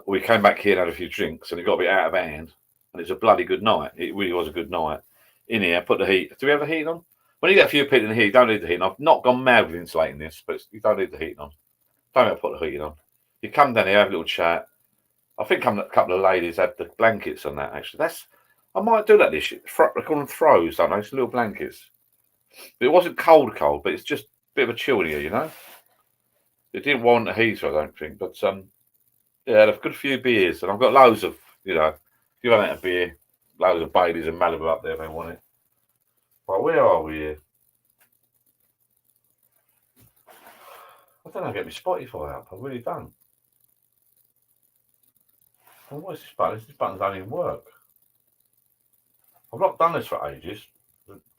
we came back here and had a few drinks, and it got a bit out of hand. And it's a bloody good night. It really was a good night. In here, put the heat. Do we have the heat on? When you get a few people in here, you don't need the heat on. I've not gone mad with insulating this, but you don't need the heat on. Don't have to put the heat on. You come down here, have a little chat. I think a couple of ladies had the blankets on that, actually. I might do that this year. They call them throws, don't they? It's little blankets. But it wasn't cold, but it's just a bit of a chill here, you know? It didn't warrant a heater, I don't think. But, yeah, I had a good few beers. And I've got loads of, you know, if you haven't had a beer, loads of Baileys and Malibu up there if they want it. Well, where are we here? I don't know how to get my Spotify up. I really don't. Well, what is this button? This button don't even work. I've not done this for ages.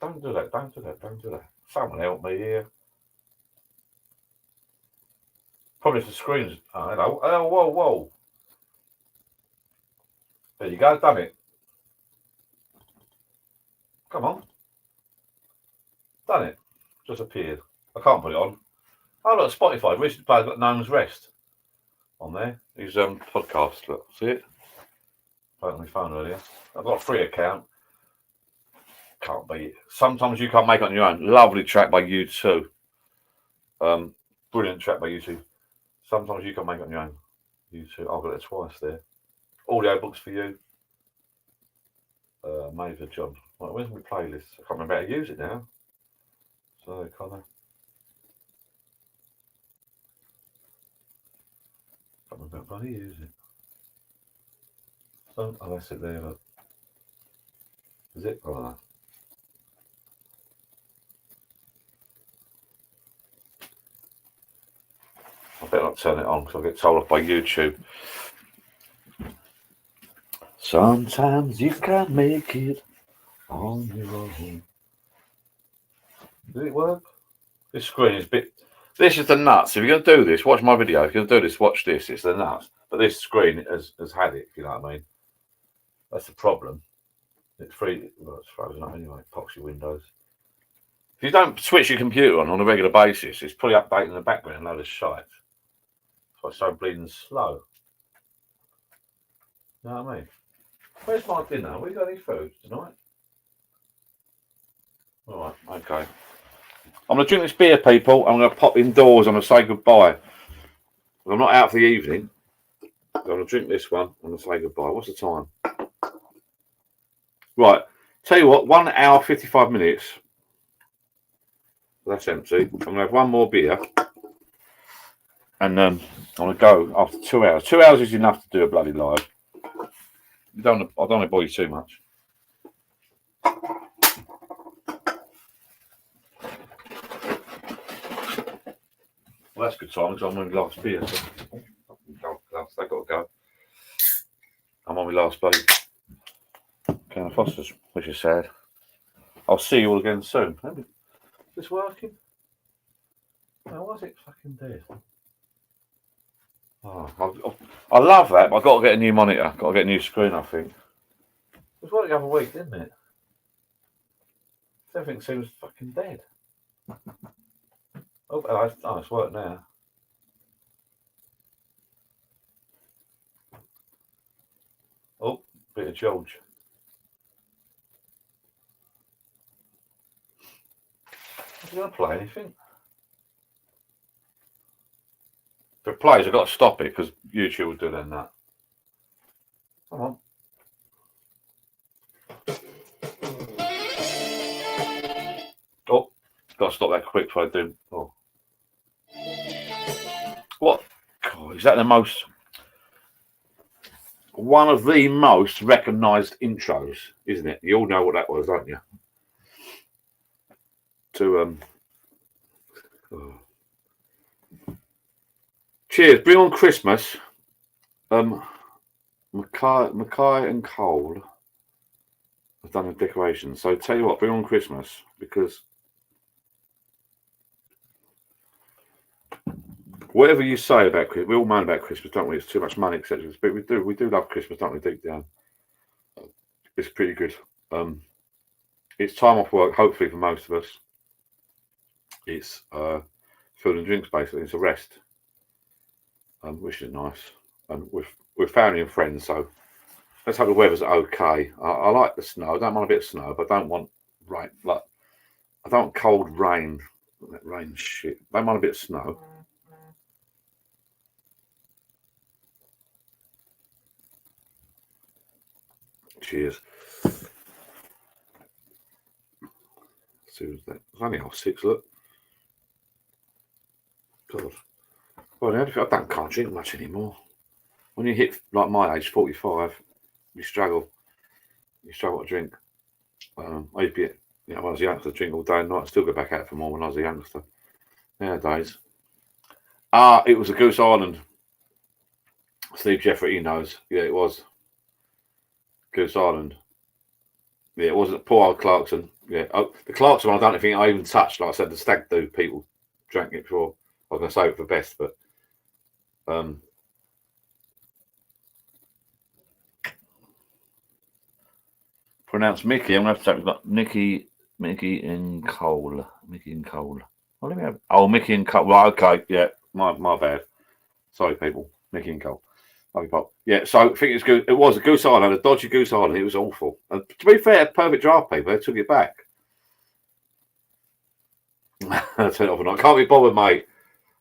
Don't do that. Don't do that. Don't do that. Someone help me here. Probably if the screen's. Oh, hello. Oh, whoa, whoa. There you go. Done it. Come on. Done it. Just appeared. I can't put it on. Oh, look, Spotify. Recently played got Gnome's Rest on there. His podcast. Look, see it? Played on my phone earlier. I've got a free account. Can't beat it. Sometimes you can't make it on your own. Lovely track by U2. Brilliant track by U2. Sometimes you can't make it on your own. U2. I've got it twice there. Audio books for you. Major John. Right, where's my playlist? I can't remember how to use it now. So, Connor. Can't remember how to use it. So, oh, that's it there. Look. Is it? Oh, no. I better not turn it on because I'll get told off by YouTube. Sometimes you can't make it on your own. Did it work? This screen is a bit. This is the nuts. If you're going to do this, watch my video. If you're going to do this, watch this. It's the nuts. But this screen has had it, if you know what I mean. That's the problem. It's free. Well, it's frozen up anyway. Epoxy windows. If you don't switch your computer on a regular basis, it's probably updating in the background a load of shite. So it's so bleeding slow. You know what I mean? Where's my dinner? Have we got any food tonight? All right, okay. I'm going to drink this beer, people. I'm going to pop indoors. I'm going to say goodbye. I'm not out for the evening. I'm going to drink this one. I'm going to say goodbye. What's the time? Right. Tell you what, 1 hour, 55 minutes. That's empty. I'm going to have one more beer. And I'm going to go after 2 hours. 2 hours is enough to do a bloody live. I don't want to bore you too much. Well, that's good time because I'm on my last beer. So they've got to go. I'm on my last bloody can of Fosters, which is sad. I'll see you all again soon. Is this working? No, why is it fucking dead? Oh, I love that, but I've got to get a new monitor. Got to get a new screen, I think. It was working the other week, didn't it? Everything seems fucking dead. Oh, it's worked now. Oh, bit of George. Is he going to play anything? If it plays, I've got to stop it because YouTube will do then that. Come on. Oh, got to stop that quick before I do. Oh. What? God, is that the most... One of the most recognised intros, isn't it? You all know what that was, don't you? To cheers. Bring on Christmas. Mackay and Cole have done the decorations. So tell you what, bring on Christmas because whatever you say about Christmas, we all moan about Christmas, don't we? It's too much money, etc. But we do love Christmas, don't we? Deep down, it's pretty good. It's time off work, hopefully for most of us. It's food and drinks basically. It's a rest, which is nice. And with family and friends, so let's hope the weather's okay. I like the snow. I don't mind a bit of snow, but I don't want rain. Like I don't want cold rain. That rain shit. I don't mind a bit of snow. Cheers. See what's that? It's only 6. Look. God. Well, I can't drink much anymore. When you hit like my age, 45, you struggle. You struggle to drink. I used to be, when I was a youngster, drink all day and night. I still go back out for more when I was a youngster. Nowadays. It was a Goose Island. Steve Jeffrey, he knows. Yeah, it was. Goose Island. Yeah, it wasn't poor old Clarkson. Yeah, the Clarkson one, I don't think I even touched. Like I said, the stag do people drank it before. I was going to save it for best, but pronounced Mickey. I'm going to have to say we've got Mickey and Cole. Mickey and Cole. Oh, let me have. Oh, Mickey and Cole. Right, okay, yeah, my bad. Sorry, people. Mickey and Cole. Yeah, so I think it's good. It was a Goose Island, a dodgy Goose Island. It was awful. And to be fair, perfect draft people. They took it back. I turn it off and on. I can't be bothered, mate.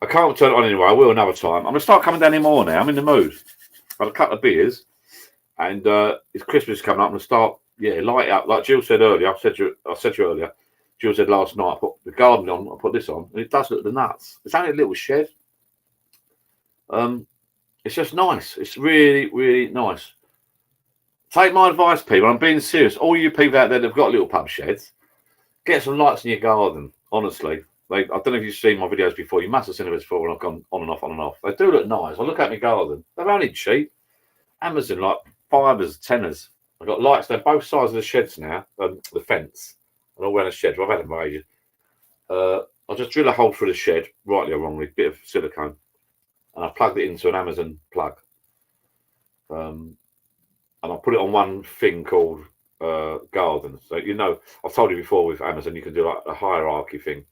I can't turn it on anyway. I will another time. I'm going to start coming down here more now. I'm in the mood. I've had a couple of beers, and it's Christmas coming up. I'm going to start, light up. Like Jill said earlier, I said to you earlier. Jill said last night, I put the garden on. I put this on, and it does look the nuts. It's only a little shed. It's just nice. It's really, really nice. Take my advice, people. I'm being serious. All you people out there that have got little pub sheds, get some lights in your garden. Honestly, I don't know if you've seen my videos before. You must have seen them before when I've gone on and off, on and off. They do look nice. I look at my garden. They're only cheap. Amazon, like 5s, 10s. I've got lights down both sides of the sheds now, the fence. And all around the shed. I've had them for ages. I'll just drill a hole through the shed, rightly or wrongly, bit of silicone. And I plugged it into an Amazon plug. And I put it on one thing called garden. So, I've told you before with Amazon, you can do like a hierarchy thing.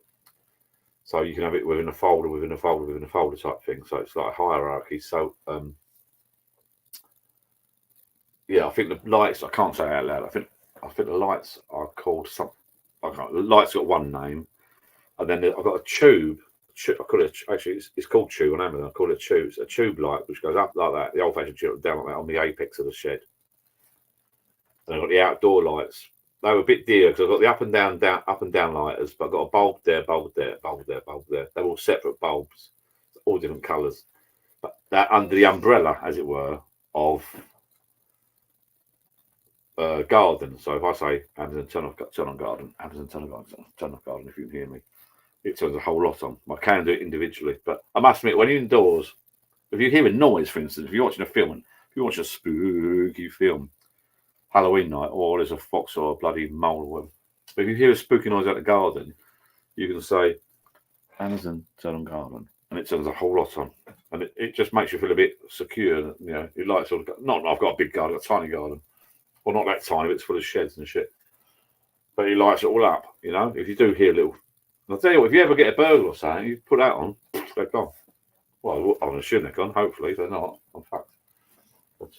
So you can have it within a folder, within a folder, within a folder type thing. So it's like a hierarchy. So yeah, I think the lights. I can't say it out loud. I think the lights are called some. I can't. The lights got one name, and then I've got a tube. I call it actually. It's called tube on Amazon. I call it tube. It's a tube light which goes up like that. The old-fashioned tube down like that on the apex of the shed. And I've got the outdoor lights. They were a bit dear because I've got the up and down lighters, but I've got a bulb there, bulb there, bulb there, bulb there. They're all separate bulbs, all different colours. But that under the umbrella, as it were, of garden. So if I say Amazon turn on garden, Amazon turn off garden, if you can hear me, it turns a whole lot on. I can do it individually, but I must admit, when you're indoors, if you hear a noise, for instance, if you're watching a film, if you watch a spooky film, Halloween night, or there's a fox or a bloody mole or whatever, but if you hear a spooky noise out the garden, you can say Amazon turn on garden, and it turns a whole lot on, and it just makes you feel a bit secure. You know, it likes sort of not. I've got a big garden, I've got a tiny garden. Well, not that tiny, but it's full of sheds and shit. But he lights it all up, you know. If you do hear a little, I'll tell you what, if you ever get a burglar or something, you put that on, they're gone. Well, I'm assuming they're gone. Hopefully, they're not. In fact, but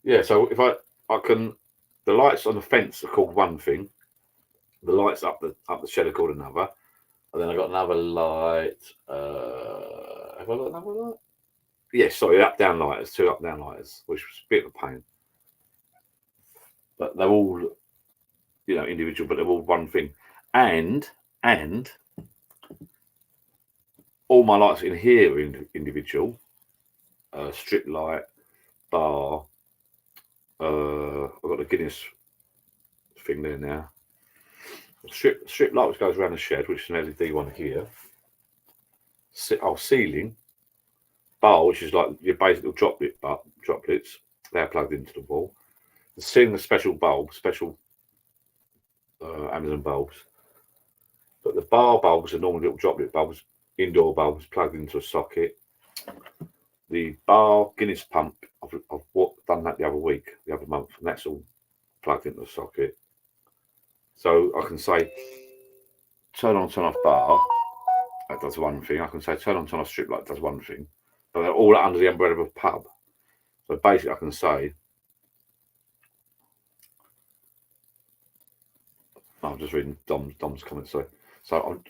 yeah. So if I can, the lights on the fence are called one thing. The lights up the shed are called another. And then I got another light. Have I got another light? Yes, sorry, up down lighters, 2 up down lighters, which was a bit of a pain. But they're all, you know, individual, but they're all one thing. And all my lights in here are individual. Strip light, bar. I've got the Guinness thing there now. Strip light which goes around the shed, which is an LED one here. Ceiling. Bar, which is like your basic little droplets. They're plugged into the wall. The ceiling, a special bulb, Amazon bulbs. But the bar bulbs are normally little droplet bulbs, indoor bulbs plugged into a socket. The bar Guinness pump, I've done that the other month, and that's all plugged into the socket. So I can say turn on, turn off bar, that does one thing. I can say turn on, turn off strip light, does one thing. But they're all under the umbrella of a pub. So basically I can say, I'm just reading Dom's comments. So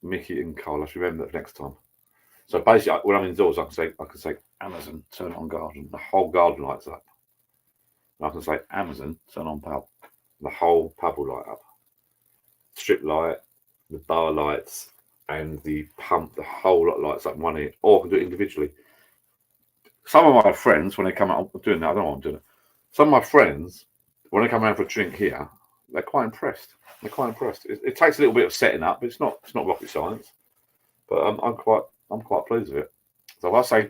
Mickey and Carl, let's remember that for next time. So basically, when I'm indoors, I can say Amazon turn on garden. The whole garden lights up. And I can say Amazon turn on pub. The whole pub will light up. Strip light, the bar lights, and the pump. The whole lot lights up in one ear. Or I can do it individually. Some of my friends, when they come out, I'm doing that. I don't know what I'm doing. Some of my friends, when they come around for a drink here, they're quite impressed. It takes a little bit of setting up, but it's not rocket science. But I'm quite pleased with it. So if I say, I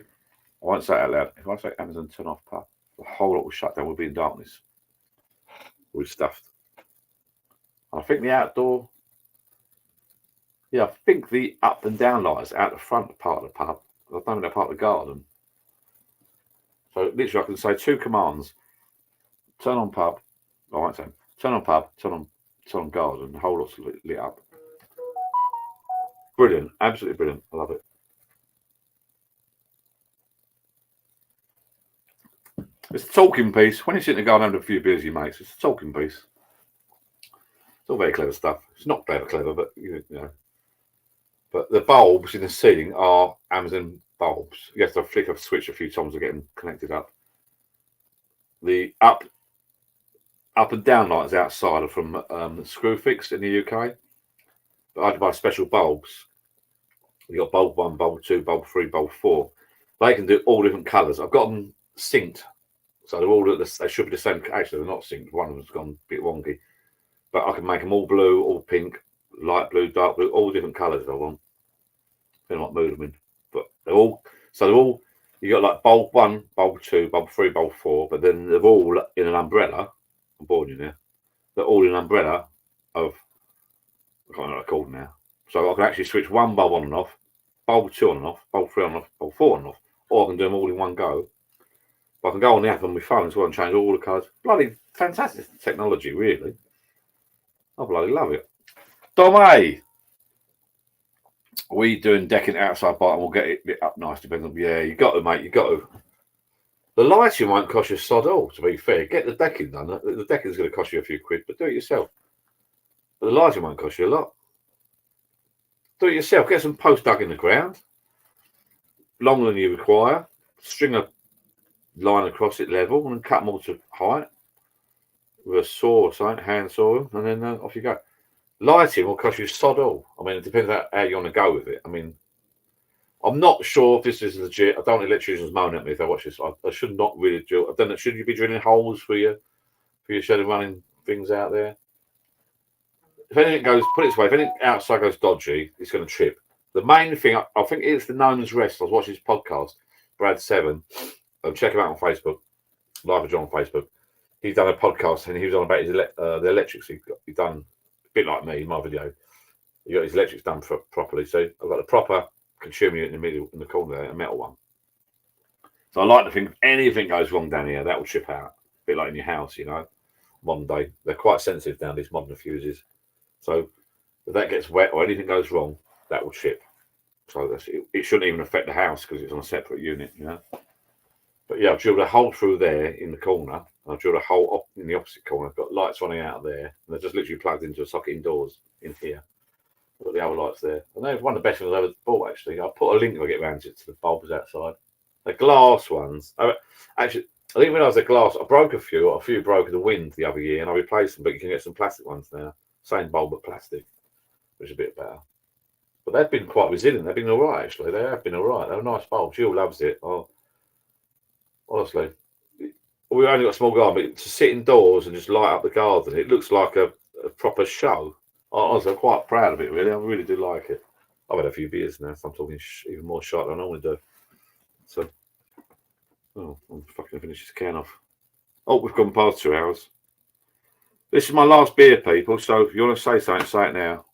won't say it out loud. If I say Amazon turn off pub, the whole lot will shut down. We'll be in darkness. We're stuffed. I think the outdoor. Yeah, I think the up and down lights out the front part of the pub. I don't think they're part of the garden. So literally, I can say 2 commands: turn on pub. I won't say turn on pub, turn on garden. The whole lot's lit up. Brilliant, absolutely brilliant. I love it. It's a talking piece. When you sit in the garden having a few beers with your mates, it's a talking piece. It's all very clever stuff. It's not clever, but you know. But the bulbs in the ceiling are Amazon bulbs. You have to flick a switch a few times to get them connected up. The up and down lights outside are from Screwfix in the UK. But I had to buy special bulbs. You got bulb 1, bulb 2, bulb 3, bulb 4. They can do all different colours. I've got them synced, so they're all they should be the same. Actually, they're not synced. One of them's gone a bit wonky, but I can make them all blue, all pink, light blue, dark blue, all different colours if I want. Depending on what mood I'm in. But they're all you got like bulb 1, bulb 2, bulb 3, bulb 4, but then they're all in an umbrella. I'm bored you now. They're all in an umbrella of I can't know what they're called now. So I can actually switch one bulb on and off, bulb 2 on and off, bulb 3 on and off, bulb 4 on and off, or I can do them all in one go. But I can go on the app on my phone as well and change all the colours. Bloody fantastic technology, really. I bloody love it. Dom A. We doing decking outside bite and we'll get it lit up nice, depends on. Yeah, you got to, mate, you got to. The lighting won't cost you sod all, to be fair. Get the decking done. The decking's going to cost you a few quid, but do it yourself. But the lighting won't cost you a lot. Do it yourself. Get some posts dug in the ground, longer than you require. String a line across it level and cut them all to height with a saw or something, hand saw them, and then off you go. Lighting will cost you sod all. I mean, it depends how you want to go with it. I mean, I'm not sure if this is legit. I don't want electricians moaning at me if I watch this. I should not really drill. I don't know. Should you be drilling holes for your shed and running things out there? If anything goes, put it this way, if anything outside goes dodgy, it's going to trip. The main thing, I think it's the Nolan's Rest. I was watching his podcast, Brad Seven. Check him out on Facebook, Live with John on Facebook. He's done a podcast and he was on about his the electrics he's done, a bit like me in my video. He got his electrics done properly. So I've got the proper consumer unit in the middle, in the corner there, a metal one. So I like to think if anything goes wrong down here, that will chip out. A bit like in your house, you know, modern day. They're quite sensitive down, these modern fuses. So if that gets wet or anything goes wrong, that will chip. So it shouldn't even affect the house because it's on a separate unit, you know. But yeah, I've drilled a hole through there in the corner. I've drilled a hole up in the opposite corner. I've got lights running out of there. And they're just literally plugged into a socket indoors in here. I've got the other lights there. And they're one of the best ones I've ever bought, actually. I'll put a link if I get around to the bulbs outside. The glass ones. Actually, I didn't realise the glass. I broke a few broke in the wind the other year, and I replaced them, but you can get some plastic ones now. Same bulb, but plastic, which is a bit better. But they've been quite resilient. They've been all right, actually. They have been all right. They're a nice bulb. Jill loves it. Oh, honestly. We only got a small garden, but to sit indoors and just light up the garden, it looks like a proper show. Honestly, I'm quite proud of it, really. I really do like it. I've had a few beers now, so I'm talking even more shot than I normally do. So, I'm fucking finish this can off. Oh, we've gone past 2 hours. This is my last beer, people. So if you want to say something, say it now.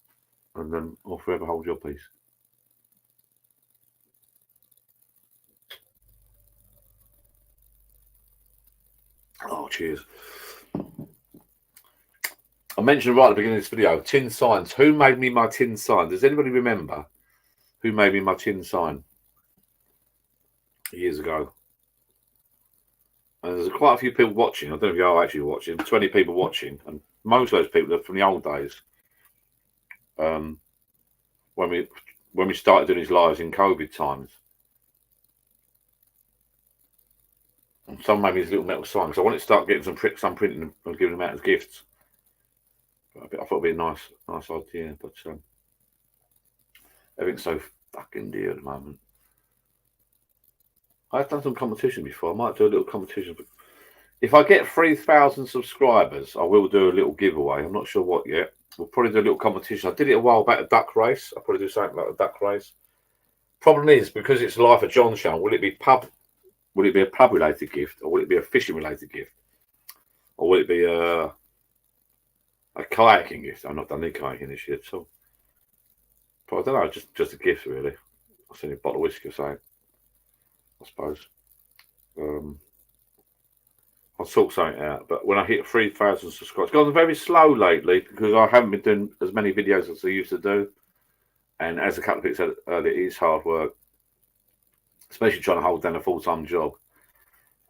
And then I'll forever hold your peace. Oh, cheers. I mentioned right at the beginning of this video, tin signs. Who made me my tin sign? Does anybody remember who made me my tin sign years ago? And there's quite a few people watching. I don't know if you are actually watching. 20 people watching. And most of those people are from the old days. When we started doing these lives in COVID times. And someone made me these little metal signs. So I wanted to start getting some printing and giving them out as gifts. I thought it'd be a nice idea, but everything's so fucking dear at the moment. I've done some competition before. I might do a little competition. But if I get 3,000 subscribers, I will do a little giveaway. I'm not sure what yet. We'll probably do a little competition. I did it a while back, a duck race. I'll probably do something like a duck race. Problem is, because it's Life of John show, will it be a pub related gift, or will it be a fishing related gift, or will it be a kayaking gift? I've not done any kayaking this year, so but I don't know, just a gift really. I'll send you a bottle of whiskey or something, I suppose. I'll sort something out. But when I hit 3,000 subscribers, it's gone very slow lately because I haven't been doing as many videos as I used to do. And as a couple of people said earlier, it is hard work, especially trying to hold down a full-time job.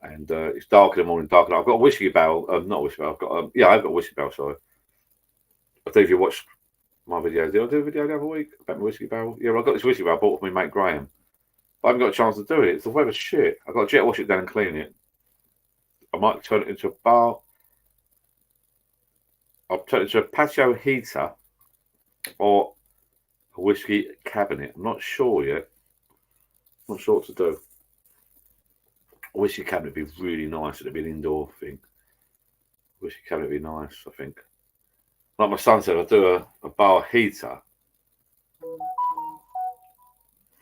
And it's dark in the morning, dark. I've got a whiskey barrel, not a whiskey barrel. I've got I've got a whiskey barrel. Sorry. I think if you watched my video, did I do a video the other week about my whiskey barrel? Yeah, well, I got this whiskey barrel I bought from my mate Graham. But I haven't got a chance to do it. It's the weather's shit. I've got to jet wash it down and clean it. I might turn it into a bar. I'll turn it into a patio heater or a whiskey cabinet. I'm not sure yet. I'm not sure what to do. A whiskey cabinet would be really nice. It'd be an indoor thing. A whiskey cabinet would be nice, I think. Like my son said, I'll do a bar heater.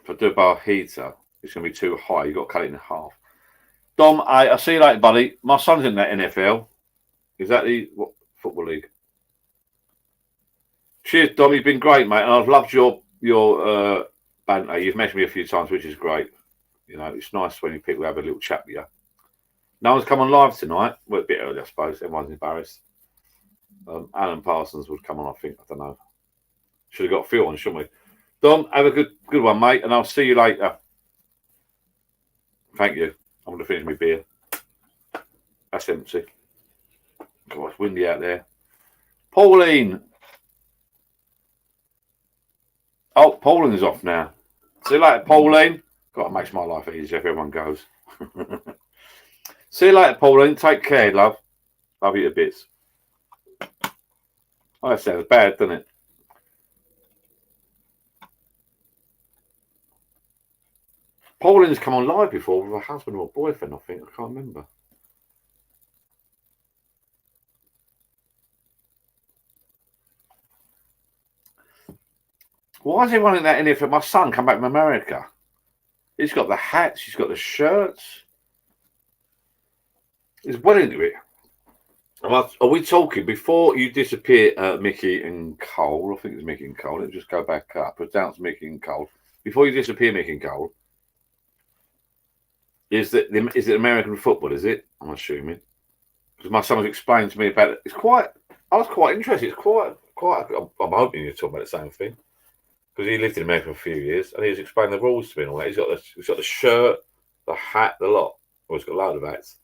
If I do a bar heater, it's going to be too high. You've got to cut it in half. Dom, I'll see you later, buddy. My son's in that NFL. Is that the football league? Cheers, Dom. You've been great, mate. And I've loved your banter. You've mentioned me a few times, which is great. You know, it's nice when people have a little chat with you. No one's come on live tonight. Well, a bit early, I suppose. Everyone's embarrassed. Alan Parsons would come on, I think. I don't know. Should have got Phil on, shouldn't we? Dom, have a good one, mate. And I'll see you later. Thank you. I'm going to finish my beer. That's empty. God, it's windy out there. Pauline. Oh, Pauline's off now. See you later, Pauline. God, it makes my life easier if everyone goes. See you later, Pauline. Take care, love. Love you to bits. Oh, that sounds bad, doesn't it? Pauline's come on live before with her husband or boyfriend, I think. I can't remember. Why is everyone in that in here for my son come back from America? He's got the hats, he's got the shirts. He's well into it. Are we talking before you disappear, Mickey and Cole? I think it's Mickey and Cole. Let's just go back up. Put down to Mickey and Cole. Before you disappear, Mickey and Cole, is it American football? Is it? I'm assuming because my son was explaining to me about it. It's quite. I was quite interested. It's quite. I'm hoping you're talking about the same thing because he lived in America for a few years and he was explaining the rules to me and all that. He's got the shirt, the hat, the lot. Well, he's got a load of hats.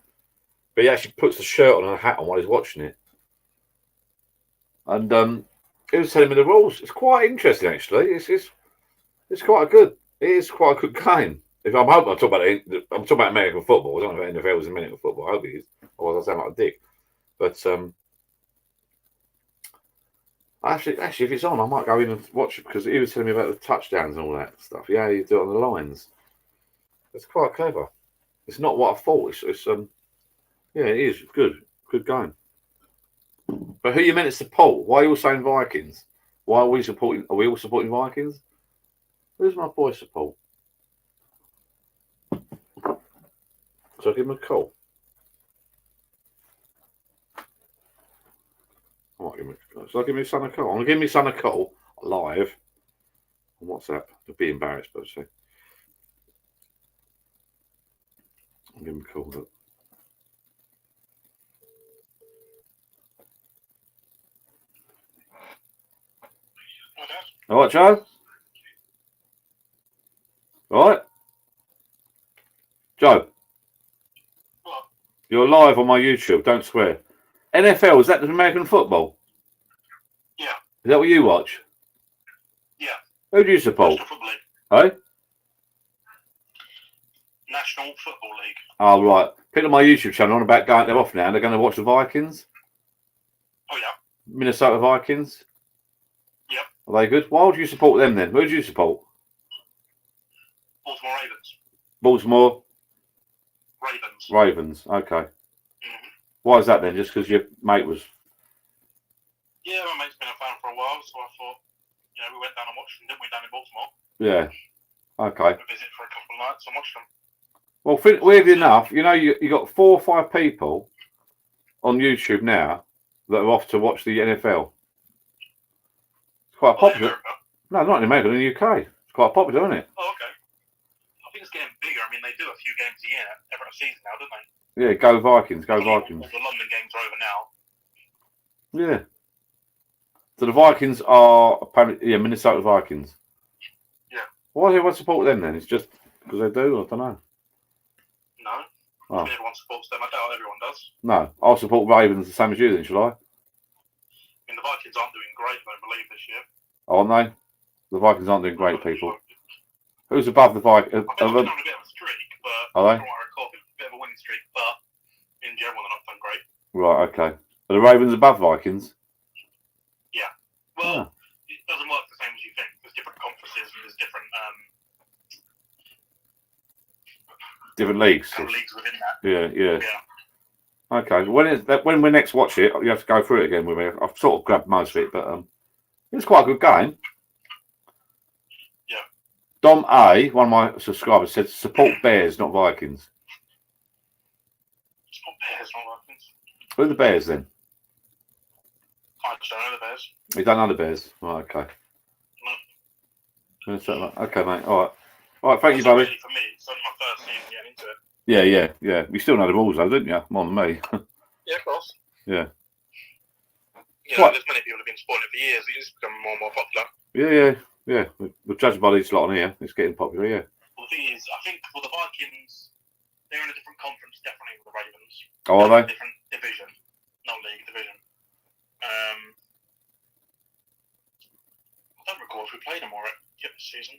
But he actually puts the shirt on and a hat on while he's watching it. And he was telling me the rules. It's quite interesting, actually. It's quite good. It is quite a good game. If I'm hoping I'm talking about American football. I don't know if NFL is American football. I hope it is. Otherwise, I sound like a dick. But actually, if it's on, I might go in and watch it because he was telling me about the touchdowns and all that stuff. Yeah, you do it on the lines. It's quite clever. It's not what I thought. Yeah, it is good game. But who you meant to support? Why are you all saying Vikings? Why are we supporting? Are we all supporting Vikings? Who's my boy support? So I give him a call. I might give him a call. So I give my son a call. I'm gonna give my son a call live on WhatsApp. I'd be embarrassed, but say I'll give him a call. Look. All right, Joe. All right, Joe. What? You're live on my YouTube. Don't swear. NFL, is that the American football? Yeah. Is that what you watch? Yeah. Who do you support? National Football League. Hey? National Football League. Oh, right. People on my YouTube channel on about going, they're off now. They're going to watch the Vikings. Oh, yeah. Minnesota Vikings. Yep. Are they good? Why would you support them then? Who do you support? Baltimore Ravens. Baltimore Ravens. Okay. Mm-hmm. Why is that then? Just because your mate was... Yeah, my mate's been a fan for a while, so I thought, we went down and watched them, didn't we, down in Baltimore? Yeah. Okay. A visit for a couple of nights and watched them. Well, weirdly enough, you got 4 or 5 people on YouTube now that are off to watch the NFL. It's quite popular. No, not in America, in the UK. It's quite popular, isn't it? Oh, okay. I think it's getting bigger. I mean, they do a few games a year every season now, don't they? Yeah, go Vikings, go Vikings. The London games are over now. Yeah. So the Vikings are apparently, Minnesota Vikings. Yeah. Why do everyone support them then? It's just because they do? I don't know. No. Oh. I mean, everyone supports them. I doubt everyone does. No. I'll support Ravens the same as you then, shall I? I mean, the Vikings aren't doing great, I don't believe, this year. Aren't they? The Vikings aren't doing great, people. Who's above the Vikings? I think they're on a bit of a streak, but are they? From what I recall, a bit of a winning streak, but in general, they're not done great. Right, okay. Are the Ravens above Vikings? Yeah. Well, It doesn't work the same as you think. There's different conferences and there's different leagues. Leagues within that. Yeah. Okay. When we next watch it, you have to go through it again with me. I've sort of grabbed most of it, but it's quite a good game. Yeah. Dom A, one of my subscribers, said support Bears, not Vikings. Support Bears, not Vikings. Who are the Bears then? I don't know the Bears. You don't know the Bears? Right, okay. No. Okay, mate. All right, thank you, buddy. Really for me, it's only my first season getting into it. Yeah. You still know the rules, though, didn't you? More than me. Yeah, of course. Yeah. There's many people who've been supporting it for years. It's become more and more popular. Yeah. We're judged by these lot on here. It's getting popular, yeah. Well, the thing is, I think for the Vikings, they're in a different conference, definitely, with the Ravens. Oh, are they? Different division, not league division. I don't recall if we played them already this season.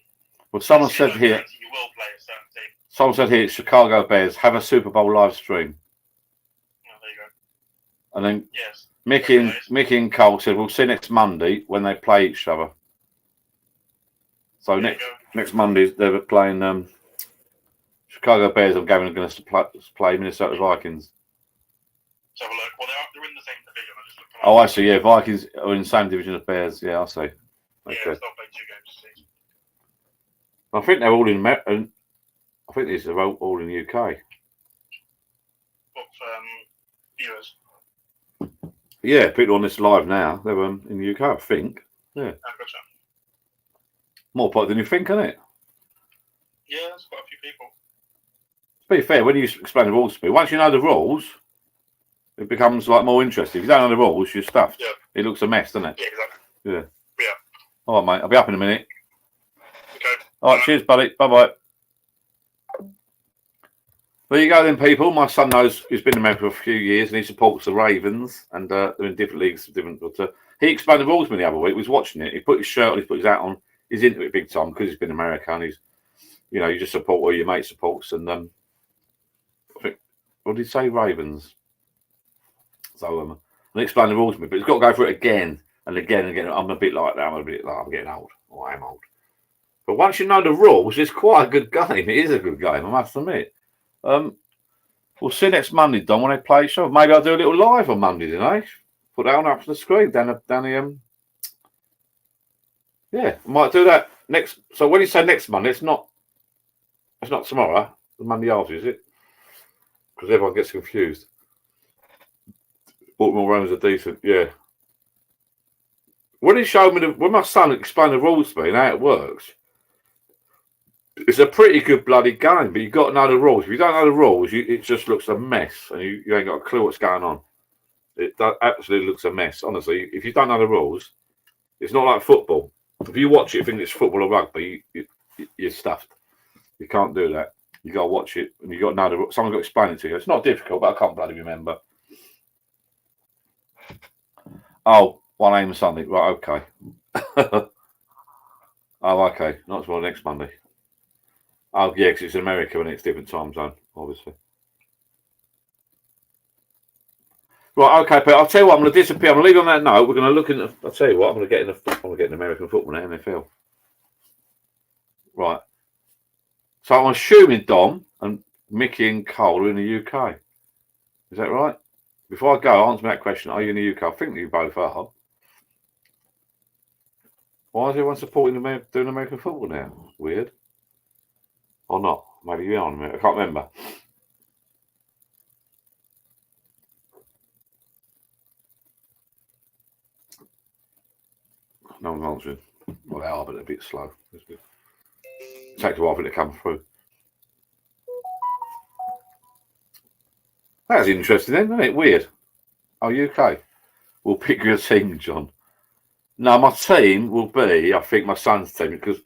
Well, someone said here. You will play a certain team. Someone said here, Chicago Bears have a Super Bowl live stream. Oh, there you go. And then Yes. Mickey and Cole said we'll see next Monday when they play each other. So next Monday they're playing Chicago Bears. I'm going against to play Minnesota Vikings. Let's have a look. Well, they're in the same division. Oh, I see. Yeah, Vikings are in the same division as Bears. Yeah, I see. Okay. Yeah, they'll play 2 games this season. I think they're all in America. I think these are all in the UK. What viewers? Yeah, people on this live now, they're in the UK, I think. Yeah. Gotcha. More popular than you think, isn't it? Yeah, there's quite a few people. To be fair, when you explain the rules to me, once you know the rules, it becomes like more interesting. If you don't know the rules, you're stuffed. Yeah. It looks a mess, doesn't it? Yeah, exactly. Yeah. Yeah. All right, mate. I'll be up in a minute. Okay. All right, cheers, buddy. Bye-bye. There you go then, people. My son knows he's been in America for a few years and he supports the Ravens and they're in different leagues. But he explained the rules to me the other week. He was watching it. He put his shirt on, he put his hat on. He's into it big time because he's been in America and he's, you know, you just support what your mate supports. And I think, what did he say? Ravens. So and he explained the rules to me, but he's got to go through it again and again and again. I'm a bit like that. I'm getting old. Oh, I am old. But once you know the rules, it's quite a good game. It is a good game, I must admit. We'll see next Monday, Don, when they play each other. Maybe I'll do a little live on Monday, didn't I? Put that on up to the screen down the yeah, I might do that next. So when you say next Monday, it's not tomorrow. The Monday after, is it? Because everyone gets confused. Baltimore Ravens are decent, yeah. When he showed me when my son explained the rules to me and how it works, it's a pretty good bloody game, but you've got to know the rules. If you don't know the rules, it just looks a mess, and you ain't got a clue what's going on. It absolutely looks a mess, honestly. If you don't know the rules, it's not like football. If you watch it, you think it's football or rugby, you're stuffed. You can't do that. You got to watch it, and you got to know the rules. Someone's got to explain it to you. It's not difficult, but I can't bloody remember. Oh, 1 a.m. Sunday. Right, okay. Oh, okay. Not tomorrow, next Monday. Oh, yeah, because it's in America and it's a different time zone, obviously. Right, okay, but I'll tell you what, I'm going to disappear. I'm going to leave on that note. We're going to look in. I'll tell you what, I'm going to get in American football now, NFL. Right. So I'm assuming Dom and Mickey and Cole are in the UK. Is that right? Before I go, answer me that question. Are you in the UK? I think you both are. Why is everyone supporting doing American football now? Weird. Or not? Maybe you are on a minute. I can't remember. No one's answering. Well, they are, but they're a bit slow. It takes a while for it to come through. That's interesting then, isn't it? Weird. Oh, UK. We'll pick your team, John. No, my team will be, I think, my son's team, because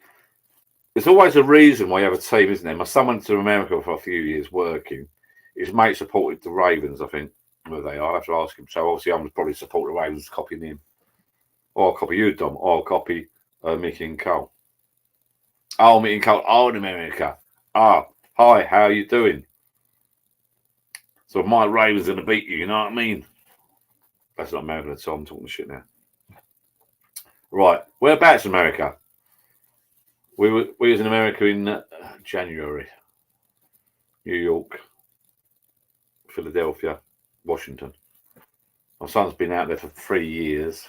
there's always a reason why you have a team, isn't there? My son went to America for a few years working. His mate supported the Ravens, I think, where they are. I have to ask him. So obviously I'm probably support the Ravens, copying him. Or I'll copy you, Dom. Or I'll copy Mickey and Cole. Oh, Mickey and Cole are in America. Ah, hi, how are you doing? So my Ravens are going to beat you, you know what I mean? That's not America, so I'm talking shit now. Right, whereabouts in America? We was in America in January. New York, Philadelphia, Washington. My son's been out there for 3 years.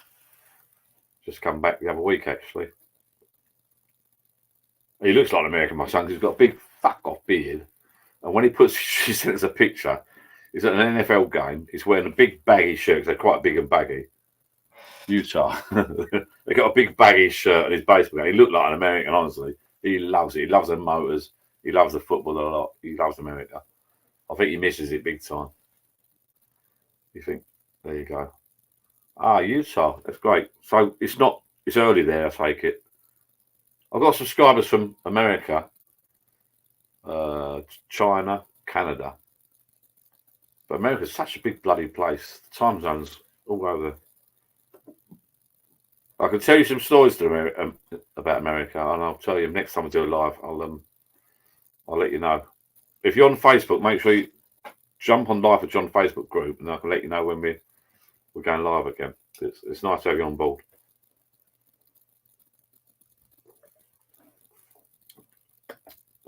Just come back the other week, actually. He looks like an American, my son, because he's got a big fuck-off beard. And when she sent us a picture, he's at an NFL game. He's wearing a big baggy shirt, because they're quite big and baggy. Utah. They got a big baggy shirt and his baseball game. He looked like an American, honestly. He loves it. He loves the motors. He loves the football a lot. He loves America. I think he misses it big time. You think? There you go. Ah, Utah. That's great. So it's early there, I take it. I've got subscribers from America, China, Canada. But America's such a big bloody place. The time zones all over. I can tell you some stories about America, and I'll tell you next time I do a live. I'll let you know. If you're on Facebook, make sure you jump on live for John Facebook group, and I can let you know when we're going live again. It's nice to have you on board.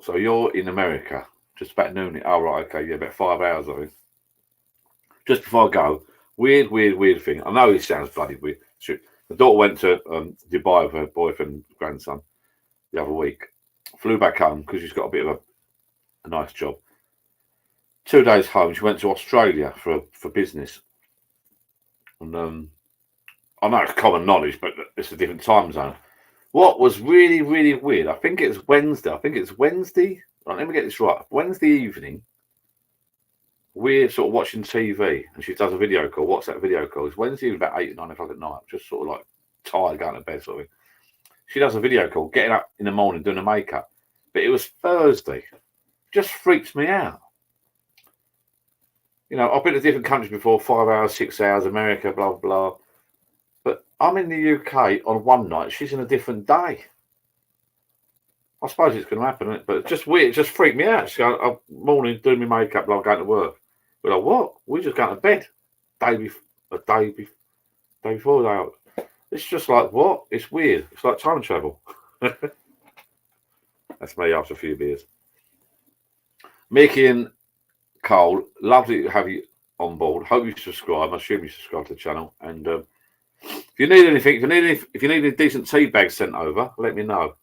So you're in America, just about noon. Oh, right, okay, yeah, about 5 hours, I think. Just before I go, weird thing. I know it sounds bloody weird. The daughter went to Dubai with her boyfriend and grandson the other week. Flew back home because she's got a bit of a nice job. 2 days home, she went to Australia for business. And I know it's common knowledge, but it's a different time zone. What was really weird, I think it's Wednesday. Right, let me get this right. Wednesday evening, we're sort of watching TV, and she does a video call. What's that video call? It's Wednesday evening, about 8 or 9 o'clock at night, just sort of like tired, going to bed sort of thing. She does a video call, getting up in the morning, doing the makeup. But it was Thursday. Just freaks me out. You know, I've been to different countries before, 5 hours, 6 hours, America, blah, blah. But I'm in the UK on one night. She's in a different day. I suppose it's going to happen, isn't it? But it's just weird. It just freaked me out. She's going, morning, doing my makeup, blah, going to work. We're like, what? We're just going to bed. Day before that. It's just like, what? It's weird. It's like time travel. That's me after a few beers. Mickey and Cole, lovely to have you on board. Hope you subscribe. I assume you subscribe to the channel. And if you need anything, if you need any decent tea bags sent over, let me know.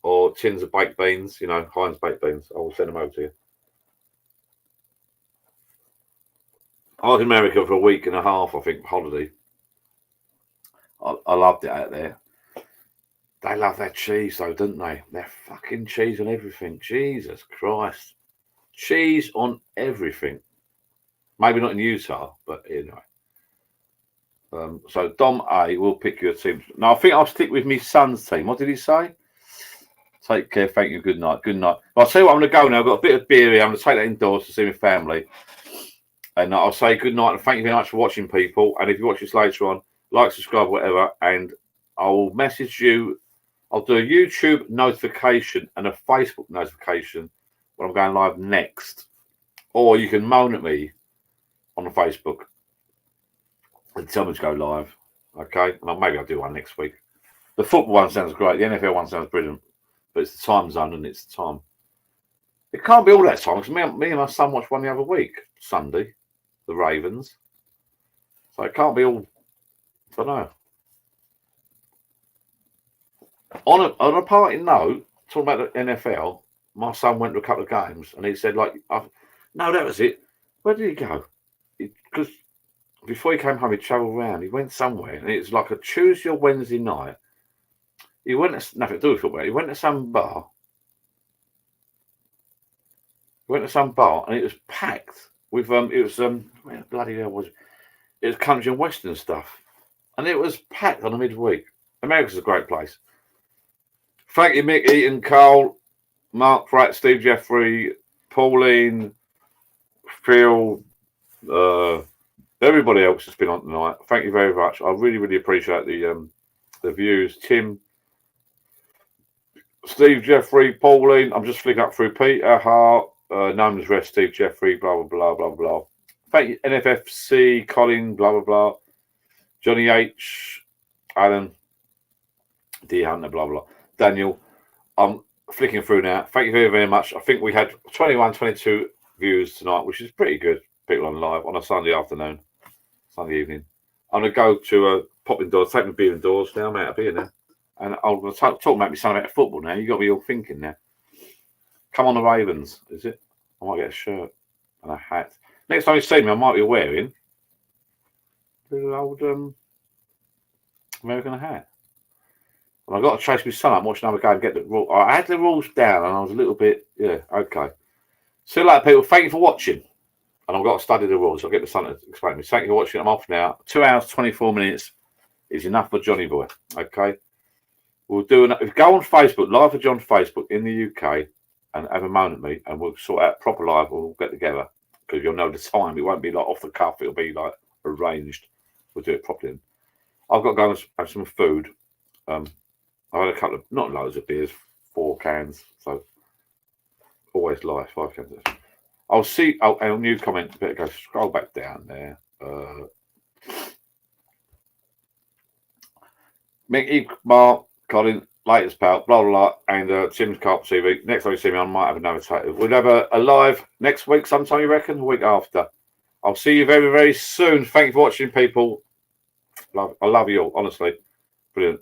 Or tins of baked beans, you know, Heinz baked beans. I will send them over to you. I was in America for a week and a half, I think, holiday. I loved it out there. They love their cheese, though, don't they? Their fucking cheese on everything. Jesus Christ. Cheese on everything. Maybe not in Utah, but anyway. So Dom A will pick your team. Now, I think I'll stick with my son's team. What did he say? Take care. Thank you. Good night. Good night. Well, I'll tell you what, I'm going to go now. I've got a bit of beer here. I'm going to take that indoors to see my family. And I'll say good night and thank you very much for watching, people. And if you watch this later on, like, subscribe, whatever. And I'll message you. I'll do a YouTube notification and a Facebook notification when I'm going live next. Or you can moan at me on the Facebook and tell me to go live. Okay? And maybe I'll do one next week. The football one sounds great. The NFL one sounds brilliant. But it's the time zone and it's the time. It can't be all that time because me and my son watched one the other week, Sunday, the Ravens. So it can't be all, I don't know. On a parting note, talking about the NFL, my son went to a couple of games and he said, like, no, that was it. Where did he go? Because before he came home, he travelled around. He went somewhere and it was like a Tuesday or Wednesday night. He went to, nothing to do with football. He went to some bar. And it was packed with where bloody hell was it? It was country and western stuff. And it was packed on the midweek. America's a great place. Thank you, Mick, Eaton, Carl, Mark, Pratt, Steve, Jeffrey, Pauline, Phil, everybody else that's been on tonight. Thank you very much. I really appreciate the views. Tim, Steve, Jeffrey, Pauline. I'm just flicking up through Peter Hart, known as Rest, Steve, Jeffrey, blah blah blah. Thank you, NFFC, Colin, blah blah. Johnny H, Alan, D Hunter, blah blah. Daniel, I'm flicking through now. Thank you very much. I think we had 21, 22 views tonight, which is pretty good. People on live on a Sunday afternoon, Sunday evening. I'm gonna go to pop indoors, take my beer indoors now. I'm out of beer now, and I'll talk about me something about football now. You got me all thinking now. Come on, the Ravens, is it? I might get a shirt and a hat. Next time you see me, I might be wearing a little old American hat. And I've got to chase my son up, watch another game, get the rules. I had the rules down and I was a little bit, yeah, okay. See you later, people. Thank you for watching. And I've got to study the rules. I'll get my son to explain to me. Thank you for watching. I'm off now. 2 hours, 24 minutes is enough for Johnny Boy. Okay. We'll do if you go on Facebook, live for John Facebook in the UK, and have a moan at me, and we'll sort out proper live. We'll get together because you'll know the time. It won't be like off the cuff. It'll be like arranged. We'll do it properly. I've got to go and have some food. I had a couple of, not loads of beers, 4 cans. So always live, 5 cans. I'll see. Oh, and a new comment. Better go scroll back down there. Mickey, Mark, Colin, latest pal, blah blah blah, and Tim's Carp TV. Next time you see me, I might have another title. We'll have a live next week, sometime you reckon, a week after. I'll see you very, very soon. Thank you for watching, people. I love you all, honestly. Brilliant.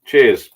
Cheers.